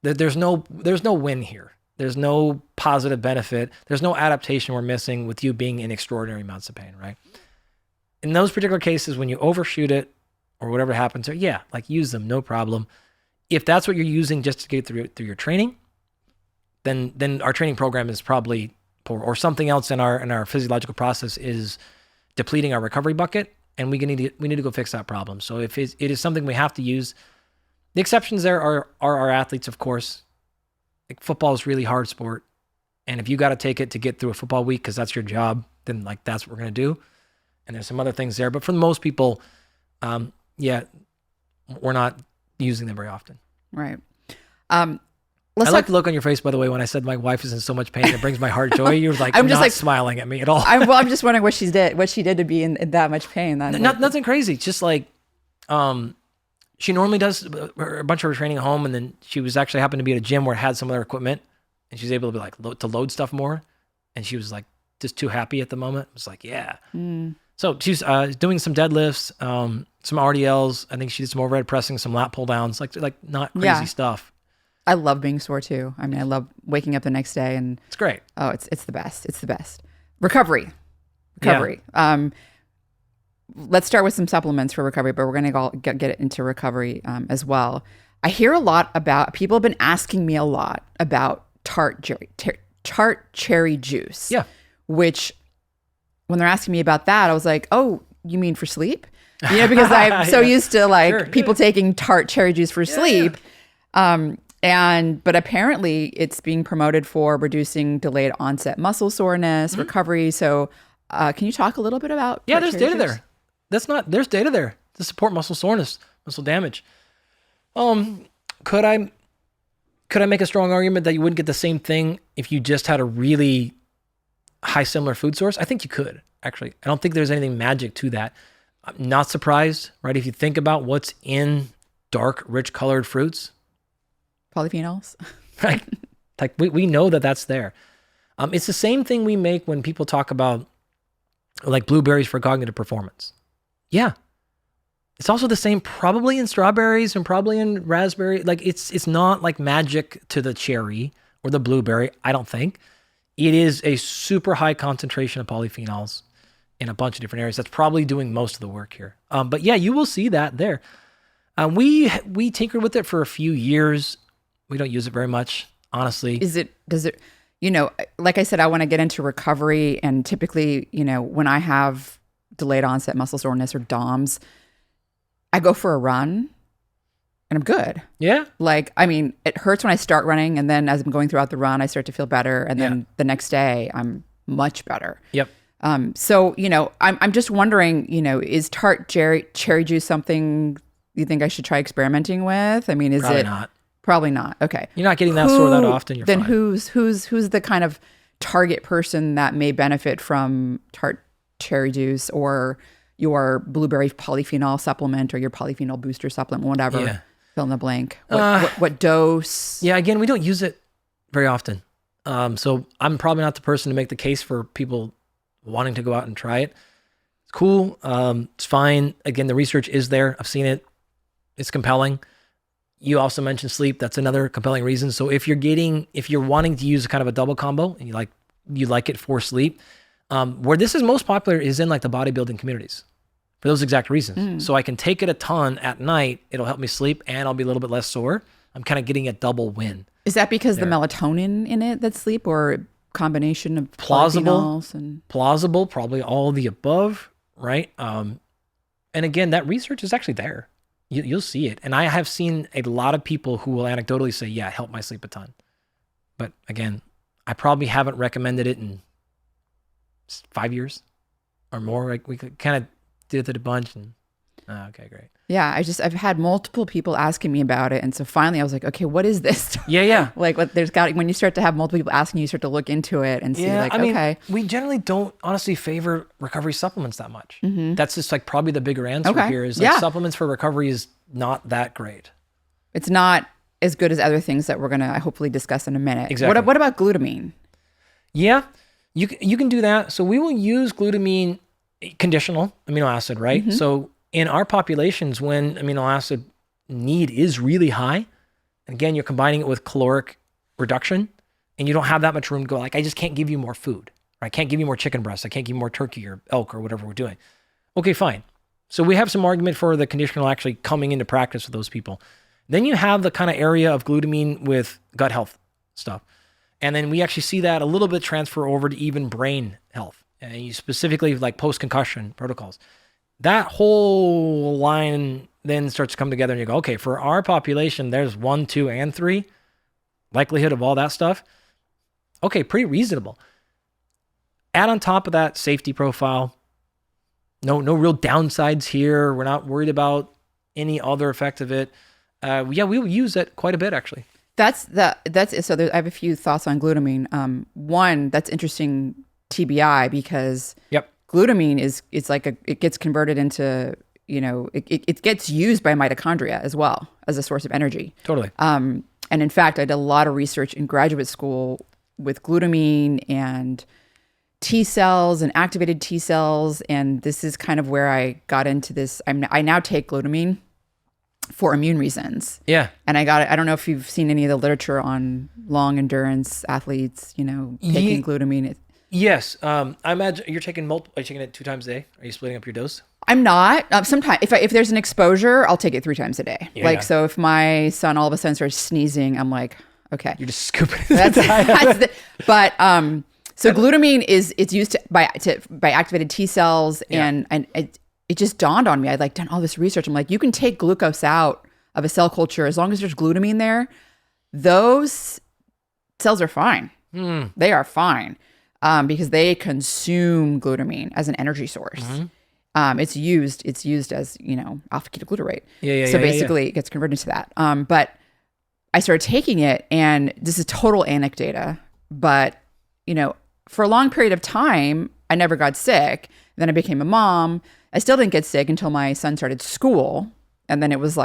there's no win here. There's no positive benefit. There's no adaptation we're missing with you being in extraordinary amounts of pain, right? In those particular cases, when you overshoot it or whatever happens, yeah, like use them, no problem. If that's what you're using just to get through your training, then our training program is probably poor, or something else in our physiological process is depleting our recovery bucket, and we need to go fix that problem. So if it is something we have to use, the exceptions there are our athletes, of course. Like, football is a really hard sport. And if you got to take it to get through a football week because that's your job, then like that's what we're going to do. And there's some other things there. But for most people, we're not using them very often. Right. I like the look on your face, by the way, when I said my wife is in so much pain, it brings my heart joy. You were like, I'm just not smiling at me at all. I'm just wondering what she did to be in that much pain. Nothing crazy. It's just like, she normally does a bunch of her training at home, and then she was actually happened to be at a gym where it had some of their equipment, and she's able to be like to load stuff more, and she was like just too happy at the moment. It was like, yeah. So she's doing some deadlifts, some RDLs. I think she did some overhead pressing, some lat pull downs, like not crazy stuff. I love being sore too. I mean, I love waking up the next day and it's great. Oh, it's the best. It's the best. Recovery. Yeah. Let's start with some supplements for recovery, but we're going to get it into recovery as well. I hear a lot about, people have been asking me a lot about Tart cherry juice. Yeah. Which, when they're asking me about that, I was like, oh, you mean for sleep? You know, because I'm so used to people taking Tart cherry juice for sleep. But apparently it's being promoted for reducing delayed onset muscle soreness, recovery. So can you talk a little bit about there's data there. There's data there to support muscle soreness, muscle damage. Could I make a strong argument that you wouldn't get the same thing if you just had a really high similar food source? I think you could, actually. I don't think there's anything magic to that. I'm not surprised, right? If you think about what's in dark, rich colored fruits. Polyphenols. Right? Like we know that that's there. It's the same thing we make when people talk about like blueberries for cognitive performance. Yeah. It's also the same probably in strawberries and probably in raspberry. Like it's not like magic to the cherry or the blueberry, I don't think. It is a super high concentration of polyphenols in a bunch of different areas. That's probably doing most of the work here. But yeah, you will see that there. We tinkered with it for a few years. We don't use it very much, honestly. Does it, like I said, I want to get into recovery, and typically, when I have delayed onset muscle soreness or DOMS, I go for a run and I'm good. Yeah. It hurts when I start running, and then as I'm going throughout the run, I start to feel better. And then the next day I'm much better. Yep. So, I'm just wondering, is Tart cherry juice something you think I should try experimenting with? I mean, is Probably it not. Probably not. Okay. You're not getting that sore that often. You're then fine. Who's the kind of target person that may benefit from Tart cherry juice or your blueberry polyphenol supplement or your polyphenol booster supplement, whatever? Yeah. Fill in the blank. What dose? Yeah. Again, we don't use it very often. So I'm probably not the person to make the case for people wanting to go out and try it. It's cool. It's fine. Again, the research is there. I've seen it. It's compelling. You also mentioned sleep. That's another compelling reason. So if you're wanting to use kind of a double combo and you like it for sleep, where this is most popular is in like the bodybuilding communities for those exact reasons. So I can take it a ton at night. It'll help me sleep and I'll be a little bit less sore. I'm kind of getting a double win. Is that because the melatonin in it that's sleep, or a combination of polyphenols and plausible, probably all of the above, right? And again, that research is actually there. You'll see it. And I have seen a lot of people who will anecdotally say, yeah, it helped my sleep a ton. But again, I probably haven't recommended it in 5 years or more. Like we kind of did it a bunch and okay, great. Yeah, I've had multiple people asking me about it. And so finally I was like, okay, what is this? Yeah. When you start to have multiple people asking you start to look into it and see okay. We generally don't honestly favor recovery supplements that much. That's just like probably the bigger answer here is supplements for recovery is not that great. It's not as good as other things that we're going to hopefully discuss in a minute. Exactly. What about glutamine? Yeah, you can do that. So we will use glutamine conditional amino acid, right? So in our populations, when amino acid need is really high, and again, you're combining it with caloric reduction, and you don't have that much room to go, like, I just can't give you more food, or I can't give you more chicken breast, I can't give you more turkey or elk or whatever we're doing. Okay, fine. So we have some argument for the conditional actually coming into practice with those people. Then you have the kind of area of glutamine with gut health stuff. And then we actually see that a little bit transfer over to even brain health, and you specifically like post-concussion protocols. That whole line then starts to come together and you go, okay, for our population, there's 1, 2, and 3 likelihood of all that stuff. Okay, pretty reasonable. Add on top of that safety profile. No real downsides here. We're not worried about any other effect of it. We will use it quite a bit actually. I have a few thoughts on glutamine. One, that's interesting TBI because Yep. glutamine it gets converted into, it gets used by mitochondria as well as a source of energy. Totally. And in fact, I did a lot of research in graduate school with glutamine and T cells and activated T cells. And this is kind of where I got into this. I now take glutamine for immune reasons. Yeah. And I don't know if you've seen any of the literature on long endurance athletes, taking glutamine. Yes. I imagine you're taking are you taking it 2 times a day? Are you splitting up your dose? I'm not. Sometimes if there's an exposure, I'll take it 3 times a day. Yeah. So if my son all of a sudden starts sneezing, I'm like, okay. You're just scooping it. So glutamine it's used by activated T cells, and it just dawned on me. I'd done all this research. I'm like, you can take glucose out of a cell culture as long as there's glutamine there. Those cells are fine. They are fine because they consume glutamine as an energy source. It's used as alpha ketoglutarate. So basically, it gets converted to that. But I started taking it, and this is total anecdata, but for a long period of time, I never got sick. Then I became a mom. I still didn't get sick until my son started school. And then it was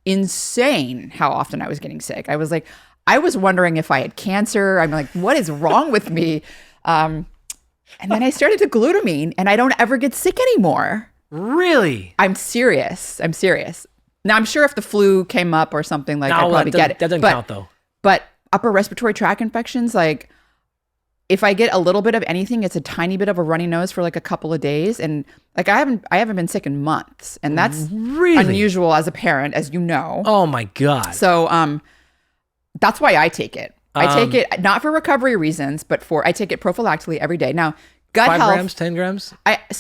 insane how often I was getting sick. I was wondering if I had cancer. I'm like, what is wrong with me? And then I started to glutamine and I don't ever get sick anymore. Really? I'm serious. Now, I'm sure if the flu came up or something, I'd probably get it. That doesn't count though. But upper respiratory tract infections, if I get a little bit of anything, it's a tiny bit of a runny nose for a couple of days. And I haven't been sick in months. And that's really unusual as a parent, as you know. Oh my God. So that's why I take it. I take it not for recovery reasons, but I take it prophylactically every day. Now, gut 5 health. 5 grams, 10 grams?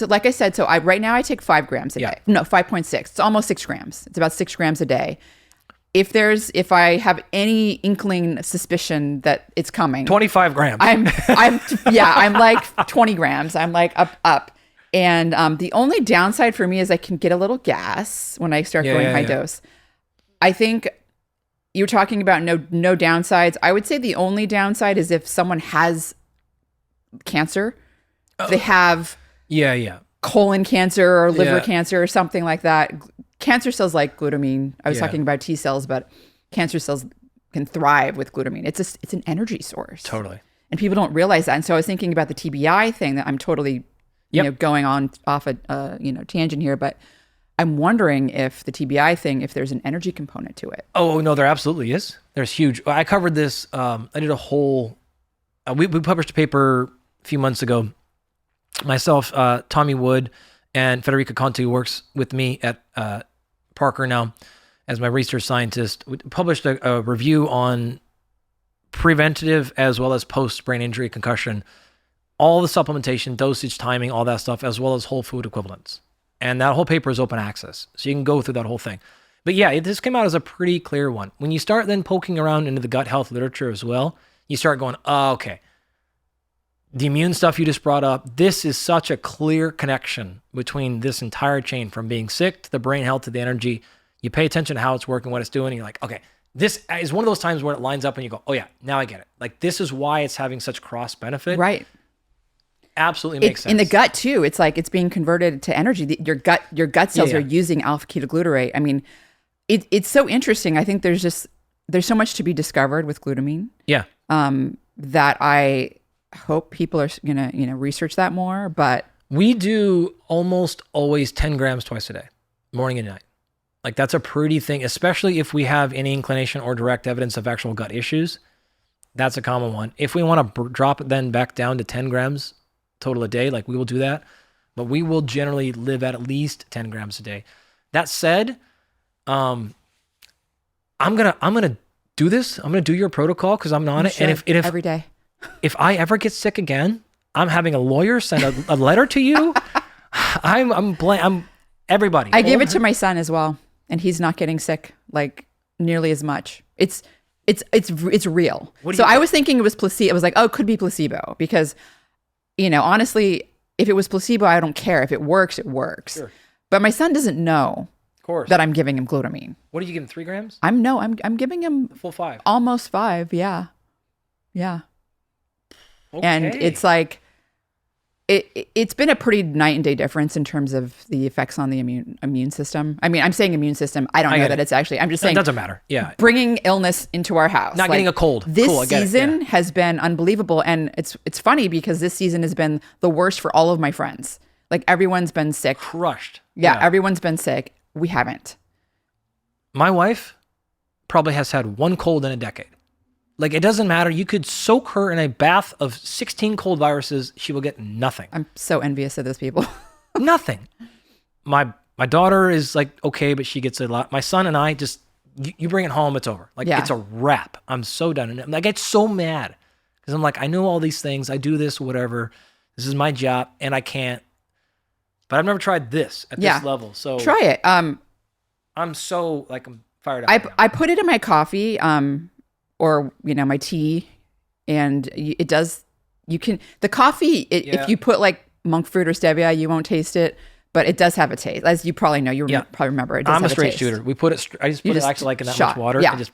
Like I said, right now I take 5 grams a day. No, 5.6. It's almost 6 grams. It's about 6 grams a day. If I have any inkling suspicion that it's coming, 25 grams. I'm 20 grams. I'm up. And the only downside for me is I can get a little gas when I start going high dose. I think you're talking about no downsides. I would say the only downside is if someone has cancer, they have colon cancer or liver cancer or something like that. Cancer cells like glutamine. I was talking about T cells, but cancer cells can thrive with glutamine. It's an energy source. Totally. And people don't realize that. And so I was thinking about the TBI thing that I'm totally going on off a tangent here, but I'm wondering if the TBI thing, if there's an energy component to it. Oh no, there absolutely is. There's huge. I covered this. I did a whole. We published a paper a few months ago. Myself, Tommy Wood, and Federica Conti, who works with me at Parker now as my research scientist, we published a review on preventative as well as post-brain injury concussion, all the supplementation, dosage, timing, all that stuff, as well as whole food equivalents. And that whole paper is open access, so you can go through that whole thing. But this came out as a pretty clear one. When you start then poking around into the gut health literature as well, you start going, oh, okay. The immune stuff you just brought up, this is such a clear connection between this entire chain from being sick to the brain health to the energy. You pay attention to how it's working, what it's doing, and you're like, okay, this is one of those times where it lines up and you go, oh yeah, now I get it. This is why it's having such cross benefit. Right. Absolutely makes sense. In the gut too, it's it's being converted to energy. Your gut cells are using alpha ketoglutarate. I mean, it's so interesting. I think there's so much to be discovered with glutamine. Yeah. That I hope people are gonna research that more. But we do almost always 10 grams twice a day, morning and night. That's a pretty thing, especially if we have any inclination or direct evidence of actual gut issues. That's a common one. If we want to drop it then back down to 10 grams total a day, we will do that. But we will generally live at least 10 grams a day. That said, I'm gonna do this. I'm gonna do your protocol because I'm on it. And if every day. If I ever get sick again, I'm having a lawyer send a letter to you. I'm everybody. I gave it to my son as well, and he's not getting sick nearly as much. It's real. So I was thinking it was placebo. I was it could be placebo because, honestly, if it was placebo, I don't care. If it works, it works. Sure. But my son doesn't know. course. that I'm giving him glutamine. What are you giving, 3 grams? I'm giving him Full 5. almost 5. Yeah. Yeah. Okay. And it's like, it's been a pretty night and day difference in terms of the effects on the immune system. I mean, I'm saying immune system. I don't know that it's actually, I'm just saying. It doesn't matter. Yeah. Bringing illness into our house. Not getting a cold. This Cool, season has been unbelievable. And it's funny because this season has been the worst for all of my friends. Like everyone's been sick. Crushed. Yeah, everyone's been sick. We haven't. My wife probably has had 1 cold in a decade. Like, it doesn't matter. You could soak her in a bath of 16 cold viruses. She will get nothing. I'm so envious of those people. Nothing. My daughter is like, okay, but she gets a lot. My son and I just, you bring it home, it's over. Like, it's a wrap. I'm so done. And I get so mad because I'm like, I know all these things. I do this, whatever. This is my job and I can't. But I've never tried this at this level. So try it. I'm so like, I'm fired up. I put it in my coffee. Or, my tea, and it does, the coffee, if you put like monk fruit or stevia, you won't taste it, but it does have a taste. As you probably know, probably remember, it does I'm have a straight taste. shooter. We put it, I just put it actually like in that much water and just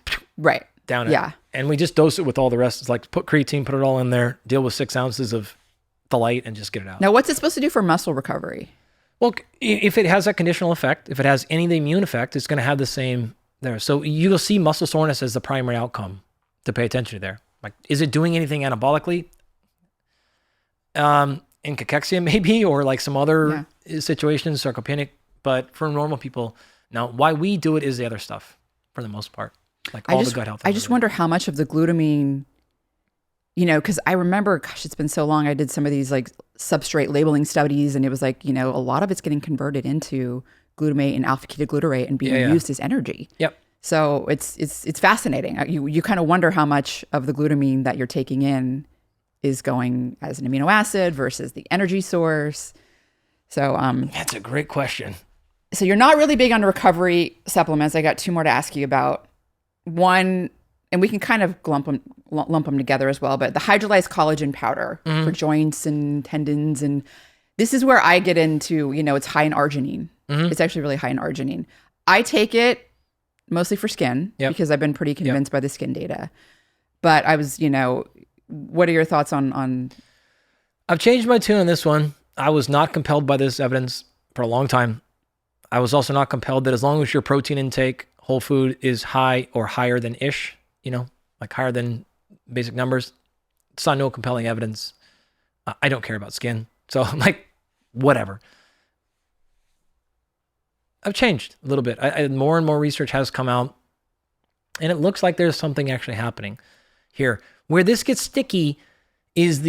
down it. Yeah. And we just dose it with all the rest. It's like put creatine, put it all in there, deal with 6 ounces of the light and just get it out. Now, what's it supposed to do for muscle recovery? Well, if it has that conditional effect, if it has any of the immune effect, it's going to have the same there. So you will see muscle soreness as the primary outcome to pay attention to there. Like, is it doing anything anabolically? In cachexia maybe, or like some other situations, sarcopenic, but for normal people, now why we do it is the other stuff for the most part. Like all the gut health. I just wonder how much of the glutamine, because I remember, gosh, it's been so long. I did some of these like substrate labeling studies and it was like, a lot of it's getting converted into glutamate and alpha ketoglutarate and being used as energy. Yep. So it's fascinating. You kind of wonder how much of the glutamine that you're taking in is going as an amino acid versus the energy source. So that's a great question. So you're not really big on recovery supplements. I got 2 more to ask you about. One, and we can kind of lump them together as well, but the hydrolyzed collagen powder for joints and tendons. And this is where I get into, it's high in arginine. It's actually really high in arginine. I take it mostly for skin because I've been pretty convinced by the skin data. But I was, what are your thoughts on? I've changed my tune on this one. I was not compelled by this evidence for a long time. I was also not compelled that as long as your protein intake, whole food is high or higher than ish, like higher than basic numbers. Saw no compelling evidence. I don't care about skin. So I'm like, whatever. I've changed a little bit. More and more research has come out, and it looks like there's something actually happening here. Where this gets sticky is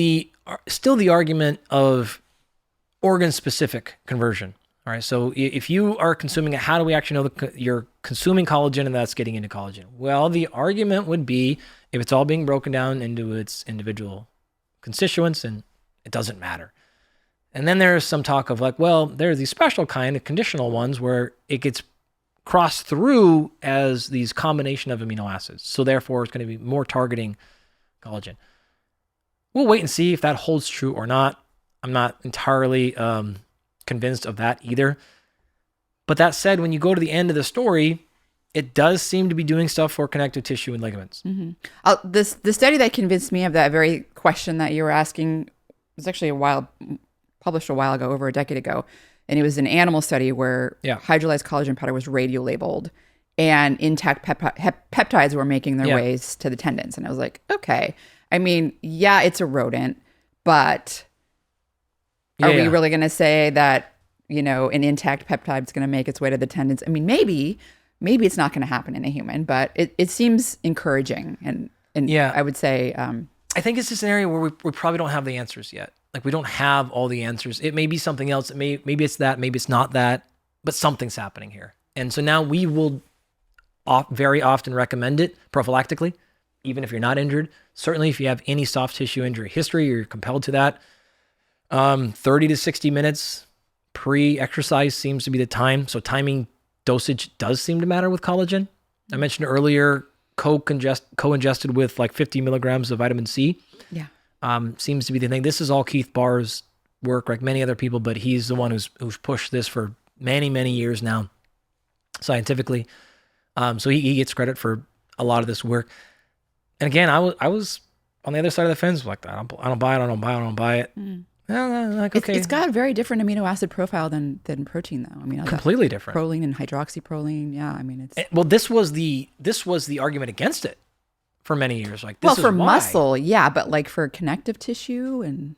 still the argument of organ-specific conversion. All right, so if you are consuming it, how do we actually know you're consuming collagen and that's getting into collagen? Well, the argument would be if it's all being broken down into its individual constituents, and it doesn't matter. And then there's some talk of like, well, there's these special kind of conditional ones where it gets crossed through as these combination of amino acids. So therefore, it's going to be more targeting collagen. We'll wait and see if that holds true or not. I'm not entirely convinced of that either. But that said, when you go to the end of the story, it does seem to be doing stuff for connective tissue and ligaments. The study that convinced me of that very question that you were asking was actually published a while ago, over a decade ago. And it was an animal study where hydrolyzed collagen powder was radio labeled and intact peptides were making their ways to the tendons. And I was like, okay, I mean, it's a rodent, but are we really going to say that, an intact peptide is going to make its way to the tendons? I mean, maybe it's not going to happen in a human, but it seems encouraging. And I would say, I think it's just an area where we probably don't have the answers yet. Like we don't have all the answers. It may be something else. Maybe it's that, maybe it's not that, but something's happening here. And so now we will very often recommend it prophylactically, even if you're not injured. Certainly if you have any soft tissue injury history, or you're compelled to that. 30 to 60 minutes pre-exercise seems to be the time. So timing dosage does seem to matter with collagen. I mentioned earlier, co-ingested with like 50 milligrams of vitamin C. Seems to be the thing. This is all Keith Barr's work, like many other people, but he's the one who's pushed this for many, many years now. scientifically. So he gets credit for a lot of this work. And again, I was on the other side of the fence, like, I don't buy it. Like, okay. It's got a very different amino acid profile than protein, though. I mean, completely different. Proline and hydroxyproline. Yeah, I mean, it's well. This was the argument against it for many years. Like, this for is why. muscle, yeah, but like for connective tissue and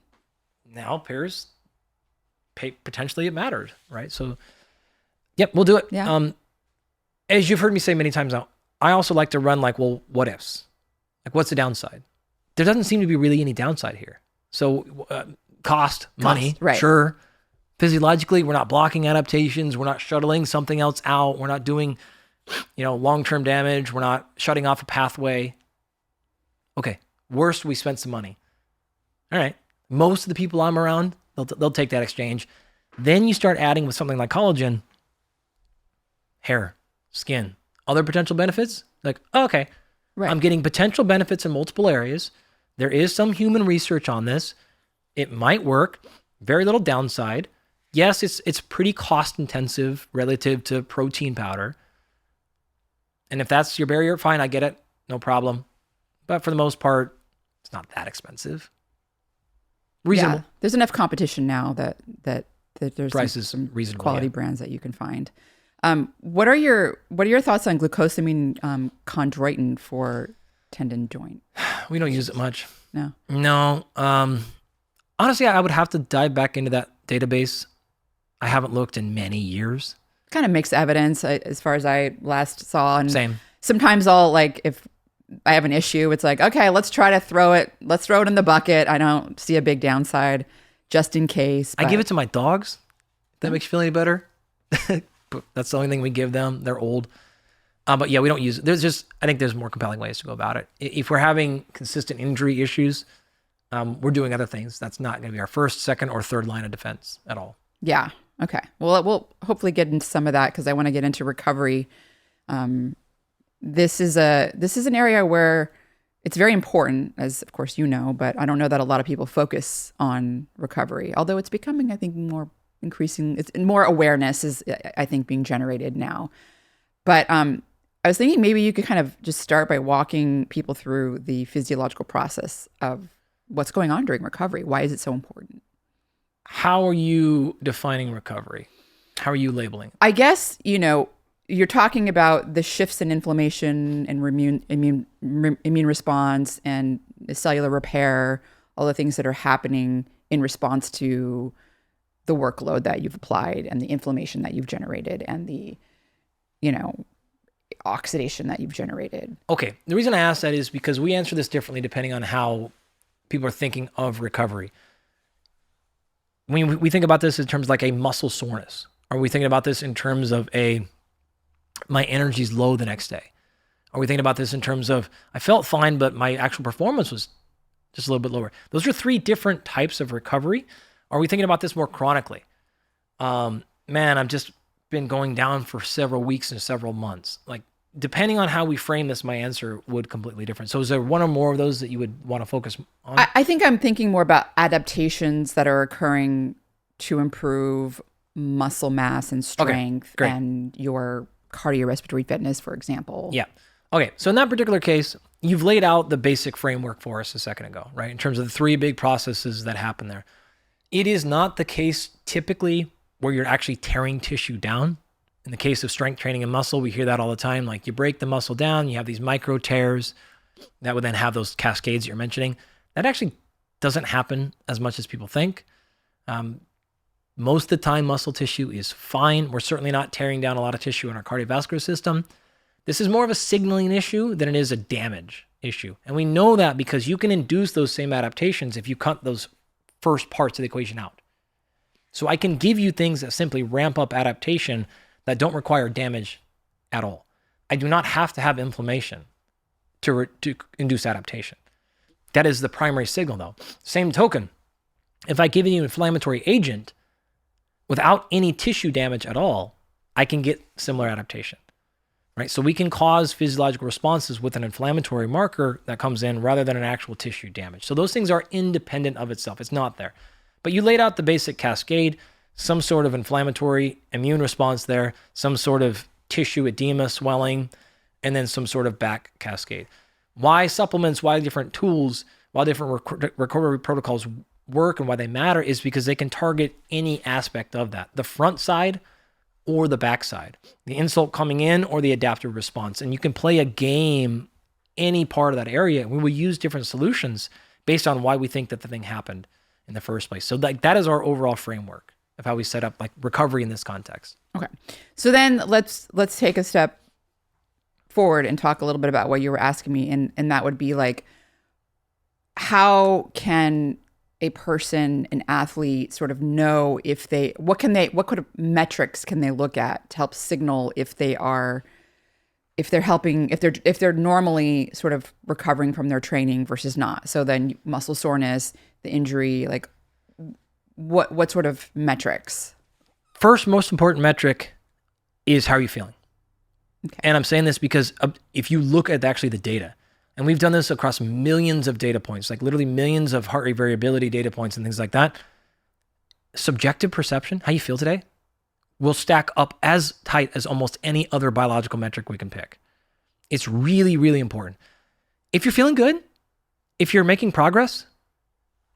now pairs, potentially it matters, right? So, yep, we'll do it. Yeah. As you've heard me say many times now, I also like to run like, well, what ifs? Like, what's the downside? There doesn't seem to be really any downside here. So, cost, money, right. Sure. Physiologically, we're not blocking adaptations. We're not shuttling something else out. We're not doing, long-term damage. We're not shutting off a pathway. Okay. Worst, we spent some money. All right. Most of the people I'm around, they'll take that exchange. Then you start adding with something like collagen, hair, skin, other potential benefits. Like, okay, right. I'm getting potential benefits in multiple areas. There is some human research on this. It might work. Very little downside. Yes, it's pretty cost intensive relative to protein powder. And if that's your barrier, fine, I get it. No problem. But for the most part, it's not that expensive. Reasonable. Yeah, there's enough competition now that there's prices some reasonable quality brands that you can find. What are your thoughts on glucosamine chondroitin for tendon joint? We don't use it much. No. Honestly, I would have to dive back into that database. I haven't looked in many years. Kind of mixed evidence as far as I last saw. And same. Sometimes I'll, like, if I have an issue, it's like, okay, let's try to throw it in the bucket. I don't see a big downside just in case. I give it to my dogs. If that makes you feel any better. But that's the only thing we give them. They're old. But yeah, we don't use it. I think there's more compelling ways to go about it. If we're having consistent injury issues, we're doing other things. That's not going to be our first, second, or third line of defense at all. Yeah. Okay. Well, we'll hopefully get into some of that because I want to get into recovery. This is an area where it's very important, as of course you know, but I don't know that a lot of people focus on recovery, although it's becoming, I think, more increasing. It's more awareness is, I think, being generated now. But I was thinking maybe you could kind of just start by walking people through the physiological process of what's going on during recovery. Why is it so important? How are you defining recovery? How are you labeling? I guess, you're talking about the shifts in inflammation and immune response and cellular repair, all the things that are happening in response to the workload that you've applied and the inflammation that you've generated and the, oxidation that you've generated. Okay. The reason I ask that is because we answer this differently depending on how people are thinking of recovery. When we think about this in terms of like a muscle soreness, are we thinking about this in terms of my energy's low the next day? Are we thinking about this in terms of I felt fine, but my actual performance was just a little bit lower? Those are three different types of recovery. Are we thinking about this more chronically? I've just been going down for several weeks and several months. Like, depending on how we frame this, my answer would completely different. So is there one or more of those that you would want to focus on? I think I'm thinking more about adaptations that are occurring to improve muscle mass and strength and your cardiorespiratory fitness, for example. Yeah. Okay. So in that particular case, you've laid out the basic framework for us a second ago, right? In terms of the three big processes that happen there. It is not the case typically where you're actually tearing tissue down. In the case of strength training and muscle, we hear that all the time. Like, you break the muscle down, you have these micro tears that would then have those cascades you're mentioning. That actually doesn't happen as much as people think. Most of the time, muscle tissue is fine. We're certainly not tearing down a lot of tissue in our cardiovascular system. This is more of a signaling issue than it is a damage issue. And we know that because you can induce those same adaptations if you cut those first parts of the equation out. So I can give you things that simply ramp up adaptation that don't require damage at all. I do not have to have inflammation to induce adaptation. That is the primary signal, though. Same token, if I give you an inflammatory agent without any tissue damage at all, I can get similar adaptation, right? So we can cause physiological responses with an inflammatory marker that comes in rather than an actual tissue damage. So those things are independent of itself. It's not there. But you laid out the basic cascade, some sort of inflammatory immune response there, some sort of tissue edema, swelling, and then some sort of back cascade. Why supplements, why different tools, why different recovery protocols work and why they matter is because they can target any aspect of that, the front side or the back side, the insult coming in or the adaptive response. And you can play a game any part of that area. We will use different solutions based on why we think that the thing happened in the first place. So that is our overall framework of how we set up like recovery in this context. Okay. So then let's take a step forward and talk a little bit about what you were asking me. And that would be like, how can a person, an athlete, sort of know if what kind of metrics can they look at to help signal if they're normally sort of recovering from their training versus not? So then muscle soreness, the injury, like what sort of metrics? First, most important metric is how are you feeling? Okay. And I'm saying this because if you look at actually the data, and we've done this across millions of data points, like literally millions of heart rate variability data points and things like that, subjective perception, how you feel today, will stack up as tight as almost any other biological metric we can pick. It's really, really important. If you're feeling good, if you're making progress,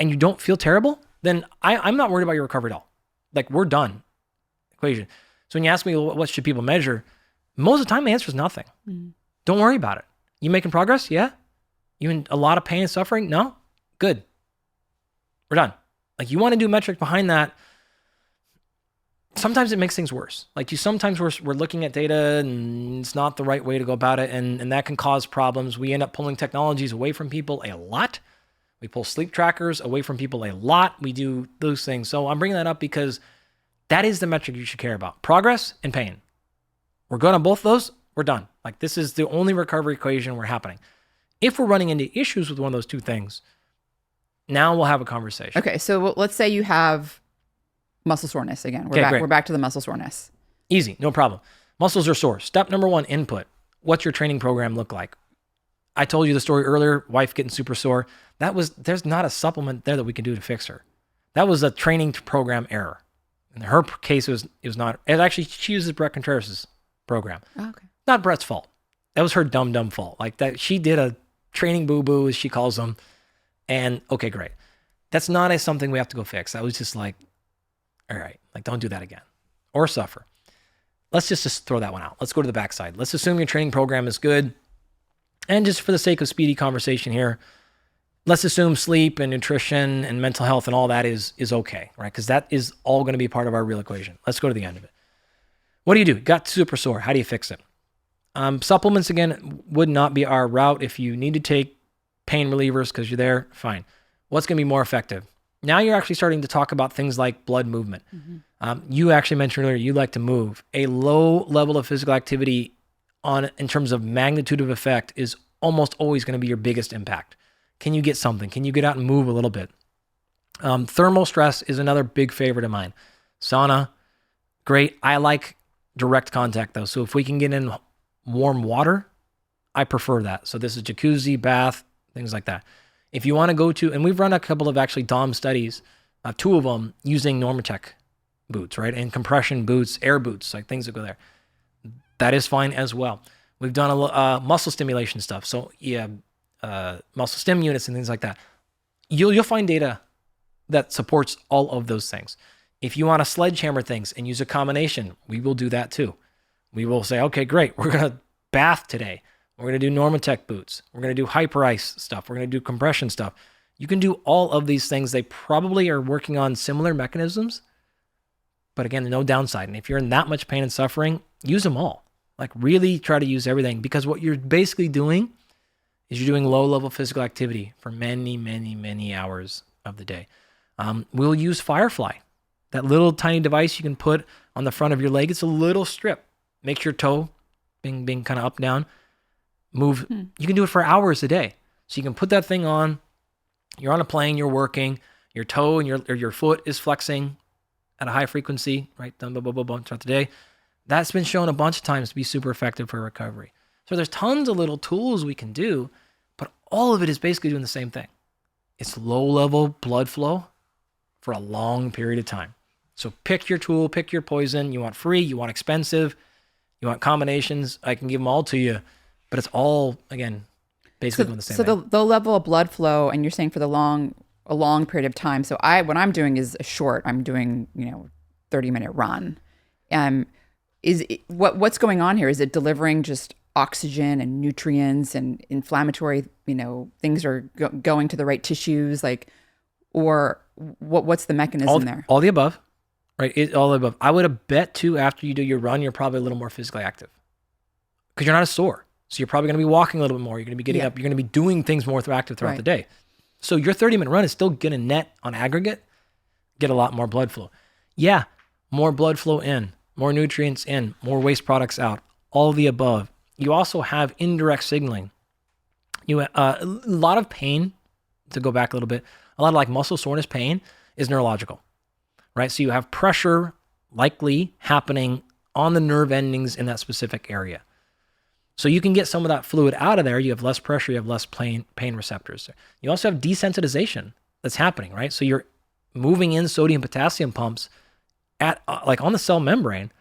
and you don't feel terrible, then I'm not worried about your recovery at all. Like, we're done. Equation. So when you ask me, well, what should people measure? Most of the time, the answer is nothing. Don't worry about it. You making progress? Yeah. You in a lot of pain and suffering? No? Good. We're done. Like, you want to do metrics behind that. Sometimes it makes things worse. Like, sometimes we're looking at data and it's not the right way to go about it. And that can cause problems. We end up pulling technologies away from people a lot. We pull sleep trackers away from people a lot. We do those things. So I'm bringing that up because that is the metric you should care about. Progress and pain. We're good on both of those. We're done. Like, this is the only recovery equation we're happening. If we're running into issues with one of those two things, now we'll have a conversation. Okay. So let's say you have muscle soreness again. We're back to the muscle soreness. Easy. No problem. Muscles are sore. Step number one, input. What's your training program look like? I told you the story earlier, wife getting super sore. There's not a supplement there that we can do to fix her. That was a training program error. In her case, it was not. And actually, she uses Brett Contreras' program. Oh, okay. Not Brett's fault. That was her dumb fault. Like, that, she did a training boo-boo, as she calls them. And okay, great. That's not something we have to go fix. That was just like, all right, like, don't do that again or suffer. Let's just throw that one out. Let's go to the backside. Let's assume your training program is good. And just for the sake of speedy conversation here, let's assume sleep and nutrition and mental health and all that is okay, right? Because that is all going to be part of our real equation. Let's go to the end of it. What do? Got super sore. How do you fix it? Supplements, again, would not be our route. If you need to take pain relievers because you're there, fine. What's going to be more effective? Now you're actually starting to talk about things like blood movement. You actually mentioned earlier you like to move. A low level of physical activity in terms of magnitude of effect is almost always going to be your biggest impact. Can you get something? Can you get out and move a little bit? Thermal stress is another big favorite of mine. Sauna, great. I like direct contact though. So if we can get in warm water, I prefer that. So this is jacuzzi, bath, things like that. If you want to go to, and we've run a couple of actually DOM studies, 2 of them using Normatec boots, right? And compression boots, air boots, like things that go there. That is fine as well. We've done a muscle stimulation stuff. So yeah, muscle stim units and things like that. You'll find data that supports all of those things. If you want to sledgehammer things and use a combination, we will do that too. We will say, okay, great. We're going to bath today. We're going to do Normatec boots. We're going to do hyper ice stuff. We're going to do compression stuff. You can do all of these things. They probably are working on similar mechanisms, but again, no downside. And if you're in that much pain and suffering, use them all. Like, really try to use everything, because what you're basically doing is you're doing low-level physical activity for many, many, many hours of the day. We'll use Firefly, that little tiny device you can put on the front of your leg. It's a little strip. Makes your toe being kind of up, down, move. You can do it for hours a day. So you can put that thing on. You're on a plane, you're working, your toe and your foot is flexing at a high frequency, right? Throughout the day. That's been shown a bunch of times to be super effective for recovery. So there's tons of little tools we can do, but all of it is basically doing the same thing. It's low-level blood flow for a long period of time. So pick your tool, pick your poison. You want free, you want expensive. You want combinations, I can give them all to you, but it's all, again, basically doing the same So thing. the level of blood flow, and you're saying for a long period of time. So what I'm doing is a short. I'm doing 30-minute run. What's going on here? Is it delivering just oxygen and nutrients and inflammatory things are going to the right tissues, or what's the mechanism there? All the above, right? All the above. I would have bet too, after you do your run, you're probably a little more physically active because you're not as sore. So you're probably going to be walking a little bit more. You're going to be getting up. You're going to be doing things more active throughout the day. So your 30-minute run is still going to net on aggregate, get a lot more blood flow. Yeah, more blood flow in, more nutrients in, more waste products out, all the above. You also have indirect signaling. A lot of pain, to go back a little bit, a lot of like muscle soreness pain is neurological, right? So you have pressure likely happening on the nerve endings in that specific area. So you can get some of that fluid out of there. You have less pressure, you have less pain receptors. You also have desensitization that's happening, right? So you're moving in sodium potassium pumps at like on the cell membrane.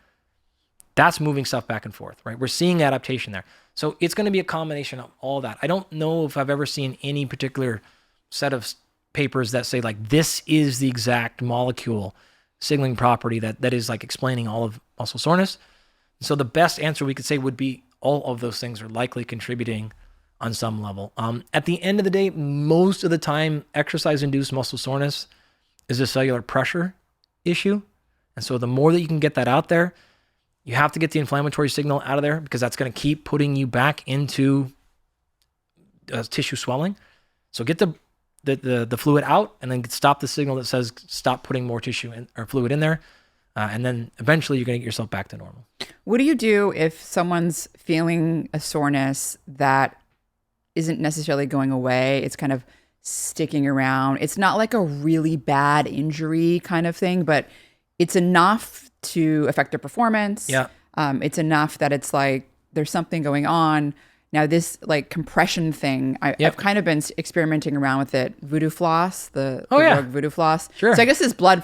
That's moving stuff back and forth, right? We're seeing adaptation there. So it's going to be a combination of all that. I don't know if I've ever seen any particular set of papers that say like this is the exact molecule signaling property that is like explaining all of muscle soreness. So the best answer we could say would be all of those things are likely contributing on some level. At the end of the day, most of the time, exercise-induced muscle soreness is a cellular pressure issue. And so the more that you can get that out there, you have to get the inflammatory signal out of there because that's going to keep putting you back into tissue swelling. So get the fluid out and then stop the signal that says stop putting more tissue or fluid in there. And then eventually you're going to get yourself back to normal. What do you do if someone's feeling a soreness that isn't necessarily going away? It's kind of sticking around. It's not like a really bad injury kind of thing, but it's enough to affect their performance. Yeah. It's enough that it's like there's something going on. Now this like compression thing, I've kind of been experimenting around with it. Voodoo floss, the voodoo floss. Sure. So I guess it's blood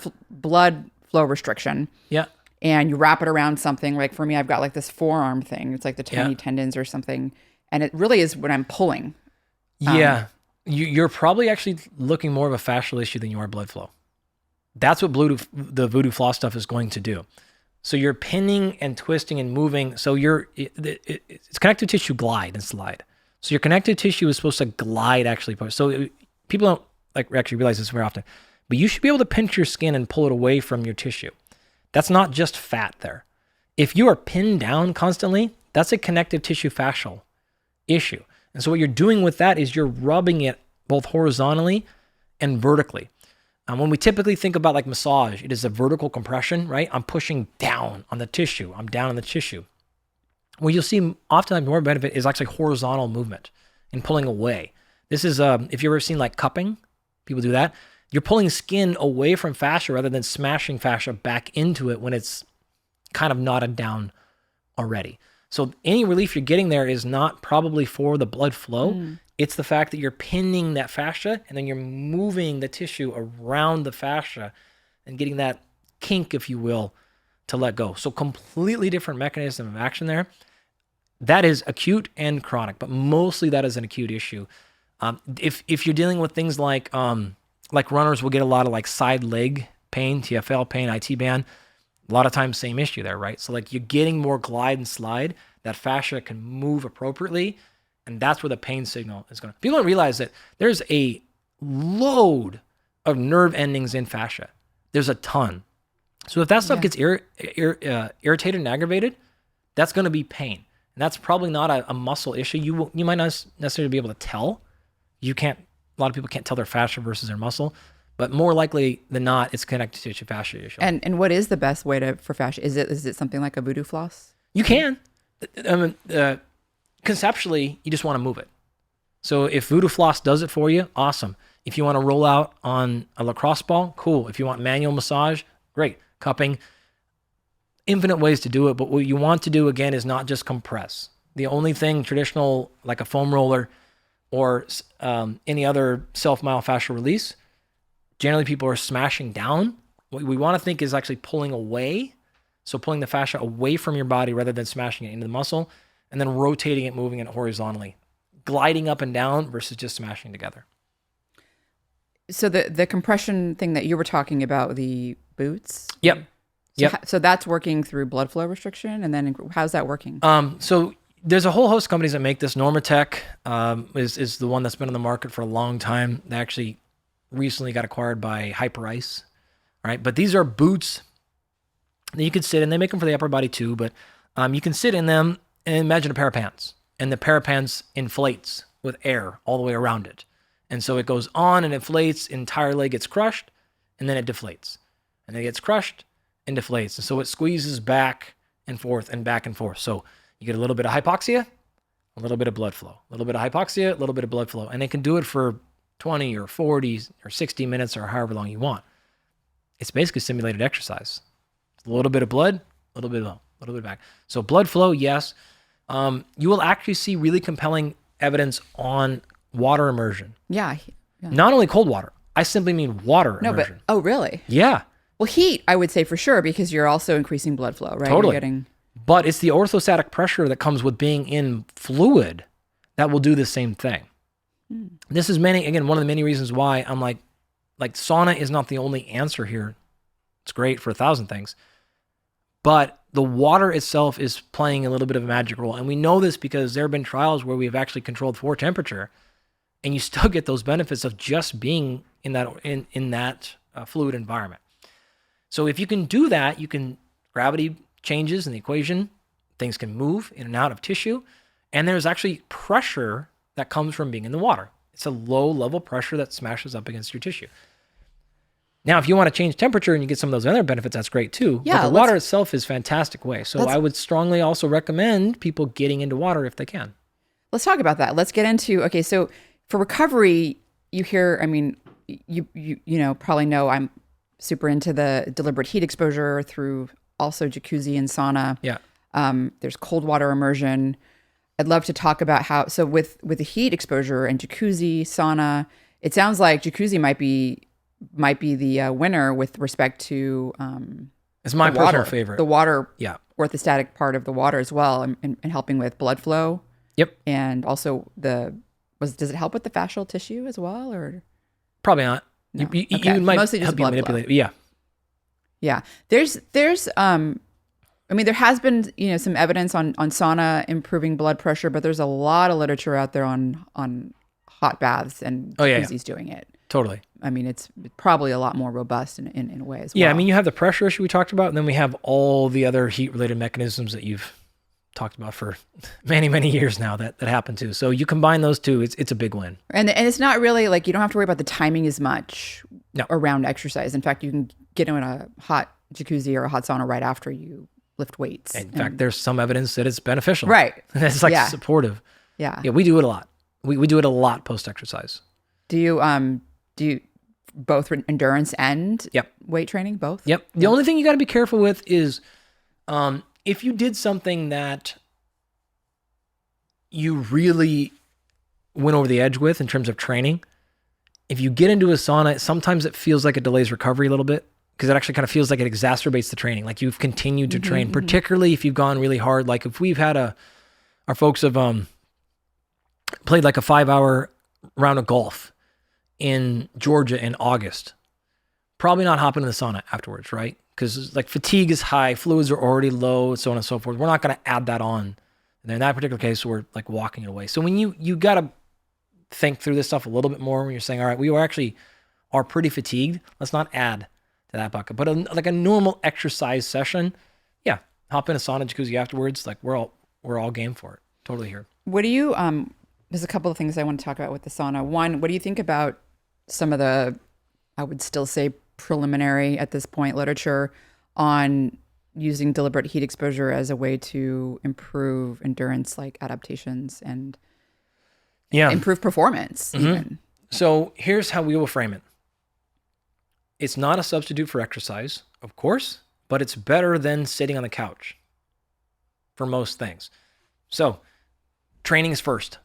flow restriction. Yeah. And you wrap it around something. Like for me, I've got like this forearm thing. It's like the tiny tendons or something. And it really is when I'm pulling. Yeah. You're probably actually looking more of a fascial issue than you are blood flow. That's what the voodoo floss stuff is going to do. So you're pinning and twisting and moving. So it's connective tissue glide and slide. So your connective tissue is supposed to glide actually. So people don't actually realize this very often, but you should be able to pinch your skin and pull it away from your tissue. That's not just fat there. If you are pinned down constantly, that's a connective tissue fascial issue. And so what you're doing with that is you're rubbing it both horizontally and vertically. When we typically think about like massage, it is a vertical compression, right? I'm pushing down on the tissue. I'm down on the tissue. What you'll see oftentimes more benefit is actually horizontal movement and pulling away. This is, if you've ever seen like cupping, people do that. You're pulling skin away from fascia rather than smashing fascia back into it when it's kind of knotted down already. So any relief you're getting there is not probably for the blood flow. It's the fact that you're pinning that fascia and then you're moving the tissue around the fascia and getting that kink, if you will, to let go. So completely different mechanism of action there. That is acute and chronic, but mostly that is an acute issue. If you're dealing with things like runners will get a lot of like side leg pain, TFL pain, IT band, a lot of times same issue there, right? So like you're getting more glide and slide, that fascia can move appropriately. And that's where the pain signal is going to. People don't realize that there's a load of nerve endings in fascia. There's a ton. So if that stuff gets irritated and aggravated, that's going to be pain. And that's probably not a muscle issue. You might not necessarily be able to tell. A lot of people can't tell their fascia versus their muscle. But more likely than not, it's connected to fascia issue. And what is the best way for fascia? Is it something like a voodoo floss? You can. Conceptually, you just want to move it. So if voodoo floss does it for you, awesome. If you want to roll out on a lacrosse ball, cool. If you want manual massage, great. Cupping, infinite ways to do it. But what you want to do, again, is not just compress. The only thing traditional, like a foam roller or any other self-myofascial release, generally people are smashing down. What we want to think is actually pulling away So pulling the fascia away from your body rather than smashing it into the muscle, and then rotating it, moving it horizontally, gliding up and down versus just smashing together. So the compression thing that you were talking about, the boots? Yep. So that's working through blood flow restriction, and then how's that working? So there's a whole host of companies that make this. Normatec is the one that's been on the market for a long time. They actually recently got acquired by Hyperice, right? But these are boots that you could sit in. They make them for the upper body too, but you can sit in them and imagine a pair of pants. And the pair of pants inflates with air all the way around it. And so it goes on and inflates, entire leg gets crushed, and then it deflates. And then it gets crushed and deflates. And so it squeezes back and forth and back and forth. So you get a little bit of hypoxia, a little bit of blood flow, a little bit of hypoxia, a little bit of blood flow. And it can do it for 20 or 40 or 60 minutes or however long you want. It's basically simulated exercise. A little bit of blood, a little bit of a little bit back. So blood flow, yes. You will actually see really compelling evidence on water immersion. Yeah. Not only cold water. I simply mean water immersion. Oh, really? Yeah. Well, heat, I would say for sure, because you're also increasing blood flow, right? Totally. But it's the orthostatic pressure that comes with being in fluid that will do the same thing. This is one of the many reasons why I'm like sauna is not the only answer here. It's great for 1,000 things. But the water itself is playing a little bit of a magic role. And we know this because there have been trials where we've actually controlled for temperature, and you still get those benefits of just being in that fluid environment. So if you can do that, gravity changes in the equation, things can move in and out of tissue, and there's actually pressure that comes from being in the water. It's a low level pressure that smashes up against your tissue. Now, if you want to change temperature and you get some of those other benefits, that's great too. Yeah, but the water itself is a fantastic way. So I would strongly also recommend people getting into water if they can. Let's talk about that. Let's get into, okay, so for recovery, you hear, I mean, you probably know I'm super into the deliberate heat exposure through also jacuzzi and sauna. Yeah. There's cold water immersion. I'd love to talk about how, so with the heat exposure and jacuzzi, sauna, it sounds like jacuzzi might be the winner with respect to it's my personal favorite. The water, yeah, orthostatic part of the water as well, and helping with blood flow. Yep. And also does it help with the fascial tissue as well, or probably not? No. You might mostly just help you manipulate. Flow. Yeah. Yeah. There's I mean, there has been, some evidence on sauna improving blood pressure, but there's a lot of literature out there on hot baths and jacuzzis doing it. Totally. I mean, it's probably a lot more robust in a way as well. Yeah, I mean, you have the pressure issue we talked about, and then we have all the other heat-related mechanisms that you've talked about for many, many years now that happen too. So you combine those two, it's a big win. And it's not really like, you don't have to worry about the timing as much around exercise. In fact, you can get in a hot jacuzzi or a hot sauna right after you lift weights. In fact, there's some evidence that it's beneficial. Right. It's supportive. Yeah. Yeah, we do it a lot. We do it a lot post-exercise. Do you both endurance and weight training, both? Yep. The only thing you got to be careful with is if you did something that you really went over the edge with in terms of training, if you get into a sauna, sometimes it feels like it delays recovery a little bit because it actually kind of feels like it exacerbates the training. Like you've continued to train, particularly if you've gone really hard. Like if we've had our folks have played like a 5-hour round of golf in Georgia in August, probably not hopping in the sauna afterwards, right? Because like fatigue is high, fluids are already low, so on and so forth. We're not going to add that on. And in that particular case, we're like walking it away. So when you got to think through this stuff a little bit more when you're saying, all right, we are pretty fatigued. Let's not add to that bucket. But like a normal exercise session, yeah, hop in a sauna, jacuzzi afterwards. Like we're all game for it. Totally here. What do you, there's a couple of things I want to talk about with the sauna. One, what do you think about some of the, I would still say preliminary at this point, literature on using deliberate heat exposure as a way to improve endurance, like adaptations and improve performance even? So here's how we will frame it. It's not a substitute for exercise, of course, but it's better than sitting on the couch for most things. So training is first.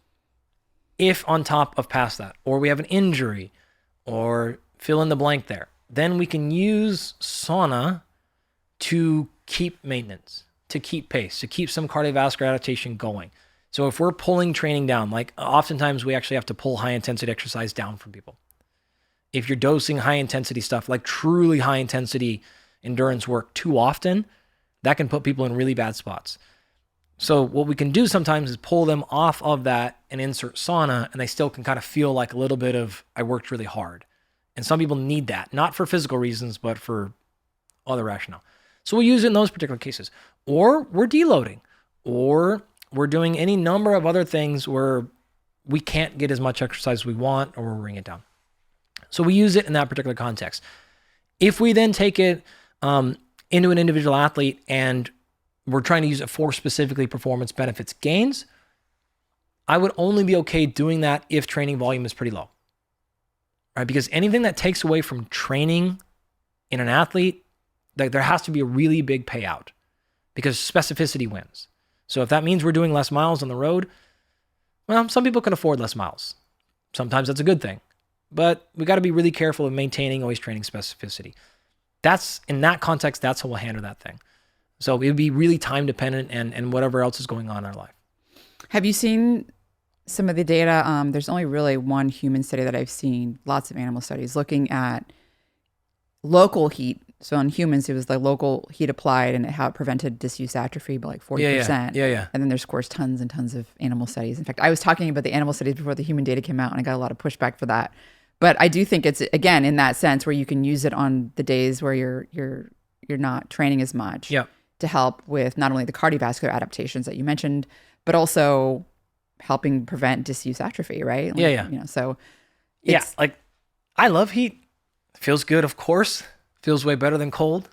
If on top of past that, or we have an injury, or fill in the blank there, then we can use sauna to keep maintenance, to keep pace, to keep some cardiovascular adaptation going. So if we're pulling training down, like oftentimes we actually have to pull high intensity exercise down from people. If you're dosing high intensity stuff, like truly high intensity endurance work too often, that can put people in really bad spots. So what we can do sometimes is pull them off of that and insert sauna, and they still can kind of feel like a little bit of, I worked really hard. And some people need that, not for physical reasons, but for other rationale. So we'll use it in those particular cases. Or we're deloading, or we're doing any number of other things where we can't get as much exercise as we want, or we're bringing it down. So we use it in that particular context. If we then take it into an individual athlete and we're trying to use it for specifically performance benefits gains, I would only be okay doing that if training volume is pretty low, right? Because anything that takes away from training in an athlete, there has to be a really big payout because specificity wins. So if that means we're doing less miles on the road, well, some people can afford less miles. Sometimes that's a good thing, but we got to be really careful of maintaining always training specificity. That's in that context, that's how we'll handle that thing. So it would be really time dependent and whatever else is going on in our life. Have you seen some of the data? There's only really one human study that I've seen, lots of animal studies looking at local heat. So on humans, it was the local heat applied and how it prevented disuse atrophy by like 40%. Yeah. And then there's, of course, tons and tons of animal studies. In fact, I was talking about the animal studies before the human data came out, and I got a lot of pushback for that. But I do think it's, again, in that sense where you can use it on the days where you're not training as much. Yeah. To help with not only the cardiovascular adaptations that you mentioned, but also helping prevent disuse atrophy, right? Like, Yeah. You know, so like I love heat. Feels good, of course. Feels way better than cold.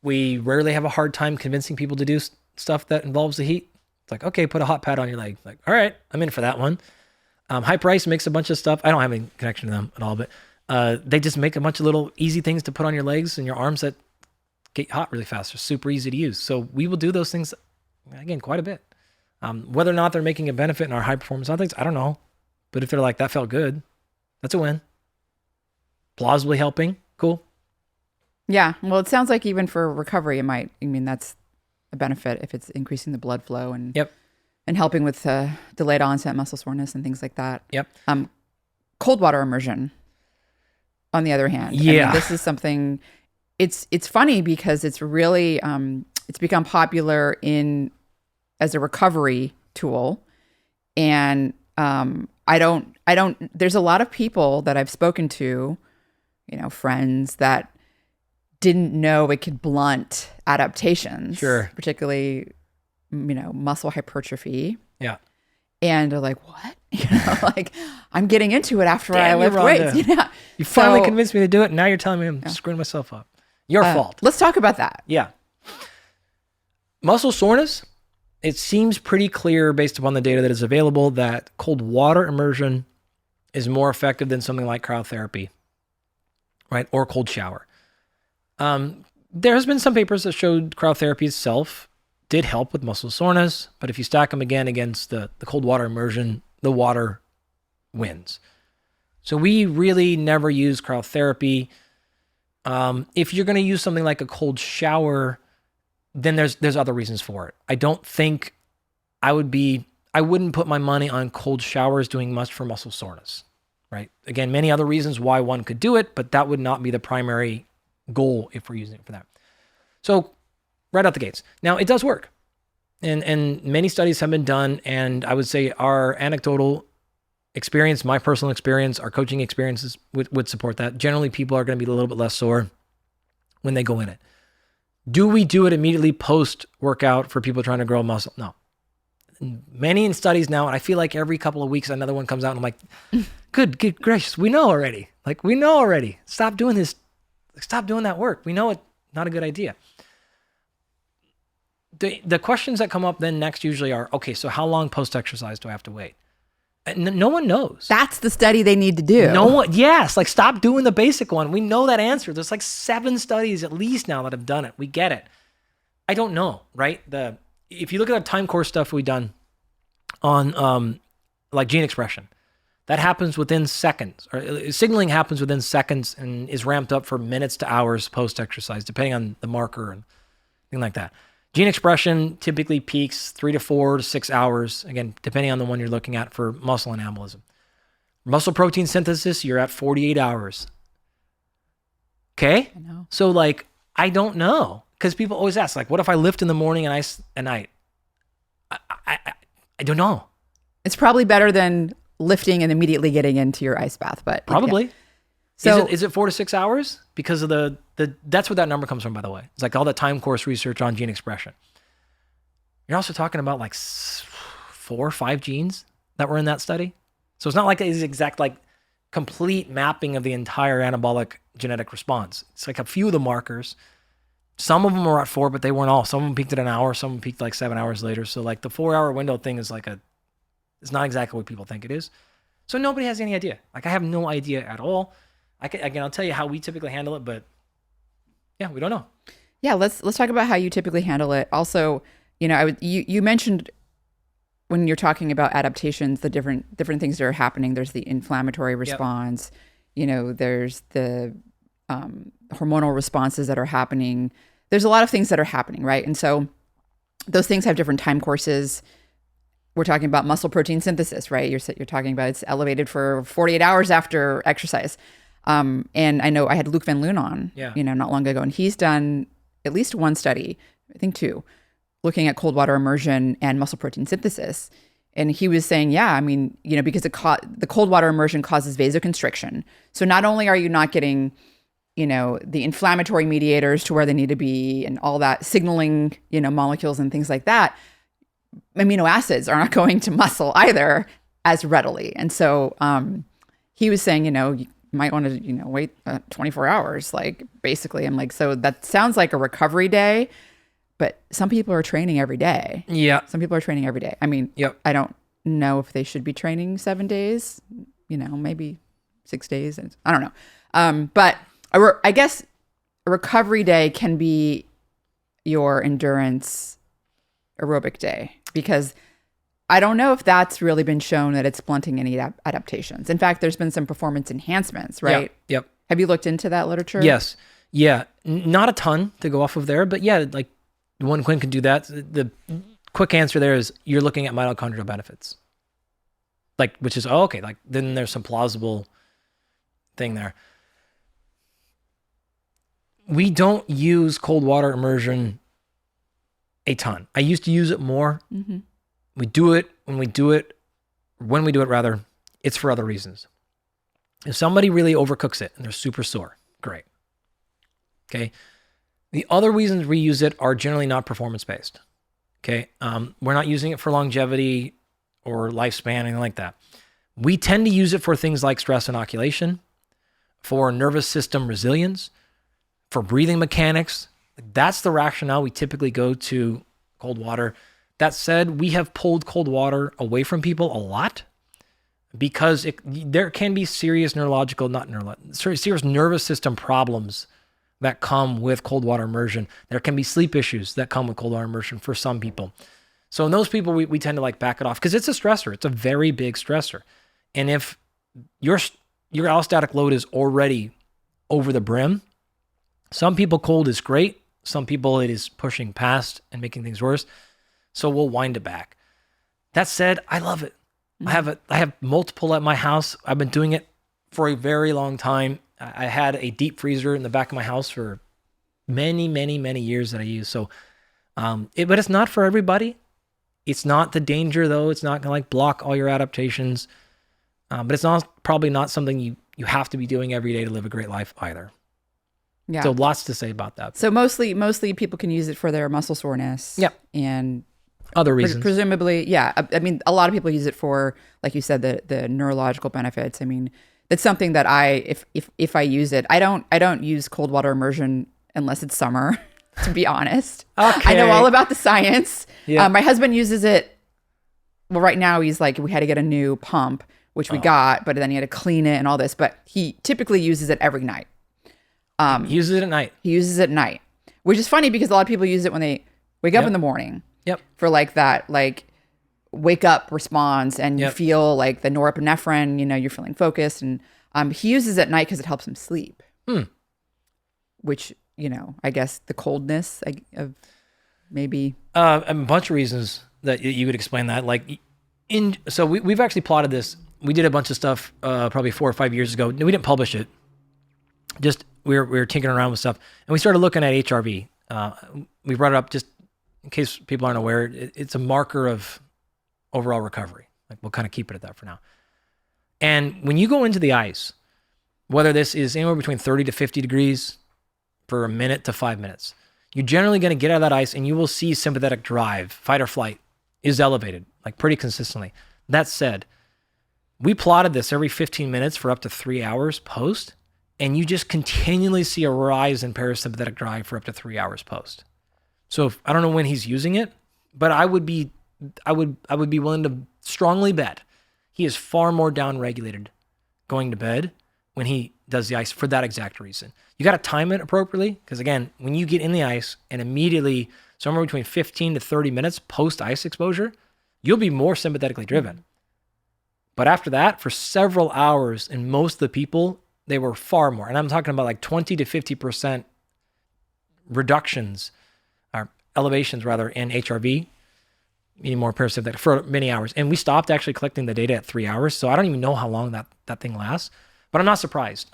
We rarely have a hard time convincing people to do stuff that involves the heat. It's like, okay, put a hot pad on your leg. Like, all right, I'm in for that one. High Price makes a bunch of stuff. I don't have any connection to them at all, but they just make a bunch of little easy things to put on your legs and your arms that get hot really fast. They're super easy to use. So we will do those things, again, quite a bit. Whether or not they're making a benefit in our high performance athletes, I don't know. But if they're like, that felt good, that's a win. Plausibly helping, cool. Yeah. Well, it sounds like even for recovery, that's a benefit if it's increasing the blood flow and helping with delayed onset muscle soreness and things like that. Yep. Cold water immersion, on the other hand. Yeah. This is something, it's funny because it's really, it's become popular as a recovery tool. And there's a lot of people that I've spoken to, friends that didn't know it could blunt adaptations. Sure. Particularly, muscle hypertrophy. Yeah. And they're like, what? Like, I'm getting into it after I lift weights. Yeah. You finally convinced me to do it. And now you're telling me I'm screwing myself up. Your fault. Let's talk about that. Yeah. Muscle soreness, it seems pretty clear based upon the data that is available that cold water immersion is more effective than something like cryotherapy, right? Or cold shower. There has been some papers that showed cryotherapy itself did help with muscle soreness, but if you stack them again against the cold water immersion, the water wins. So we really never use cryotherapy. If you're going to use something like a cold shower, then there's other reasons for it. I don't think I wouldn't put my money on cold showers doing much for muscle soreness, right? Again, many other reasons why one could do it, but that would not be the primary goal if we're using it for that. So right out the gates. Now it does work. And many studies have been done. And I would say our anecdotal experience, my personal experience, our coaching experiences would support that. Generally, people are going to be a little bit less sore when they go in it. Do we do it immediately post-workout for people trying to grow muscle? No. Many in studies now, and I feel like every couple of weeks another one comes out and I'm like, good gracious, we know already. Stop doing this. Stop doing that work. We know it's not a good idea. The questions that come up then next usually are, okay, so how long post-exercise do I have to wait? No one knows. That's the study they need to do. No one, yes, stop doing the basic one. We know that answer. There's 7 studies at least now that have done it. We get it. I don't know, right? If you look at the time course stuff we've done on gene expression, that happens within seconds, or signaling happens within seconds and is ramped up for minutes to hours post-exercise, depending on the marker. And thing like that. Gene expression typically peaks 3 to 4 to 6 hours, again, depending on the one you're looking at for muscle anabolism. Muscle protein synthesis, you're at 48 hours. Okay? I know. So like, I don't know. Because people always ask, like, what if I lift in the morning and ice at night? I don't know. It's probably better than lifting and immediately getting into your ice bath, but Probably. Yeah. So is it 4 to 6 hours? Because of the that's where that number comes from, by the way. It's like all that time course research on gene expression. You're also talking about like 4 or 5 genes that were in that study. So it's not like it's exact like complete mapping of the entire anabolic genetic response. It's like a few of the markers. Some of them were at 4, but they weren't all. Some of them peaked at an hour. Some of them peaked like 7 hours later. So like the 4-hour window thing is like it's not exactly what people think it is. So nobody has any idea. Like I have no idea at all. I'll tell you how we typically handle it, but yeah, we don't know. Yeah, let's talk about how you typically handle it. Also, you mentioned when you're talking about adaptations, the different things that are happening. There's the inflammatory response. Yep. There's the hormonal responses that are happening. There's a lot of things that are happening, right? And so those things have different time courses. We're talking about muscle protein synthesis, right? You're talking about it's elevated for 48 hours after exercise. And I know I had Luke Van Loon on, not long ago, and he's done at least one study, I think 2, looking at cold water immersion and muscle protein synthesis. And he was saying, because the cold water immersion causes vasoconstriction. So not only are you not getting, the inflammatory mediators to where they need to be and all that signaling, molecules and things like that, amino acids are not going to muscle either as readily. And so he was saying, you might want to, wait 24 hours, like basically. I'm like, so that sounds like a recovery day, but some people are training every day. Yeah. Some people are training every day. I mean, yep. I don't know if they should be training 7 days, maybe 6 days. I don't know. But I guess a recovery day can be your endurance aerobic day, because I don't know if that's really been shown that it's blunting any adaptations. In fact, there's been some performance enhancements, right? Yep. Have you looked into that literature? Yes. Yeah. Not a ton to go off of there, but yeah, like one can do that. The quick answer there is you're looking at mitochondrial benefits. Like, which is, okay, like then there's some plausible thing there. We don't use cold water immersion a ton. I used to use it more. Mm-hmm. We do it when we do it, it's for other reasons. If somebody really overcooks it and they're super sore, great. Okay. The other reasons we use it are generally not performance-based. Okay. We're not using it for longevity or lifespan, anything like that. We tend to use it for things like stress inoculation, for nervous system resilience, for breathing mechanics. That's the rationale we typically go to cold water. That said, we have pulled cold water away from people a lot because there can be serious serious nervous system problems that come with cold water immersion. There can be sleep issues that come with cold water immersion for some people. So in those people, we tend to like back it off because it's a stressor. It's a very big stressor. And if your allostatic load is already over the brim, some people cold is great. Some people it is pushing past and making things worse. So we'll wind it back. That said, I love it. Mm-hmm. I have multiple at my house. I've been doing it for a very long time. I had a deep freezer in the back of my house for many, many, many years that I used. So, but it's not for everybody. It's not the danger though. It's not gonna like block all your adaptations. But it's probably not something you have to be doing every day to live a great life either. Yeah. So lots to say about that. So mostly people can use it for their muscle soreness. Yep. And other reasons. Presumably, yeah. I mean, a lot of people use it for, like you said, the neurological benefits. I mean, it's something that if I use it, I don't use cold water immersion unless it's summer, to be honest. Okay. I know all about the science. Yeah. My husband uses it. Well, right now he's like, we had to get a new pump, which we got, but then he had to clean it and all this. But he typically uses it every night. He uses it at night. He uses it at night, which is funny because a lot of people use it when they wake up in the morning. Yep. For like that, like wake up response, and you feel like the norepinephrine. You're feeling focused, and he uses it at night because it helps him sleep. Which I guess the coldness of maybe? A bunch of reasons that you would explain that. Like, so we've actually plotted this. We did a bunch of stuff probably 4 or 5 years ago. We didn't publish it. Just we were tinkering around with stuff, and we started looking at HRV. We brought it up just in case people aren't aware. It's a marker of overall recovery. Like, we'll kind of keep it at that for now. And when you go into the ice, whether this is anywhere between 30 to 50 degrees for a minute to 5 minutes, you're generally going to get out of that ice and you will see sympathetic drive, fight or flight, is elevated, like pretty consistently. That said, we plotted this every 15 minutes for up to 3 hours post, and you just continually see a rise in parasympathetic drive for up to 3 hours post. So I don't know when he's using it, but I would be willing to strongly bet he is far more downregulated going to bed when he does the ice for that exact reason. You got to time it appropriately, because again, when you get in the ice and immediately somewhere between 15 to 30 minutes post ice exposure, you'll be more sympathetically driven. But after that, for several hours, and most of the people, they were far more. And I'm talking about like 20 to 50% reductions, or elevations rather, in HRV, meaning more parasympathetic, for many hours. And we stopped actually collecting the data at 3 hours. So I don't even know how long that thing lasts, but I'm not surprised.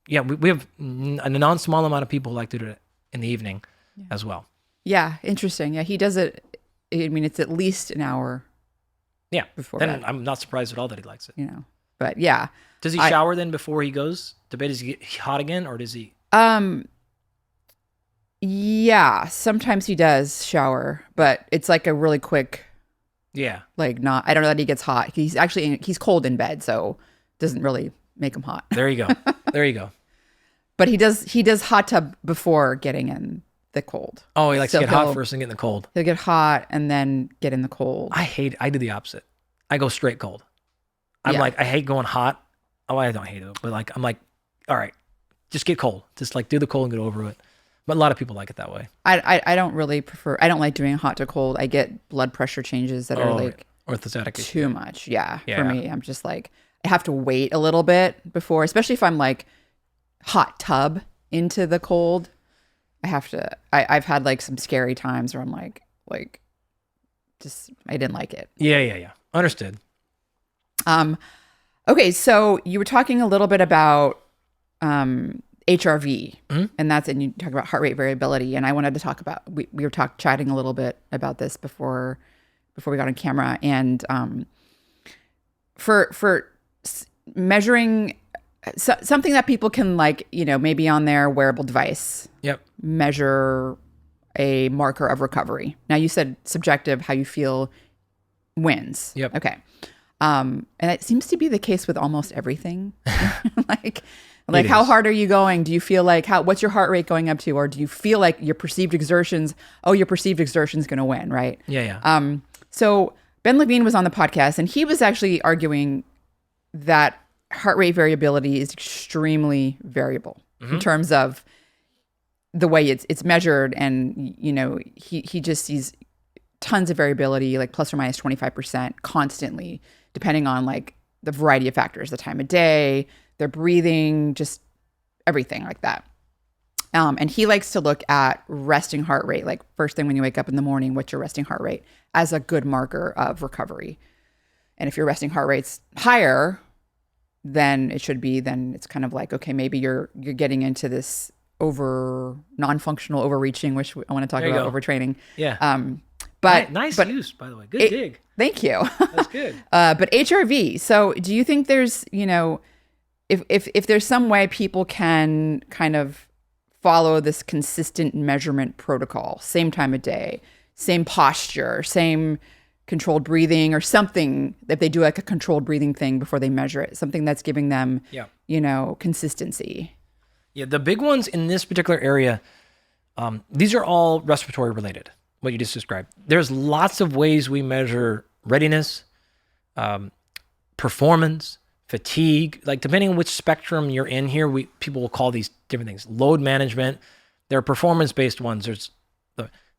We have a non-small amount of people who like to do it in the evening as well. Yeah, interesting. Yeah, he does it. I mean, it's at least an hour. Yeah, before then bed. I'm not surprised at all that he likes it. You know, but yeah. Does he shower then before he goes to bed? Does he get hot again, or does he? Yeah, sometimes he does shower, but it's like a really quick. Yeah. Like not. I don't know that he gets hot. He's cold in bed, so it doesn't really make him hot. There you go. There you go. But he does hot tub before getting in the cold. Oh, he likes to get hot first and get in the cold. He'll get hot and then get in the cold. I do the opposite. I go straight cold. I'm like, I hate going hot. Oh, I don't hate it, but like, I'm like, all right, just get cold. Just like do the cold and get over it. But a lot of people like it that way. I don't really prefer, I don't like doing hot to cold. I get blood pressure changes that are like orthostatic too much. Yeah. For me, I'm just like, I have to wait a little bit before, especially if I'm like hot tub into the cold. I've had like some scary times where I'm like, just, I didn't like it. Yeah. Understood. Okay. So you were talking a little bit about, HRV, and you talk about heart rate variability. And I wanted to talk about, we were chatting a little bit about this before we got on camera, and, for measuring something that people can, like, you know, maybe on their wearable device, measure a marker of recovery. Now, you said subjective, how you feel wins. Yep. Okay. And it seems to be the case with almost everything. like how hard are you going? Do you feel like what's your heart rate going up to? Or do you feel like your perceived exertions going to win, right? Yeah. So Ben Levine was on the podcast, and he was actually arguing that heart rate variability is extremely variable in terms of the way it's measured. And, you know, he just sees tons of variability, like plus or minus 25% constantly, depending on like the variety of factors, the time of day, their breathing, just everything like that. And he likes to look at resting heart rate, like first thing when you wake up in the morning, what's your resting heart rate, as a good marker of recovery. And if your resting heart rate's higher than it should be, then it's kind of like, okay, maybe you're getting into this non-functional overreaching, which I want to talk about, overtraining. Yeah. But nice use, by the way. Good dig. Thank you. That's good. But HRV. So do you think there's, you know, if there's some way people can kind of follow this consistent measurement protocol, same time of day, same posture, same controlled breathing, or something, that they do like a controlled breathing thing before they measure it, something that's giving them, you know, consistency. Yeah. The big ones in this particular area, these are all respiratory related, what you just described. There's lots of ways we measure readiness, performance, fatigue, like depending on which spectrum you're in here, people will call these different things. Load management. There are performance-based ones.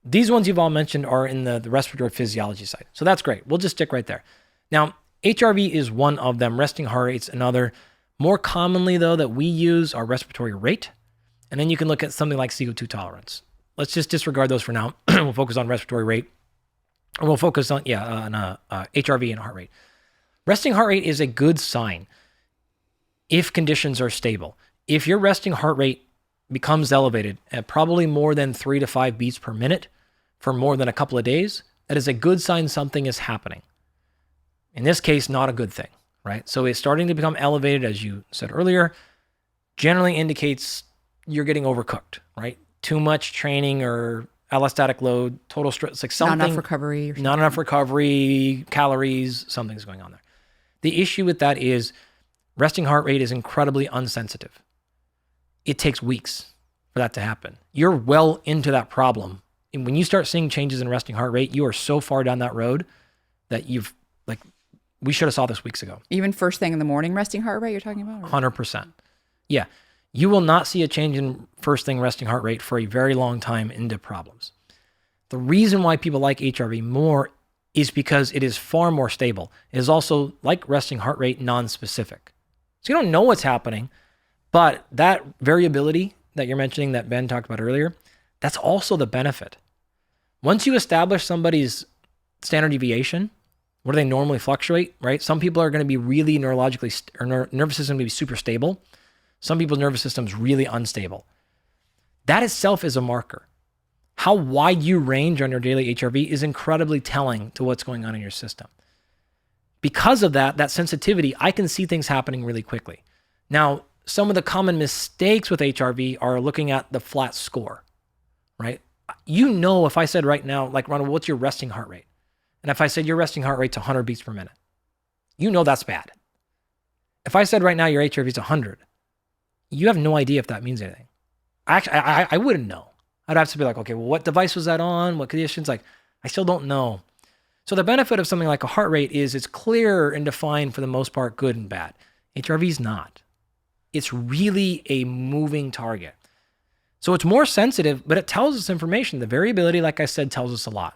These ones you've all mentioned are in the respiratory physiology side. So that's great. We'll just stick right there. Now, HRV is one of them. Resting heart rate's another. More commonly, though, that we use are respiratory rate. And then you can look at something like CO2 tolerance. let's just disregard those for now. We'll focus on respiratory rate. Or we'll focus on, HRV and heart rate. Resting heart rate is a good sign if conditions are stable. If your resting heart rate becomes elevated at probably more than 3 to 5 beats per minute for more than a couple of days, that is a good sign something is happening. In this case, not a good thing, right? So it's starting to become elevated, as you said earlier, generally indicates you're getting overcooked, right? Too much training or allostatic load, total stress, like something. Not enough recovery. Or something. Not enough recovery, calories, something's going on there. The issue with that is resting heart rate is incredibly unsensitive. It takes weeks for that to happen. You're well into that problem. And when you start seeing changes in resting heart rate, you are so far down that road that we should have saw this weeks ago. Even first thing in the morning resting heart rate you're talking about? 100%. Yeah. You will not see a change in first thing resting heart rate for a very long time into problems. The reason why people like HRV more is because it is far more stable. It is also, like resting heart rate, non-specific. So you don't know what's happening, but that variability that you're mentioning that Ben talked about earlier, that's also the benefit. Once you establish somebody's standard deviation, where they normally fluctuate, right? Some people are going to be really nervous system to be super stable. Some people's nervous system is really unstable. That itself is a marker. How wide you range on your daily HRV is incredibly telling to what's going on in your system. Because of that sensitivity, I can see things happening really quickly. Now, some of the common mistakes with HRV are looking at the flat score, right? You know, if I said right now, like, Ronald, what's your resting heart rate? And if I said your resting heart rate's 100 beats per minute, you know that's bad. If I said right now your HRV is 100, you have no idea if that means anything. Actually, I wouldn't know. I'd have to be like, okay, well, what device was that on? What conditions? Like, I still don't know. So the benefit of something like a heart rate is it's clear and defined for the most part, good and bad. HRV is not. It's really a moving target. So it's more sensitive, but it tells us information. The variability, like I said, tells us a lot.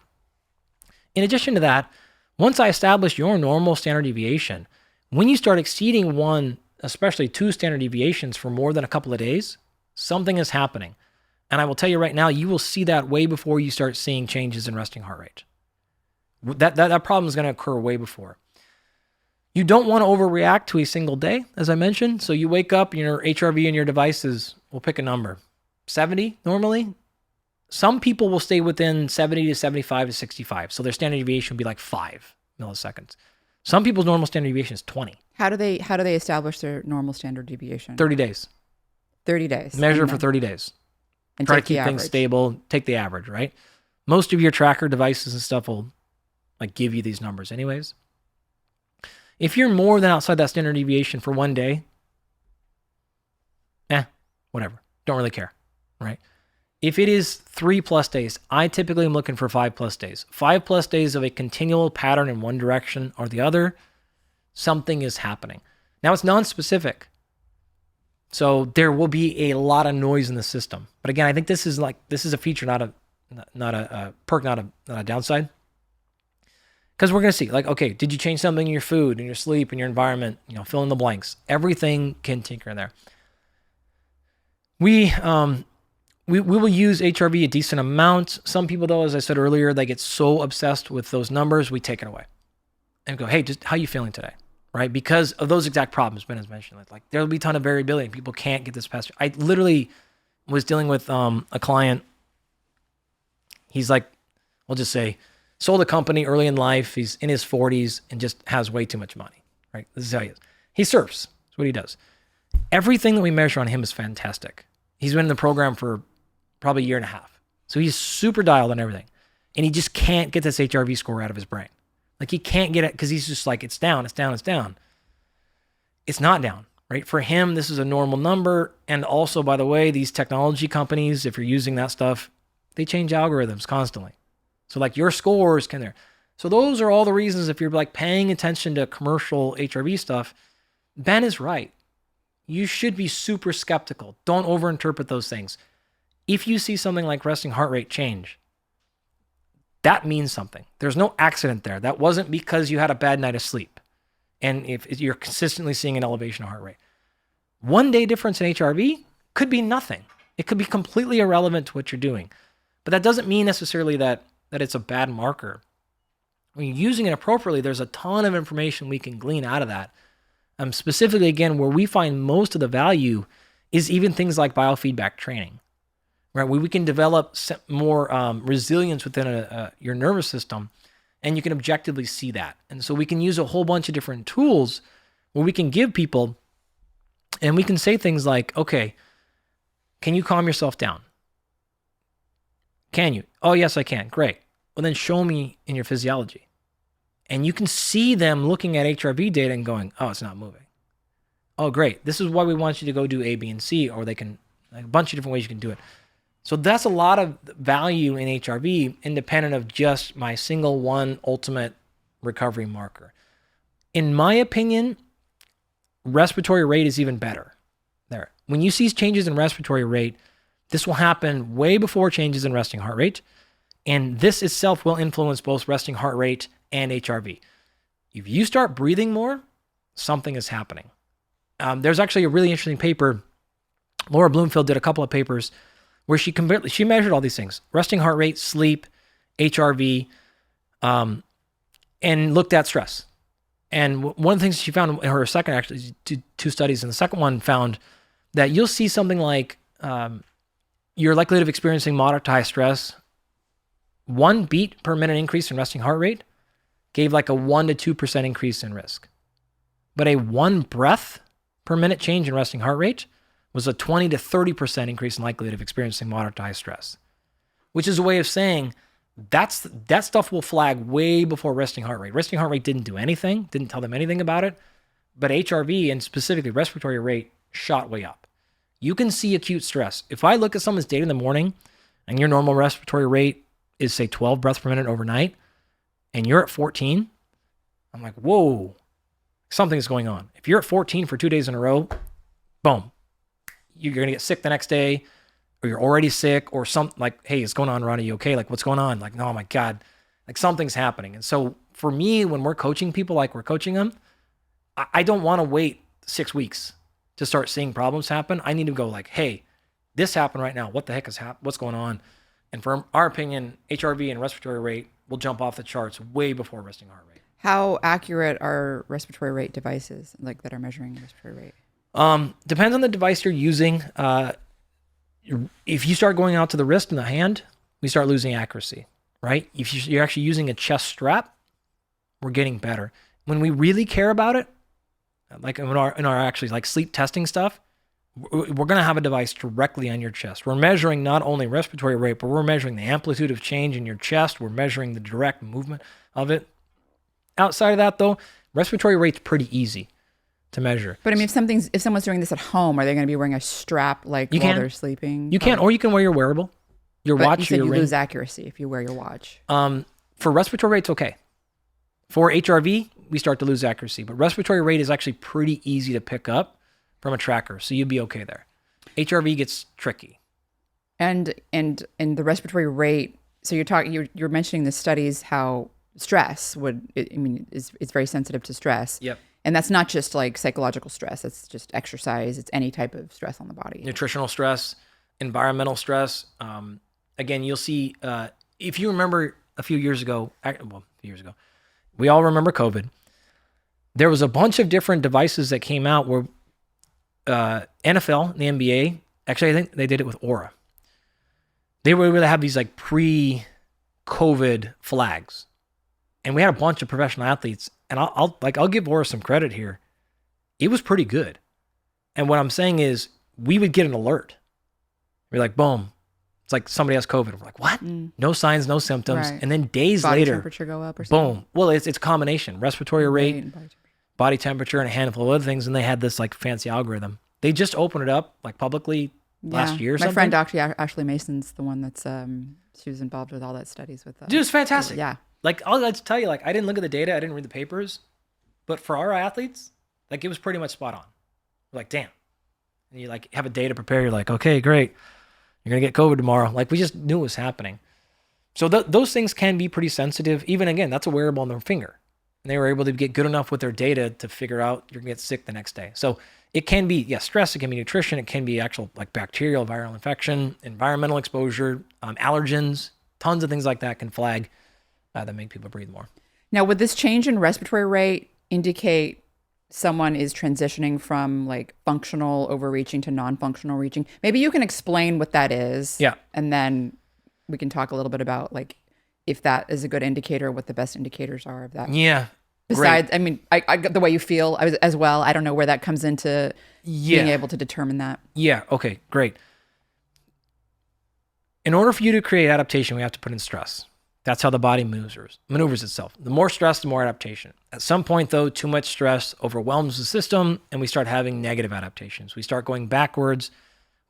In addition to that, once I establish your normal standard deviation, when you start exceeding one, especially 2 standard deviations for more than a couple of days, something is happening. And I will tell you right now, you will see that way before you start seeing changes in resting heart rate. That problem is going to occur way before. You don't want to overreact to a single day, as I mentioned. So you wake up, your HRV and your devices, we'll pick a number, 70 normally. Some people will stay within 70 to 75 to 65. So their standard deviation would be like 5 milliseconds. Some people's normal standard deviation is 20. How do they establish their normal standard deviation? 30 days. 30 days. Measure for 30 days. And try to keep things stable. Take the average, right? Most of your tracker devices and stuff will like give you these numbers anyways. If you're more than outside that standard deviation for one day, whatever. Don't really care, right? If it is 3+ days, I typically am looking for 5+ days. 5+ days of a continual pattern in one direction or the other, something is happening. Now it's non-specific. So there will be a lot of noise in the system. But again, I think this is a feature, not a perk, not a downside. Because we're going to see, like, okay, did you change something in your food, in your sleep, in your environment? Fill in the blanks. Everything can tinker in there. We will use HRV a decent amount. Some people, though, as I said earlier, they get so obsessed with those numbers, we take it away and go, hey, just how are you feeling today? Right? Because of those exact problems Ben has mentioned. Like there'll be a ton of variability and people can't get this past. I literally was dealing with a client. He's like, we'll just say, sold a company early in life. He's in his 40s and just has way too much money. Right? This is how he is. He surfs. That's what he does. Everything that we measure on him is fantastic. He's been in the program for probably a year and a half. So he's super dialed on everything. And he just can't get this HRV score out of his brain. Like he can't get it because he's just like, it's down, it's down, it's down. It's not down, right? For him, this is a normal number. And also, by the way, these technology companies, if you're using that stuff, they change algorithms constantly. So like your scores can there. So those are all the reasons if you're like paying attention to commercial HRV stuff, Ben is right. You should be super skeptical. Don't overinterpret those things. If you see something like resting heart rate change, that means something. There's no accident there. That wasn't because you had a bad night of sleep. And if you're consistently seeing an elevation of heart rate. 1 day difference in HRV could be nothing. It could be completely irrelevant to what you're doing. But that doesn't mean necessarily that it's a bad marker. When you're using it appropriately, there's a ton of information we can glean out of that. Specifically, again, where we find most of the value is even things like biofeedback training, right? Where we can develop more resilience within your nervous system, and you can objectively see that. And so we can use a whole bunch of different tools where we can give people, and we can say things like, okay, can you calm yourself down? Can you? Oh, yes, I can. Great. Well, then show me in your physiology. And you can see them looking at HRV data and going, oh, it's not moving. Oh, great. This is why we want you to go do A, B, and C, or they can, like a bunch of different ways you can do it. So that's a lot of value in HRV, independent of just my single one ultimate recovery marker. In my opinion, respiratory rate is even better there. When you see changes in respiratory rate, this will happen way before changes in resting heart rate. And this itself will influence both resting heart rate and HRV. If you start breathing more, something is happening. There's actually a really interesting paper. Laura Bloomfield did a couple of papers where she measured all these things: resting heart rate, sleep, HRV, and looked at stress. And one of the things she found in her second, actually, two studies, and the second one found that you'll see something like your likelihood of experiencing moderate to high stress, 1 beat per minute increase in resting heart rate gave like a 1 to 2% increase in risk. But a 1 breath per minute change in resting heart rate was a 20 to 30% increase in likelihood of experiencing moderate to high stress, which is a way of saying that stuff will flag way before resting heart rate. Resting heart rate didn't do anything, didn't tell them anything about it, but HRV and specifically respiratory rate shot way up. You can see acute stress. If I look at someone's data in the morning and your normal respiratory rate is, say, 12 breaths per minute overnight, and you're at 14, I'm like, whoa, something's going on. If you're at 14 for 2 days in a row, boom, you're going to get sick the next day, or you're already sick, or something like, hey, what's going on, Ron? Are you okay? Like, what's going on? Like, no, my God, like something's happening. And so for me, when we're coaching people like we're coaching them, I don't want to wait 6 weeks to start seeing problems happen. I need to go like, hey, this happened right now. What the heck is what's going on? And from our opinion, HRV and respiratory rate will jump off the charts way before resting heart rate. How accurate are respiratory rate devices like that are measuring respiratory rate? Depends on the device you're using. If you start going out to the wrist and the hand, we start losing accuracy, right? If you're actually using a chest strap, we're getting better. When we really care about it, like in our actually like sleep testing stuff, we're going to have a device directly on your chest. We're measuring not only respiratory rate, but we're measuring the amplitude of change in your chest. We're measuring the direct movement of it. Outside of that, though, respiratory rate's pretty easy to measure. But I mean, if someone's doing this at home, are they going to be wearing a strap while they're sleeping? You can, or you can wear your wearable, your watch. You said you lose accuracy if you wear your watch. For respiratory rate, it's okay. For HRV, we start to lose accuracy, but respiratory rate is actually pretty easy to pick up from a tracker, so you'd be okay there. HRV gets tricky. And the respiratory rate. So you're mentioning the studies how stress it's very sensitive to stress. Yep. And that's not just like psychological stress. It's just exercise. It's any type of stress on the body. Nutritional stress, environmental stress. Again, you'll see, if you remember a few years ago, we all remember COVID. There was a bunch of different devices that came out where NFL and the NBA, actually, I think they did it with Aura. They were able to have these like pre-COVID flags. And we had a bunch of professional athletes, and I'll give Aura some credit here. It was pretty good. And what I'm saying is we would get an alert. We're like, boom. It's like somebody has COVID. We're like, what? No signs, no symptoms. Right. And then days later, temperature go up or something. Boom. Well, it's a combination. Respiratory rate, body temperature, and a handful of other things. And they had this like fancy algorithm. They just opened it up like publicly last year or something. My friend, Dr. Ashley Mason's the one that's, she was involved with all that studies with that. Dude, it's fantastic. Yeah. Like, I'll tell you, like, I didn't look at the data. I didn't read the papers. But for our athletes, like, it was pretty much spot on. We're like, damn. And you, like, have a day to prepare. You're like, okay, great. You're going to get COVID tomorrow. Like, we just knew it was happening. So those things can be pretty sensitive. Even, again, that's a wearable on their finger. And they were able to get good enough with their data to figure out you're going to get sick the next day. So It can be, stress, it can be nutrition, it can be actual like bacterial, viral infection, environmental exposure, allergens, tons of things like that can flag that make people breathe more. Now, would this change in respiratory rate indicate someone is transitioning from like functional overreaching to non-functional reaching? Maybe you can explain what that is. Yeah. And then we can talk a little bit about like if that is a good indicator, what the best indicators are of that. Yeah. Besides, great. I mean, I the way you feel as well. I don't know where that comes into being able to determine that. Yeah. Okay, great. In order for you to create adaptation, we have to put in stress. That's how the body maneuvers itself. The more stress, the more adaptation. At some point, though, too much stress overwhelms the system and we start having negative adaptations. We start going backwards.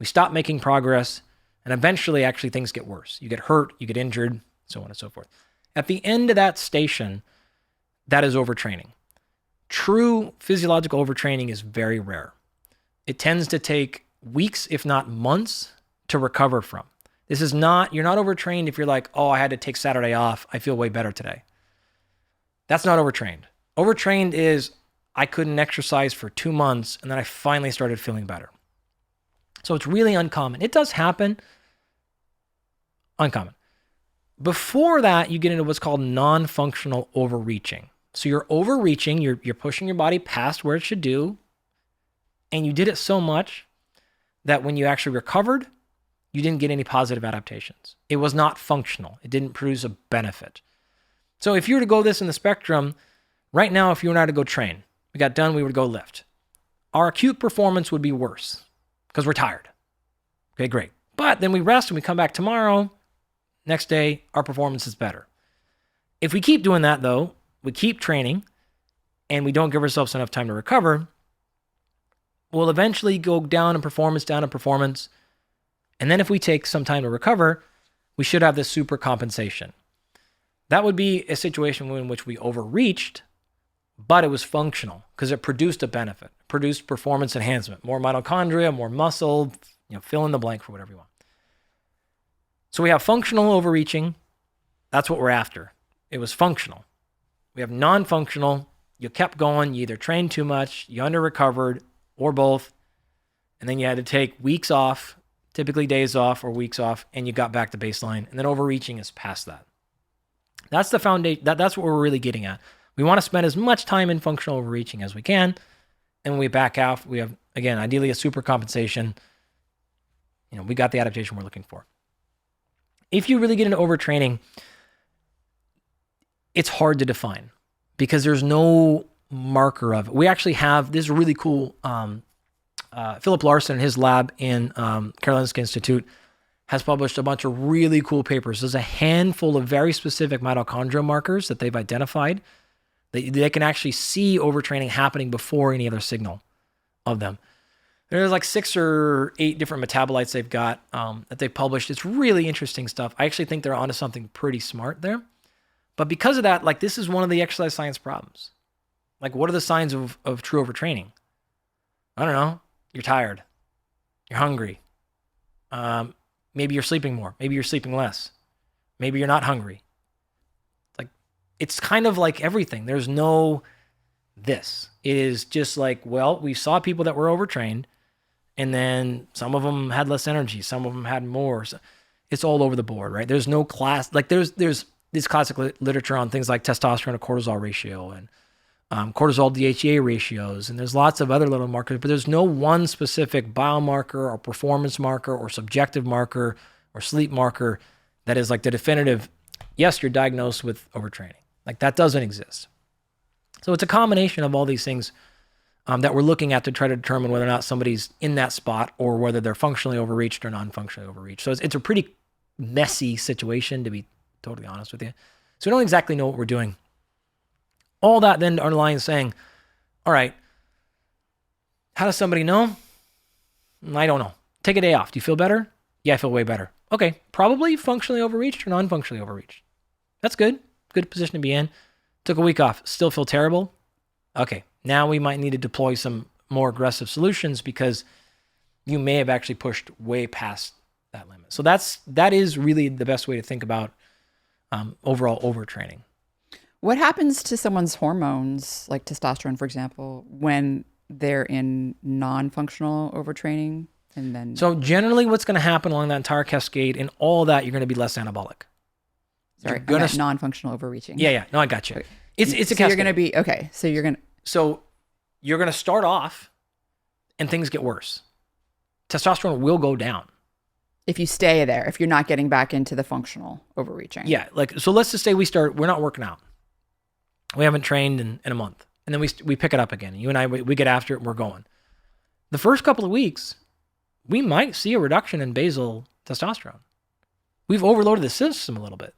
We stop making progress. And eventually, actually, things get worse. You get hurt, you get injured, so on and so forth. At the end of that station, that is overtraining. True physiological overtraining is very rare. It tends to take weeks, if not months, to recover from. This is not, you're not overtrained if you're like, oh, I had to take Saturday off. I feel way better today. That's not overtrained. Overtrained is I couldn't exercise for 2 months and then I finally started feeling better. So it's really uncommon. It does happen. Uncommon. Before that, you get into what's called non-functional overreaching. So you're overreaching, you're pushing your body past where it should do, and you did it so much that when you actually recovered, you didn't get any positive adaptations. It was not functional. It didn't produce a benefit. So if you were to go this in the spectrum, right now, if you and I were to go train, we got done, we would go lift. Our acute performance would be worse because we're tired. Okay, great. But then we rest and we come back tomorrow, next day, our performance is better. If we keep doing that though, we keep training and we don't give ourselves enough time to recover, we'll eventually go down in performance. And then if we take some time to recover, we should have this super compensation. That would be a situation in which we overreached, but it was functional because it produced a benefit, produced performance enhancement, more mitochondria, more muscle, fill in the blank for whatever you want. So we have functional overreaching. That's what we're after. It was functional. We have non-functional. You kept going. You either trained too much, you under-recovered, or both. And then you had to take weeks off, typically days off or weeks off, and you got back to baseline. And then overreaching is past that. That's the foundation. That's what we're really getting at. We want to spend as much time in functional overreaching as we can. And when we back out, we have, again, ideally a super compensation. We got the adaptation we're looking for. If you really get into overtraining, it's hard to define because there's no marker of it. We actually have this really cool, Philip Larson in his lab in Karolinska Institute has published a bunch of really cool papers. There's a handful of very specific mitochondrial markers that they've identified. They can actually see overtraining happening before any other signal of them. There's like 6 or 8 different metabolites they've got that they published. It's really interesting stuff. I actually think they're onto something pretty smart there. But because of that, like this is one of the exercise science problems. Like what are the signs of true overtraining? I don't know. You're tired. You're hungry. Maybe you're sleeping more. Maybe you're sleeping less. Maybe you're not hungry. It's kind of like everything. There's no this. It is just like, well, we saw people that were overtrained and then some of them had less energy. Some of them had more. So it's all over the board, right? There's no class. Like there's this classic literature on things like testosterone to cortisol ratio and cortisol DHEA ratios. And there's lots of other little markers, but there's no one specific biomarker or performance marker or subjective marker or sleep marker that is like the definitive, yes, you're diagnosed with overtraining. Like that doesn't exist. So it's a combination of all these things that we're looking at to try to determine whether or not somebody's in that spot or whether they're functionally overreached or non-functionally overreached. So it's a pretty messy situation, to be totally honest with you. So we don't exactly know what we're doing. All that then underlying saying, all right, how does somebody know? I don't know. Take a day off. Do you feel better? Yeah, I feel way better. Okay, probably functionally overreached or non-functionally overreached. That's good. Good position to be in. Took a week off. Still feel terrible? Okay, now we might need to deploy some more aggressive solutions because you may have actually pushed way past that limit. So that is really the best way to think about overall overtraining. What happens to someone's hormones, like testosterone, for example, when they're in non-functional overtraining, and then So generally what's going to happen along that entire cascade and all that, you're going to be less anabolic. sorry, gonna I meant non-functional overreaching. Yeah. No, I got you. Okay. It's a So cascade. you're going to be okay. So you're going to So you're going to start off and things get worse. Testosterone will go down. if you stay there, if you're not getting back into the functional overreaching. Yeah. Like, so let's just say we're not working out. We haven't trained in a month. And then we pick it up again. You and I, we get after it and we're going. The first couple of weeks, we might see a reduction in basal testosterone. We've overloaded the system a little bit.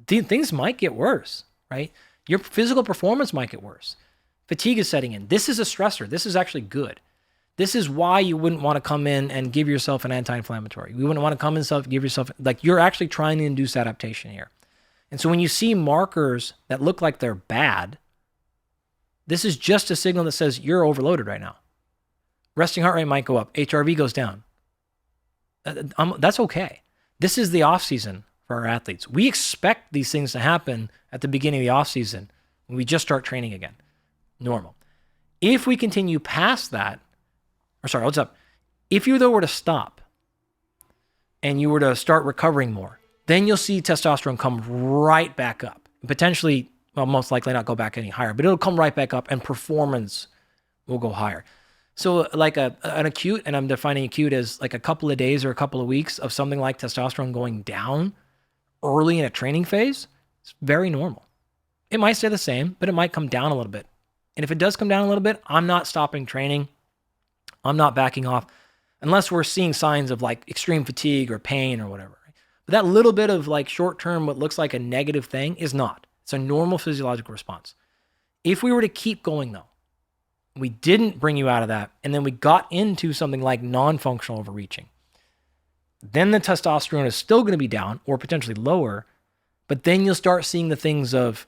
Things might get worse, right? Your physical performance might get worse. Fatigue is setting in. This is a stressor. This is actually good. This is why you wouldn't want to come in and give yourself an anti-inflammatory. You wouldn't want to come in and give yourself, like, you're actually trying to induce adaptation here. And so when you see markers that look like they're bad, this is just a signal that says you're overloaded right now. Resting heart rate might go up. HRV goes down. That's okay. This is the off season for our athletes. We expect these things to happen at the beginning of the off season when we just start training again. Normal. If we continue past that, what's up? If you though were to stop and you were to start recovering more, then you'll see testosterone come right back up. Potentially, well, most likely not go back any higher, but it'll come right back up and performance will go higher. So like an acute, and I'm defining acute as like a couple of days or a couple of weeks of something like testosterone going down early in a training phase, it's very normal. It might stay the same, but it might come down a little bit. And if it does come down a little bit, I'm not stopping training. I'm not backing off unless we're seeing signs of like extreme fatigue or pain or whatever. But that little bit of like short-term, what looks like a negative thing is not. It's a normal physiological response. If we were to keep going though, we didn't bring you out of that, and then we got into something like non-functional overreaching, then the testosterone is still going to be down or potentially lower, but then you'll start seeing the things of,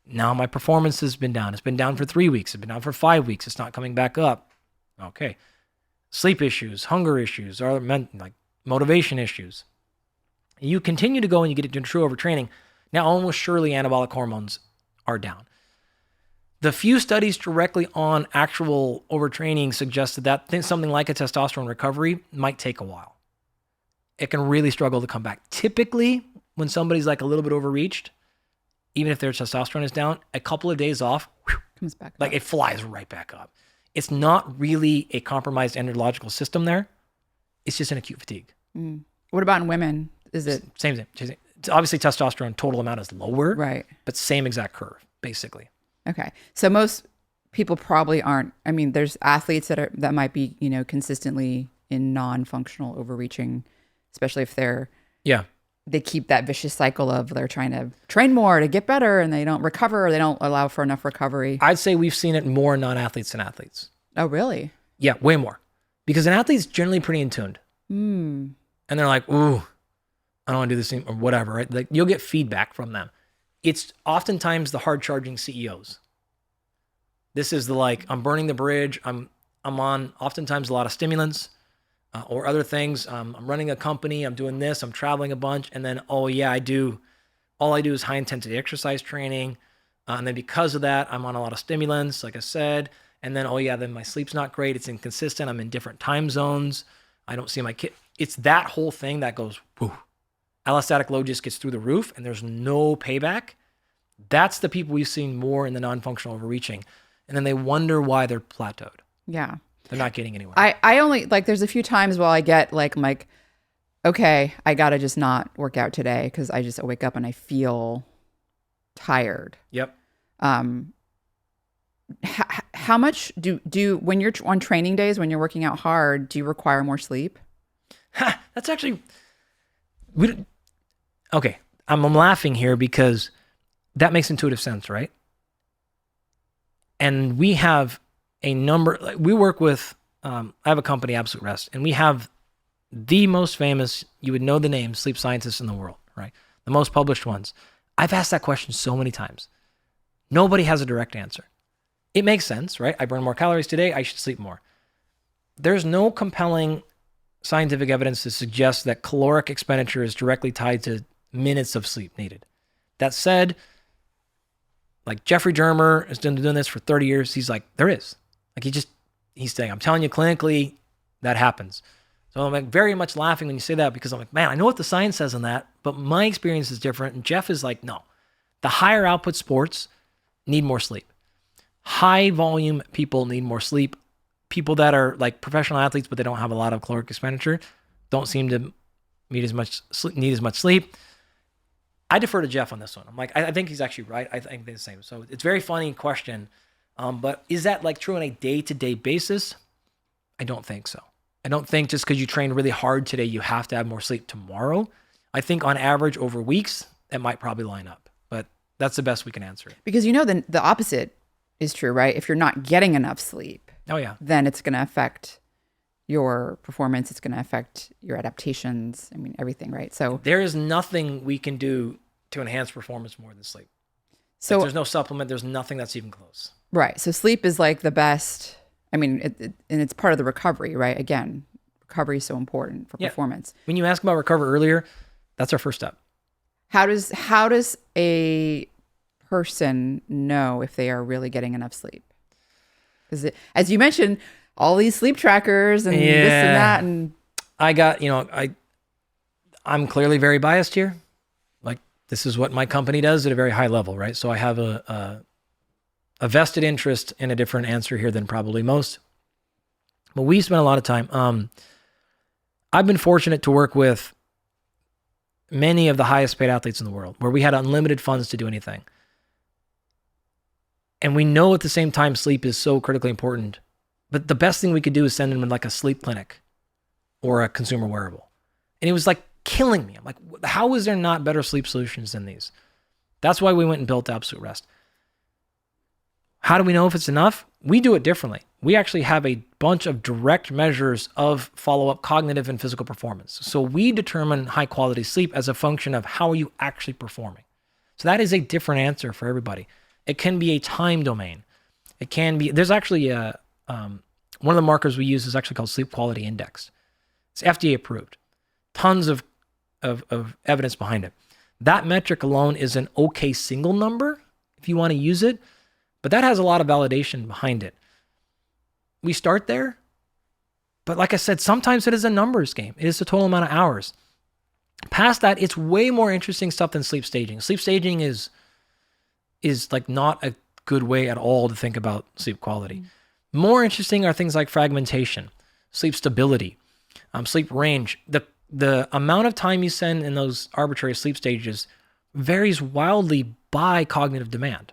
now my performance has been down. It's been down for 3 weeks. It's been down for 5 weeks. It's not coming back up. Okay. Sleep issues, hunger issues, or like motivation issues. You continue to go and you get into true overtraining. Now, almost surely anabolic hormones are down. The few studies directly on actual overtraining suggested that something like a testosterone recovery might take a while. It can really struggle to come back. Typically, when somebody's like a little bit overreached, even if their testosterone is down, a couple of days off, Comes back like up. it flies right back up. It's not really a compromised endocrinological system there. It's just an acute fatigue. What about in women? Is it Same thing. It's obviously, testosterone total amount is lower, right? but same exact curve, basically. Okay. So most people probably aren't. I mean, there's athletes that might be, consistently in non-functional overreaching, especially if they keep that vicious cycle of they're trying to train more to get better and they don't recover, or they don't allow for enough recovery. I'd say we've seen it more in non-athletes than athletes. Oh, really? Yeah, way more. Because an athlete's generally pretty in tuned. And they're like, ooh, I don't want to do this thing or whatever, right? Like, you'll get feedback from them. It's oftentimes the hard charging CEOs. This is the like, I'm burning the bridge. I'm on oftentimes a lot of stimulants or other things. I'm running a company. I'm doing this. I'm traveling a bunch. And then, all I do is high intensity exercise training. And then because of that, I'm on a lot of stimulants, like I said. And then, then my sleep's not great. It's inconsistent. I'm in different time zones. I don't see my kid. It's that whole thing that goes, whoo. Allostatic load just gets through the roof and there's no payback. That's the people we've seen more in the non-functional overreaching. And then they wonder why they're plateaued. Yeah. They're not getting anywhere. I only, like, there's a few times where I get like, okay, I got to just not work out today because I just wake up and I feel tired. Yep. How much do when you're on training days, when you're working out hard, do you require more sleep? That's actually, okay. I'm laughing here because that makes intuitive sense, right? And we have we work with, I have a company, Absolute Rest, and we have the most famous, you would know the name, sleep scientists in the world, right? The most published ones. I've asked that question so many times. Nobody has a direct answer. It makes sense, right? I burn more calories today, I should sleep more. There's no compelling scientific evidence to suggest that caloric expenditure is directly tied to minutes of sleep needed. That said, like Jeffrey Germer has been doing this for 30 years. He's like, there is. Like he's saying, I'm telling you clinically that happens. So I'm like very much laughing when you say that because I'm like, man, I know what the science says on that, but my experience is different. And Jeff is like, no, the higher output sports need more sleep. High volume people need more sleep. People that are like professional athletes, but they don't have a lot of caloric expenditure, don't seem to need as much sleep. I defer to Jeff on this one. I'm like, I think he's actually right. I think they're the same. So it's a very funny question. But is that like true on a day-to-day basis? I don't think so. I don't think just because you train really hard today, you have to have more sleep tomorrow. I think on average over weeks, it might probably line up, but that's the best we can answer it. Because the opposite is true, right? If you're not getting enough sleep, then it's going to affect your performance. It's going to affect your adaptations. I mean, everything, right? So there is nothing we can do to enhance performance more than sleep. So there's no supplement. There's nothing that's even close. Right. So sleep is like the best. I mean, and it's part of the recovery, right? Again, recovery is so important for performance. When you asked about recover earlier, that's our first step. How does a person know if they are really getting enough sleep? Because as you mentioned, all these sleep trackers and this and that, and I got, I'm clearly very biased here. Like this is what my company does at a very high level, right? So I have a vested interest in a different answer here than probably most. But we spent a lot of time. I've been fortunate to work with many of the highest paid athletes in the world where we had unlimited funds to do anything. And we know at the same time sleep is so critically important. But the best thing we could do is send them in like a sleep clinic or a consumer wearable. And it was like killing me. I'm like, how is there not better sleep solutions than these? That's why we went and built Absolute Rest. How do we know if it's enough? We do it differently. We actually have a bunch of direct measures of follow-up cognitive and physical performance. So we determine high quality sleep as a function of how are you actually performing. So that is a different answer for everybody. It can be a time domain. It can be, there's actually one of the markers we use is actually called Sleep Quality Index. It's FDA approved. Tons of evidence behind it. That metric alone is an okay single number if you want to use it, but that has a lot of validation behind it. We start there, but like I said, sometimes it is a numbers game. It is the total amount of hours. Past that, it's way more interesting stuff than sleep staging. Sleep staging is like not a good way at all to think about sleep quality. More interesting are things like fragmentation, sleep stability, sleep range. The amount of time you spend in those arbitrary sleep stages varies wildly by cognitive demand.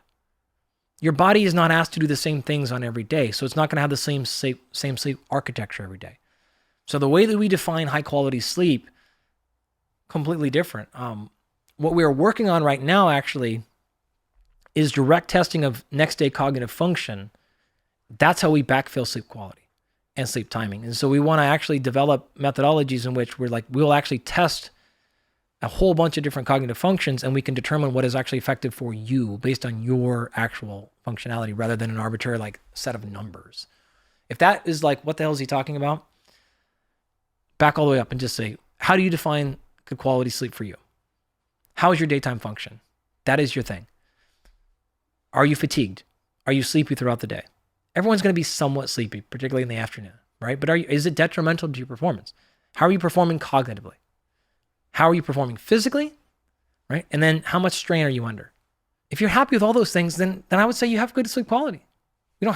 Your body is not asked to do the same things on every day, so it's not going to have the same sleep architecture every day. So the way that we define high quality sleep, completely different. What we are working on right now actually is direct testing of next day cognitive function. That's how we backfill sleep quality and sleep timing. And so we want to actually develop methodologies in which we'll actually test a whole bunch of different cognitive functions, and we can determine what is actually effective for you based on your actual functionality rather than an arbitrary set of numbers. If that is like, what the hell is he talking about? Back all the way up and just say, how do you define good quality sleep for you? How is your daytime function? That is your thing. Are you fatigued? Are you sleepy throughout the day? Everyone's going to be somewhat sleepy, particularly in the afternoon, right? But is it detrimental to your performance? How are you performing cognitively? How are you performing physically, right? And then how much strain are you under? If you're happy with all those things, then I would say you have good sleep quality. We don't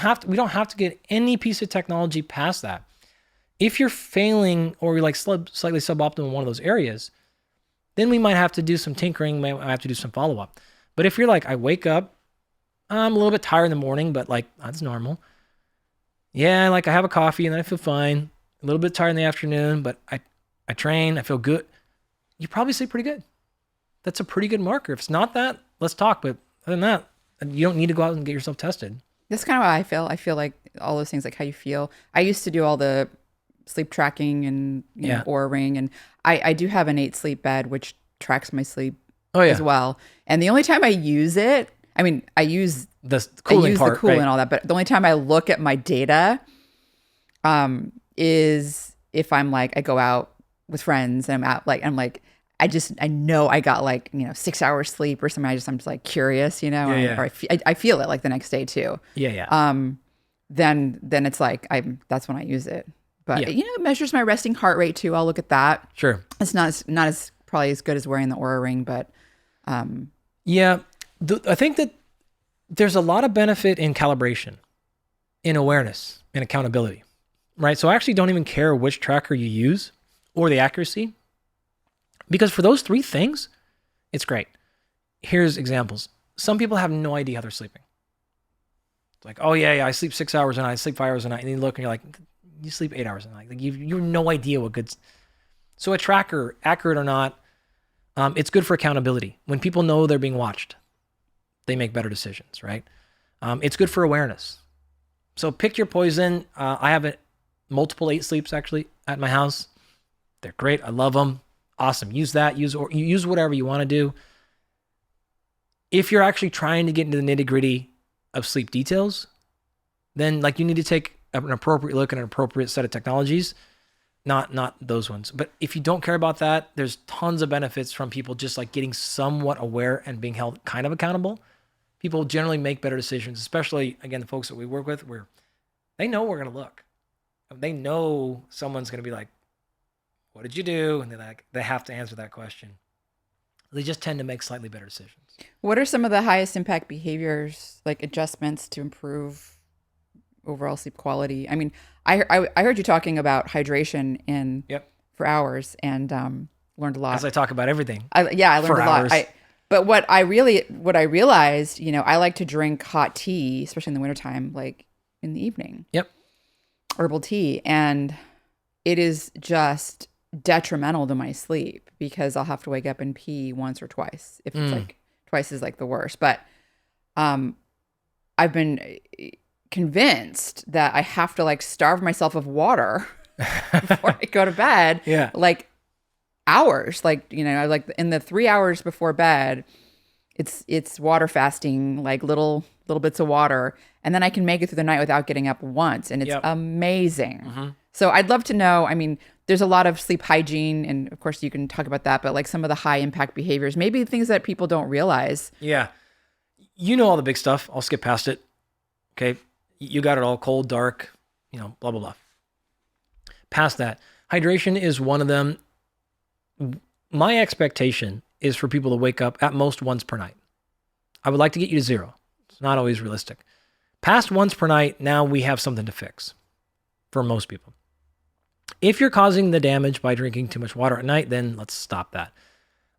have to get any piece of technology past that. If you're failing or you're slightly suboptimal in one of those areas, then we might have to do some tinkering, might have to do some follow-up. But if you're like, I wake up, I'm a little bit tired in the morning, but that's normal. Yeah, I have a coffee and then I feel fine. A little bit tired in the afternoon, but I train, I feel good. You probably sleep pretty good. That's a pretty good marker. If it's not that, let's talk. But other than that, you don't need to go out and get yourself tested. That's kind of how I feel. I feel like all those things, like how you feel. I used to do all the sleep tracking and Oura Ring, and I do have an 8 sleep bed which tracks my sleep as well. And the only time I use it, I use the cooling part, the and all that, but the only time I look at my data is if I'm I go out with friends and I'm out I know I got 6 hours sleep or something. I'm just curious, or I feel it the next day too. Yeah. then it's like that's when I use it. But Yeah. it measures my resting heart rate too. I'll look at that. Sure. It's not as probably as good as wearing the Oura ring, but Yeah. I think that there's a lot of benefit in calibration, in awareness, in accountability, right? So I actually don't even care which tracker you use or the accuracy, because for those three things, it's great. Here's examples. Some people have no idea how they're sleeping. It's like, oh yeah, I sleep 6 hours a night, I sleep 5 hours a night. And you look and you're like, you sleep 8 hours a night. Like you have no idea what good. So a tracker, accurate or not, it's good for accountability. When people know they're being watched, they make better decisions, right? It's good for awareness. So pick your poison. I have multiple 8 sleeps actually at my house. They're great. I love them. Awesome. Use that. Use whatever you want to do. If you're actually trying to get into the nitty gritty of sleep details, then like you need to take an appropriate look at an appropriate set of technologies, not those ones. But if you don't care about that, there's tons of benefits from people just like getting somewhat aware and being held kind of accountable. People generally make better decisions, especially, again, the folks that we work with, where they know we're going to look. They know someone's going to be like, what did you do? And they have to answer that question. They just tend to make slightly better decisions. What are some of the highest impact behaviors, like adjustments to improve overall sleep quality? I mean, I heard you talking about hydration for hours and learned a lot. As I talk about everything. I learned for a lot. hours. But what I realized, I like to drink hot tea, especially in the wintertime, like in the evening. Yep. Herbal tea. And it is just detrimental to my sleep because I'll have to wake up and pee once or twice. If it's like twice is like the worst. But I've been convinced that I have to like starve myself of water before I go to bed. Yeah. Like hours, like like in the 3 hours before bed, it's water fasting, like little bits of water, and then I can make it through the night without getting up once, and it's amazing. Mm-hmm. So I'd love to know. I mean, there's a lot of sleep hygiene, and of course you can talk about that, but like some of the high impact behaviors, maybe things that people don't realize. Yeah, all the big stuff. I'll skip past it. Okay, you got it all: cold, dark, blah blah blah. Past that, hydration is one of them. My expectation is for people to wake up at most once per night. I would like to get you to 0. It's not always realistic. Past once per night, now we have something to fix for most people. If you're causing the damage by drinking too much water at night, then let's stop that.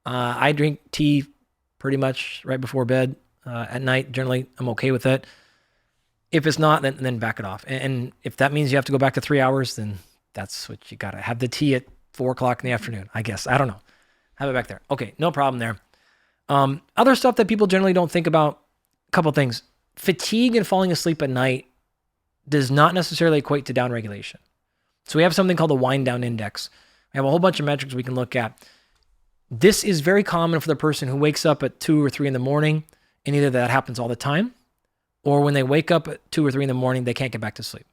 I drink tea pretty much right before bed at night. Generally, I'm okay with it. If it's not, then back it off. And if that means you have to go back to 3 hours, then that's what you got to have the tea at 4 o'clock in the afternoon, I guess. I don't know. Have it back there. Okay, no problem there. Other stuff that people generally don't think about, a couple things. Fatigue and falling asleep at night does not necessarily equate to downregulation. So we have something called the wind down index. We have a whole bunch of metrics we can look at. This is very common for the person who wakes up at 2 or 3 in the morning, and either that happens all the time, or when they wake up at 2 or 3 in the morning, they can't get back to sleep.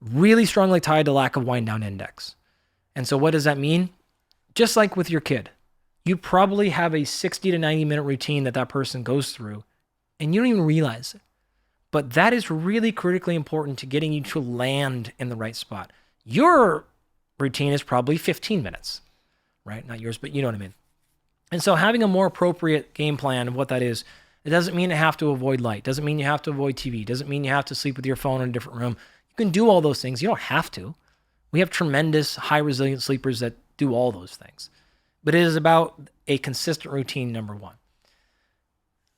Really strongly tied to lack of wind down index. And so what does that mean? Just like with your kid, you probably have a 60 to 90 minute routine that person goes through, and you don't even realize it. But that is really critically important to getting you to land in the right spot. Your routine is probably 15 minutes, right? Not yours, but you know what I mean. And so having a more appropriate game plan of what that is, it doesn't mean you have to avoid light. Doesn't mean you have to avoid TV. Doesn't mean you have to sleep with your phone in a different room. You can do all those things. You don't have to. We have tremendous high resilient sleepers that do all those things. But it is about a consistent routine, number one.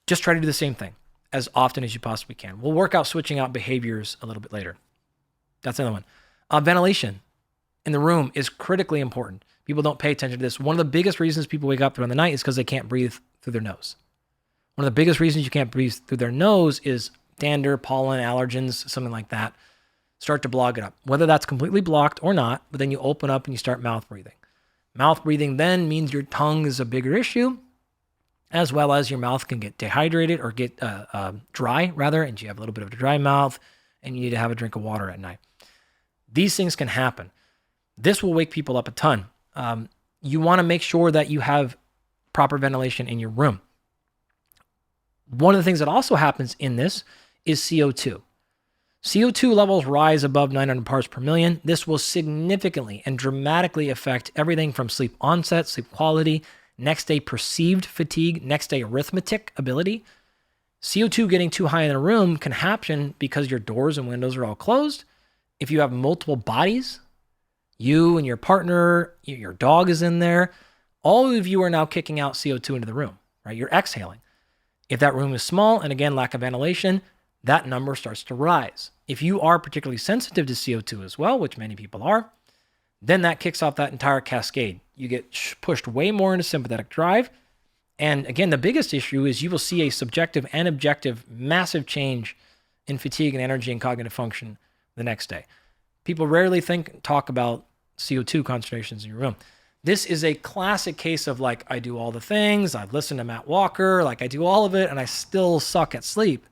Just try to do the same thing as often as you possibly can. We'll work out switching out behaviors a little bit later. That's another one. Ventilation in the room is critically important. People don't pay attention to this. One of the biggest reasons people wake up during the night is because they can't breathe through their nose. One of the biggest reasons you can't breathe through their nose is dander, pollen, allergens, something like that. Start to block it up. Whether that's completely blocked or not, but then you open up and you start mouth breathing. Mouth breathing then means your tongue is a bigger issue, as well as your mouth can get dehydrated or get dry, rather, and you have a little bit of a dry mouth, and you need to have a drink of water at night. These things can happen. This will wake people up a ton. You want to make sure that you have proper ventilation in your room. One of the things that also happens in this is CO2. CO2 levels rise above 900 parts per million. This will significantly and dramatically affect everything from sleep onset, sleep quality, next day perceived fatigue, next day arithmetic ability. CO2 getting too high in a room can happen because your doors and windows are all closed. If you have multiple bodies, you and your partner, your dog is in there, all of you are now kicking out CO2 into the room, right? You're exhaling. If that room is small, and again, lack of ventilation, that number starts to rise. If you are particularly sensitive to CO2 as well, which many people are, then that kicks off that entire cascade. You get pushed way more into sympathetic drive. And again, the biggest issue is you will see a subjective and objective massive change in fatigue and energy and cognitive function the next day. People rarely talk about CO2 concentrations in your room. This is a classic case of like, I do all the things, I've listened to Matt Walker, like I do all of it, and I still suck at sleep.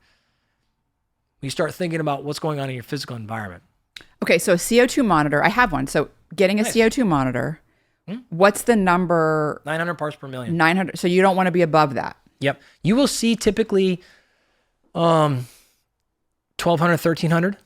You start thinking about what's going on in your physical environment. Okay, so a CO2 monitor, I have one. So getting a CO2 monitor, what's the number? 900 parts per million. 900. So you don't want to be above that. Yep. You will see typically 1,200, 1,300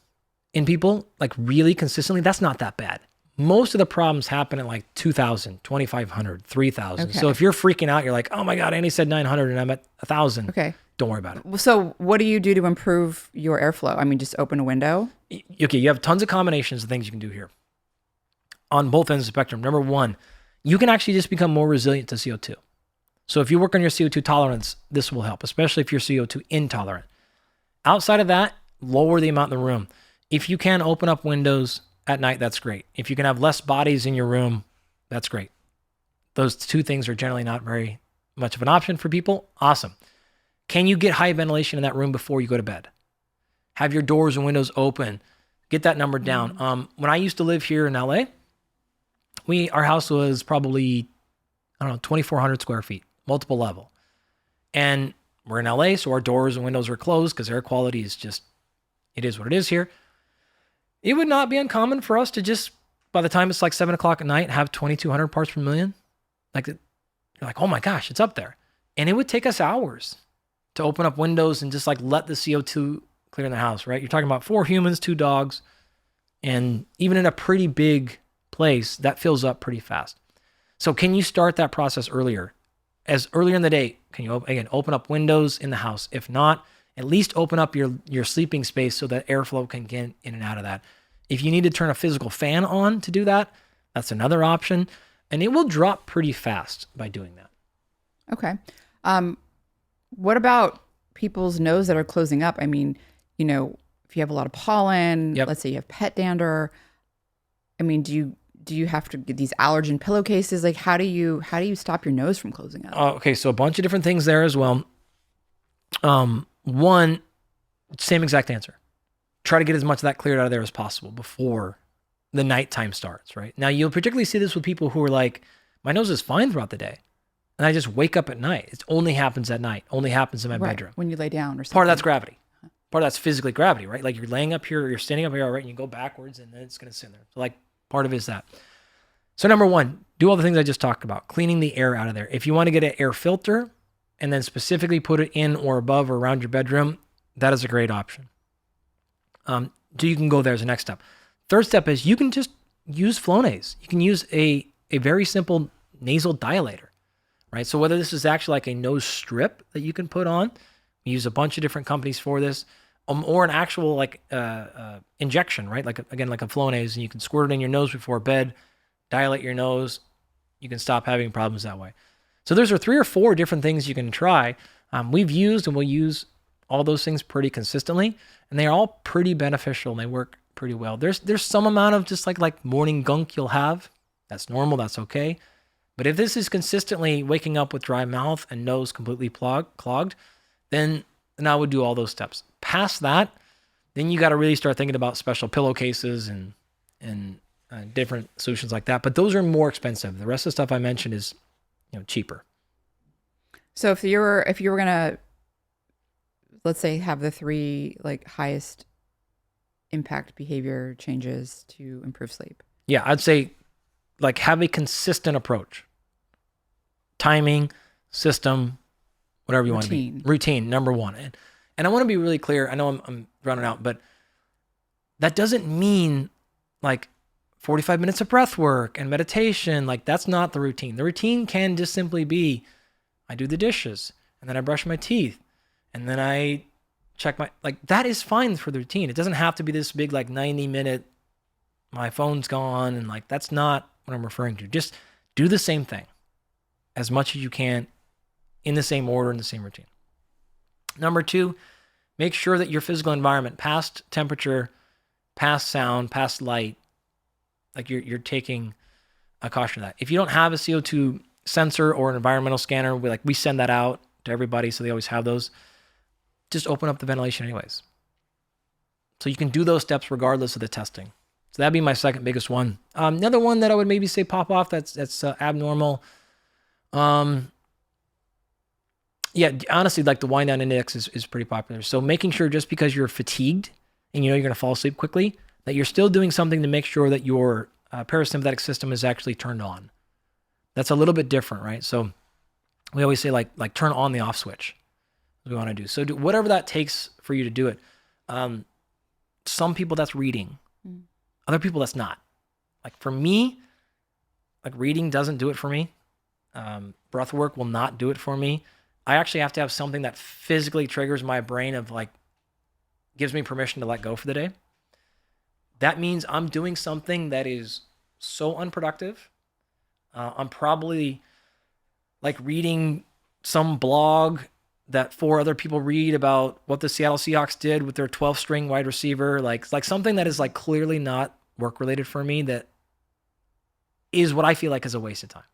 in people, like really consistently. That's not that bad. Most of the problems happen at like 2,000, 2,500, 3,000. Okay. So if you're freaking out, you're like, oh my God, Andy said 900 and I'm at 1,000. Okay. Don't worry about it. So what do you do to improve your airflow? I mean, just open a window? Okay, you have tons of combinations of things you can do here on both ends of the spectrum. Number one, you can actually just become more resilient to CO2. So if you work on your CO2 tolerance, this will help, especially if you're CO2 intolerant. Outside of that, lower the amount in the room. If you can open up windows at night, that's great. If you can have less bodies in your room, that's great. Those two things are generally not very much of an option for people. Awesome. Can you get high ventilation in that room before you go to bed? Have your doors and windows open. Get that number down. When I used to live here in LA, our house was probably, 2,400 square feet, multiple level. And we're in LA, so our doors and windows are closed because air quality is just, it is what it is here. It would not be uncommon for us to just, by the time it's like 7 o'clock at night, have 2,200 parts per million. You're like, oh my gosh, it's up there. And it would take us hours to open up windows and just like let the CO2 clear in the house, right? You're talking about 4 humans, 2 dogs, and even in a pretty big place, that fills up pretty fast. So can you start that process earlier? As earlier in the day, can you, again, open up windows in the house? If not, at least open up your sleeping space so that airflow can get in and out of that. If you need to turn a physical fan on to do that, that's another option. And it will drop pretty fast by doing that. Okay. What about people's nose that are closing up? I mean, if you have a lot of pollen, let's say you have pet dander, I mean, do you have to get these allergen pillowcases? Like, how do you stop your nose from closing up? Okay, so a bunch of different things there as well. One, same exact answer. Try to get as much of that cleared out of there as possible before the nighttime starts, right? Now, you'll particularly see this with people who are like, my nose is fine throughout the day, and I just wake up at night. It only happens at night, only happens in my bedroom. When you lay down or something. Part of that's gravity. Part of that's physically gravity, right? Like you're laying up here, or you're standing up here, right? And you go backwards, and then it's going to sit there. So like part of it is that. So number one, do all the things I just talked about, cleaning the air out of there. If you want to get an air filter and then specifically put it in or above or around your bedroom, that is a great option. So you can go there as the next step. Third step is you can just use Flonase. You can use a very simple nasal dilator, right? So whether this is actually like a nose strip that you can put on, we use a bunch of different companies for this, or an actual like injection, right? Like a Flonase, and you can squirt it in your nose before bed, dilate your nose. You can stop having problems that way. So those are 3 or 4 different things you can try. We've used and we'll use all those things pretty consistently, and they're all pretty beneficial and they work pretty well. There's some amount of just like morning gunk you'll have. That's normal, that's okay. But if this is consistently waking up with dry mouth and nose completely clogged, then I would do all those steps. Past that, then you got to really start thinking about special pillowcases and different solutions like that. But those are more expensive. The rest of the stuff I mentioned is cheaper. So if you were gonna, let's say, have the 3 like highest impact behavior changes to improve sleep. Yeah, I'd say like have a consistent approach. Timing, system, whatever you want to be. Routine, number one. And I want to be really clear. I know I'm running out, but that doesn't mean like 45 minutes of breath work and meditation. Like that's not the routine. The routine can just simply be, I do the dishes and then I brush my teeth and then I check like that is fine for the routine. It doesn't have to be this big, like 90-minute, my phone's gone. And like, that's not what I'm referring to. Just do the same thing as much as you can in the same order, in the same routine. Number 2, make sure that your physical environment, past temperature, past sound, past light, like you're taking a caution of that. If you don't have a CO2 sensor or an environmental scanner, we send that out to everybody, so they always have those. Just open up the ventilation anyways. So you can do those steps regardless of the testing. So that'd be my second biggest one. Another one that I would maybe say pop off that's abnormal. Yeah, honestly, like the wind down index is pretty popular. So making sure just because you're fatigued and you know you're going to fall asleep quickly, that you're still doing something to make sure that your parasympathetic system is actually turned on. That's a little bit different, right? So we always say like turn on the off switch. We want to do. So do whatever that takes for you to do it. Some people that's reading. Other people that's not. Like for me, like reading doesn't do it for me. Breath work will not do it for me. I actually have to have something that physically triggers my brain of like, gives me permission to let go for the day. That means I'm doing something that is so unproductive. I'm probably like reading some blog that 4 other people read about what the Seattle Seahawks did with their 12th string wide receiver. Like something that is like clearly not work related for me, that is what I feel like is a waste of time.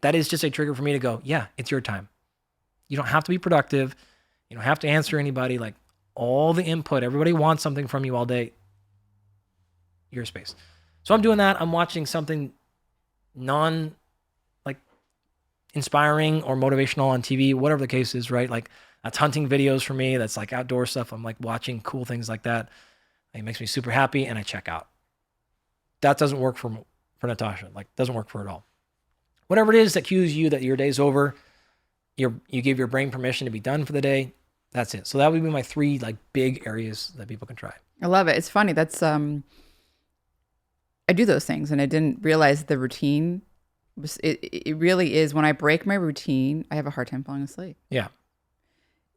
That is just a trigger for me to go, yeah, it's your time. You don't have to be productive. You don't have to answer anybody. Like all the input, everybody wants something from you all day. Your space. So I'm doing that. I'm watching something like inspiring or motivational on TV, whatever the case is, right? Like that's hunting videos for me. That's like outdoor stuff. I'm like watching cool things like that. It makes me super happy and I check out. That doesn't work for Natasha. Like doesn't work for her at all. Whatever it is that cues you that your day's over, you give your brain permission to be done for the day. That's it. So that would be my 3 like big areas that people can try. I love it. It's funny. That's I do those things and I didn't realize the routine was, it really is, when I break my routine, I have a hard time falling asleep. Yeah.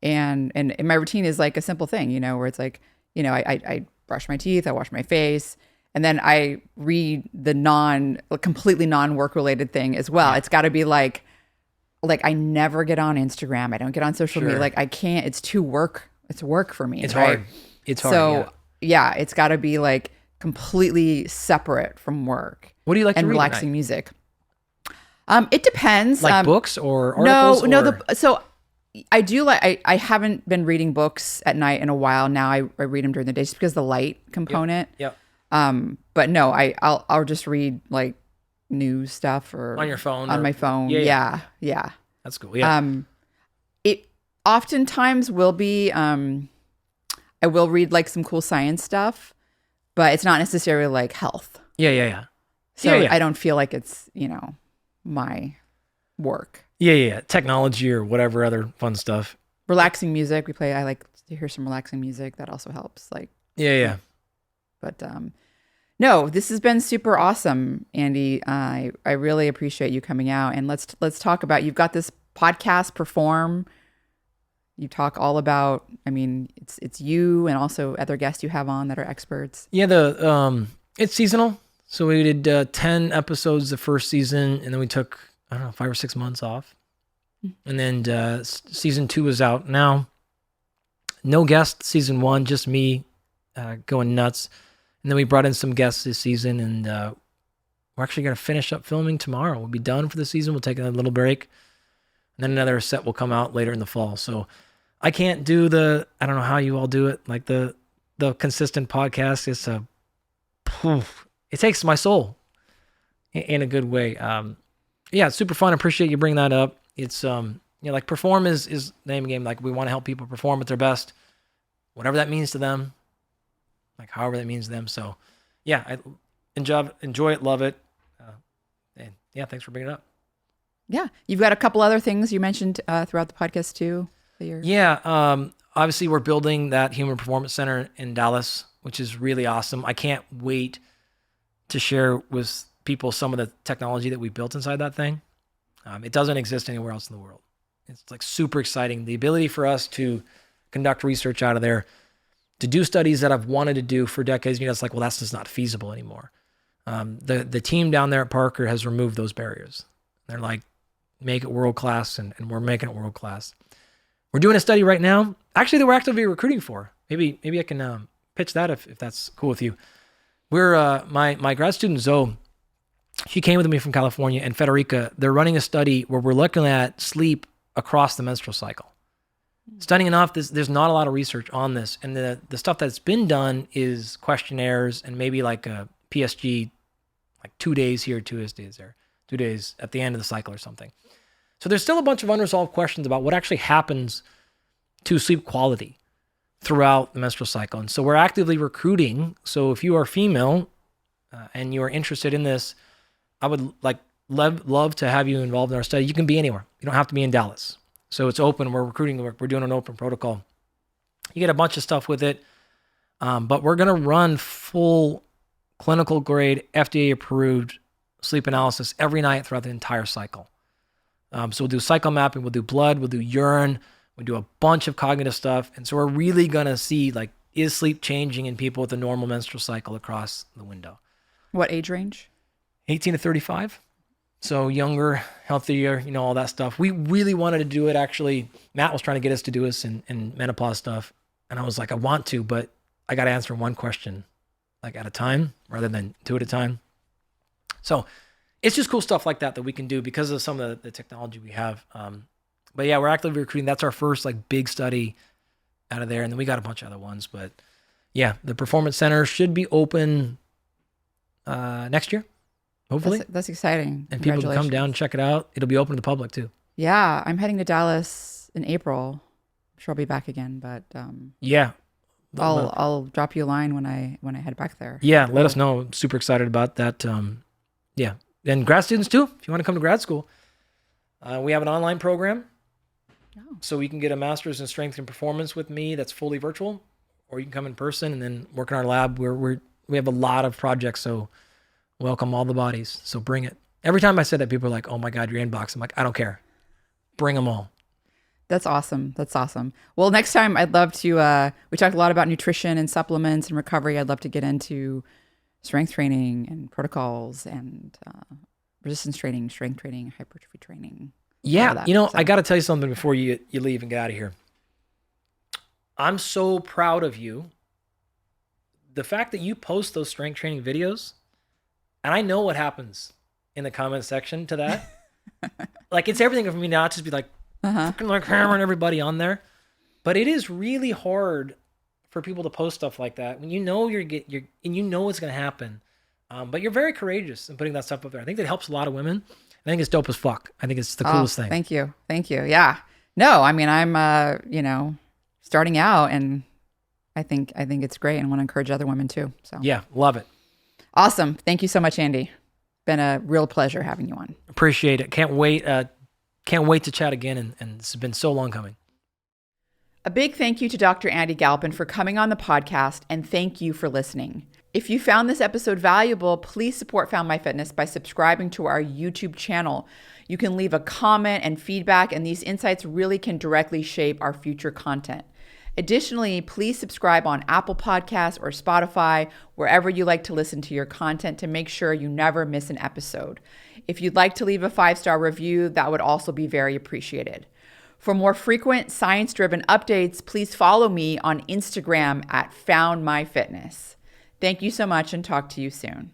And my routine is like a simple thing, you know, where it's like, you know, I brush my teeth, I wash my face, and then I read the completely non-work related thing as well. Yeah. It's got to be like I never get on Instagram. I don't get on social media. Like I can't, it's too work. It's work for me. It's right? hard. It's hard. So yeah, it's got to be like completely separate from work. What do you like to read? And relaxing music. It depends. Like books or articles? No. So I do like, I haven't been reading books at night in a while. Now I read them during the day just because of the light component. Yep. But no, I'll just read like news stuff or on your phone, on my phone. Yeah. That's cool. Yeah. It oftentimes will be, I will read like some cool science stuff, but it's not necessarily like health. Yeah. So I don't feel like it's, you know, my work. Yeah. Technology or whatever other fun stuff. Relaxing music. I like to hear some relaxing music. That also helps. Like, yeah. But, no, this has been super awesome, Andy. I really appreciate you coming out, and let's talk about, you've got this podcast, Perform. You talk all about, I mean, it's you and also other guests you have on that are experts. Yeah, it's seasonal. So we did 10 episodes the first season, and then we took, I don't know, 5 or 6 months off. And then season 2 is out now. No guest season 1, just me going nuts. And then we brought in some guests this season, and we're actually going to finish up filming tomorrow. We'll be done for the season. We'll take a little break. And then another set will come out later in the fall. So I can't do I don't know how you all do it, like the consistent podcast. It takes my soul in a good way. Yeah, it's super fun. I appreciate you bringing that up. It's, like Perform is the name of the game. Like we want to help people perform at their best, whatever that means to them. Like however that means to them. So yeah, I enjoy it, love it. And yeah, thanks for bringing it up. Yeah. You've got a couple other things you mentioned throughout the podcast too. Yeah. Obviously we're building that Human Performance Center in Dallas. which is really awesome. I can't wait to share with people some of the technology that we built inside that thing. It doesn't exist anywhere else in the world. It's like super exciting. The ability for us to conduct research out of there, to do studies that I've wanted to do for decades. It's like, well, that's just not feasible anymore. The team down there at Parker has removed those barriers. They're like, make it world-class, and we're making it world-class. We're doing a study right now, actually, that we're actively recruiting for. Maybe I can pitch that if that's cool with you. We're my grad student Zoe, she came with me from California, and Federica, they're running a study where we're looking at sleep across the menstrual cycle. Stunning enough, there's not a lot of research on this, and the stuff that's been done is questionnaires and maybe like a PSG, like 2 days here, 2 days there, 2 days at the end of the cycle or something. So there's still a bunch of unresolved questions about what actually happens to sleep quality throughout the menstrual cycle. And so we're actively recruiting. So if you are female and you are interested in this, I would love to have you involved in our study. You can be anywhere. You don't have to be in Dallas. So it's open. We're recruiting. We're doing an open protocol. You get a bunch of stuff with it, but we're going to run full clinical grade, FDA approved sleep analysis every night throughout the entire cycle. So we'll do cycle mapping, we'll do blood, we'll do urine, we'll do a bunch of cognitive stuff. And so we're really going to see, like, is sleep changing in people with a normal menstrual cycle across the window? What age range? 18 to 35. So younger, healthier, all that stuff. We really wanted to do it. Actually, Matt was trying to get us to do this in menopause stuff. And I was like, I want to, but I got to answer one question like at a time rather than two at a time. So it's just cool stuff like that we can do because of some of the technology we have. But yeah, we're actively recruiting. That's our first like big study out of there. And then we got a bunch of other ones. But yeah, the Performance Center should be open next year, hopefully. That's exciting. And people can come down and check it out. It'll be open to the public too. Yeah, I'm heading to Dallas in April. I'm sure I'll be back again, but yeah. I'll drop you a line when I head back there. Yeah, let us know. Super excited about that. Yeah. And grad students too, if you want to come to grad school. We have an online program. Oh. So you can get a master's in strength and performance with me that's fully virtual, or you can come in person and then work in our lab. We have a lot of projects, so welcome all the bodies. So bring it. Every time I said that, people are like, oh my God, your inbox. I'm like, I don't care. Bring them all. That's awesome. That's awesome. Well, next time I'd love to, we talked a lot about nutrition and supplements and recovery. I'd love to get into strength training and protocols and resistance training, strength training, hypertrophy training. Yeah. I got to tell you something before you leave and get out of here. I'm so proud of you. The fact that you post those strength training videos, and I know what happens in the comment section to that. Like, it's everything for me not to just be like, fucking like hammering everybody on there. But it is really hard for people to post stuff like that when you know and you know it's going to happen. But you're very courageous in putting that stuff up there. I think that helps a lot of women. I think it's dope as fuck. I think it's the coolest thing. Thank you. Yeah. No, I mean, I'm, starting out, and I think it's great, and want to encourage other women too. So yeah, love it. Awesome. Thank you so much, Andy. Been a real pleasure having you on. Appreciate it. Can't wait to chat again. And it's been so long coming. A big thank you to Dr. Andy Galpin for coming on the podcast, and thank you for listening. If you found this episode valuable, please support Found My Fitness by subscribing to our YouTube channel. You can leave a comment and feedback, and these insights really can directly shape our future content. Additionally, please subscribe on Apple Podcasts or Spotify, wherever you like to listen to your content, to make sure you never miss an episode. If you'd like to leave a 5-star review, that would also be very appreciated. For more frequent science-driven updates, please follow me on Instagram at FoundMyFitness. Thank you so much, and talk to you soon.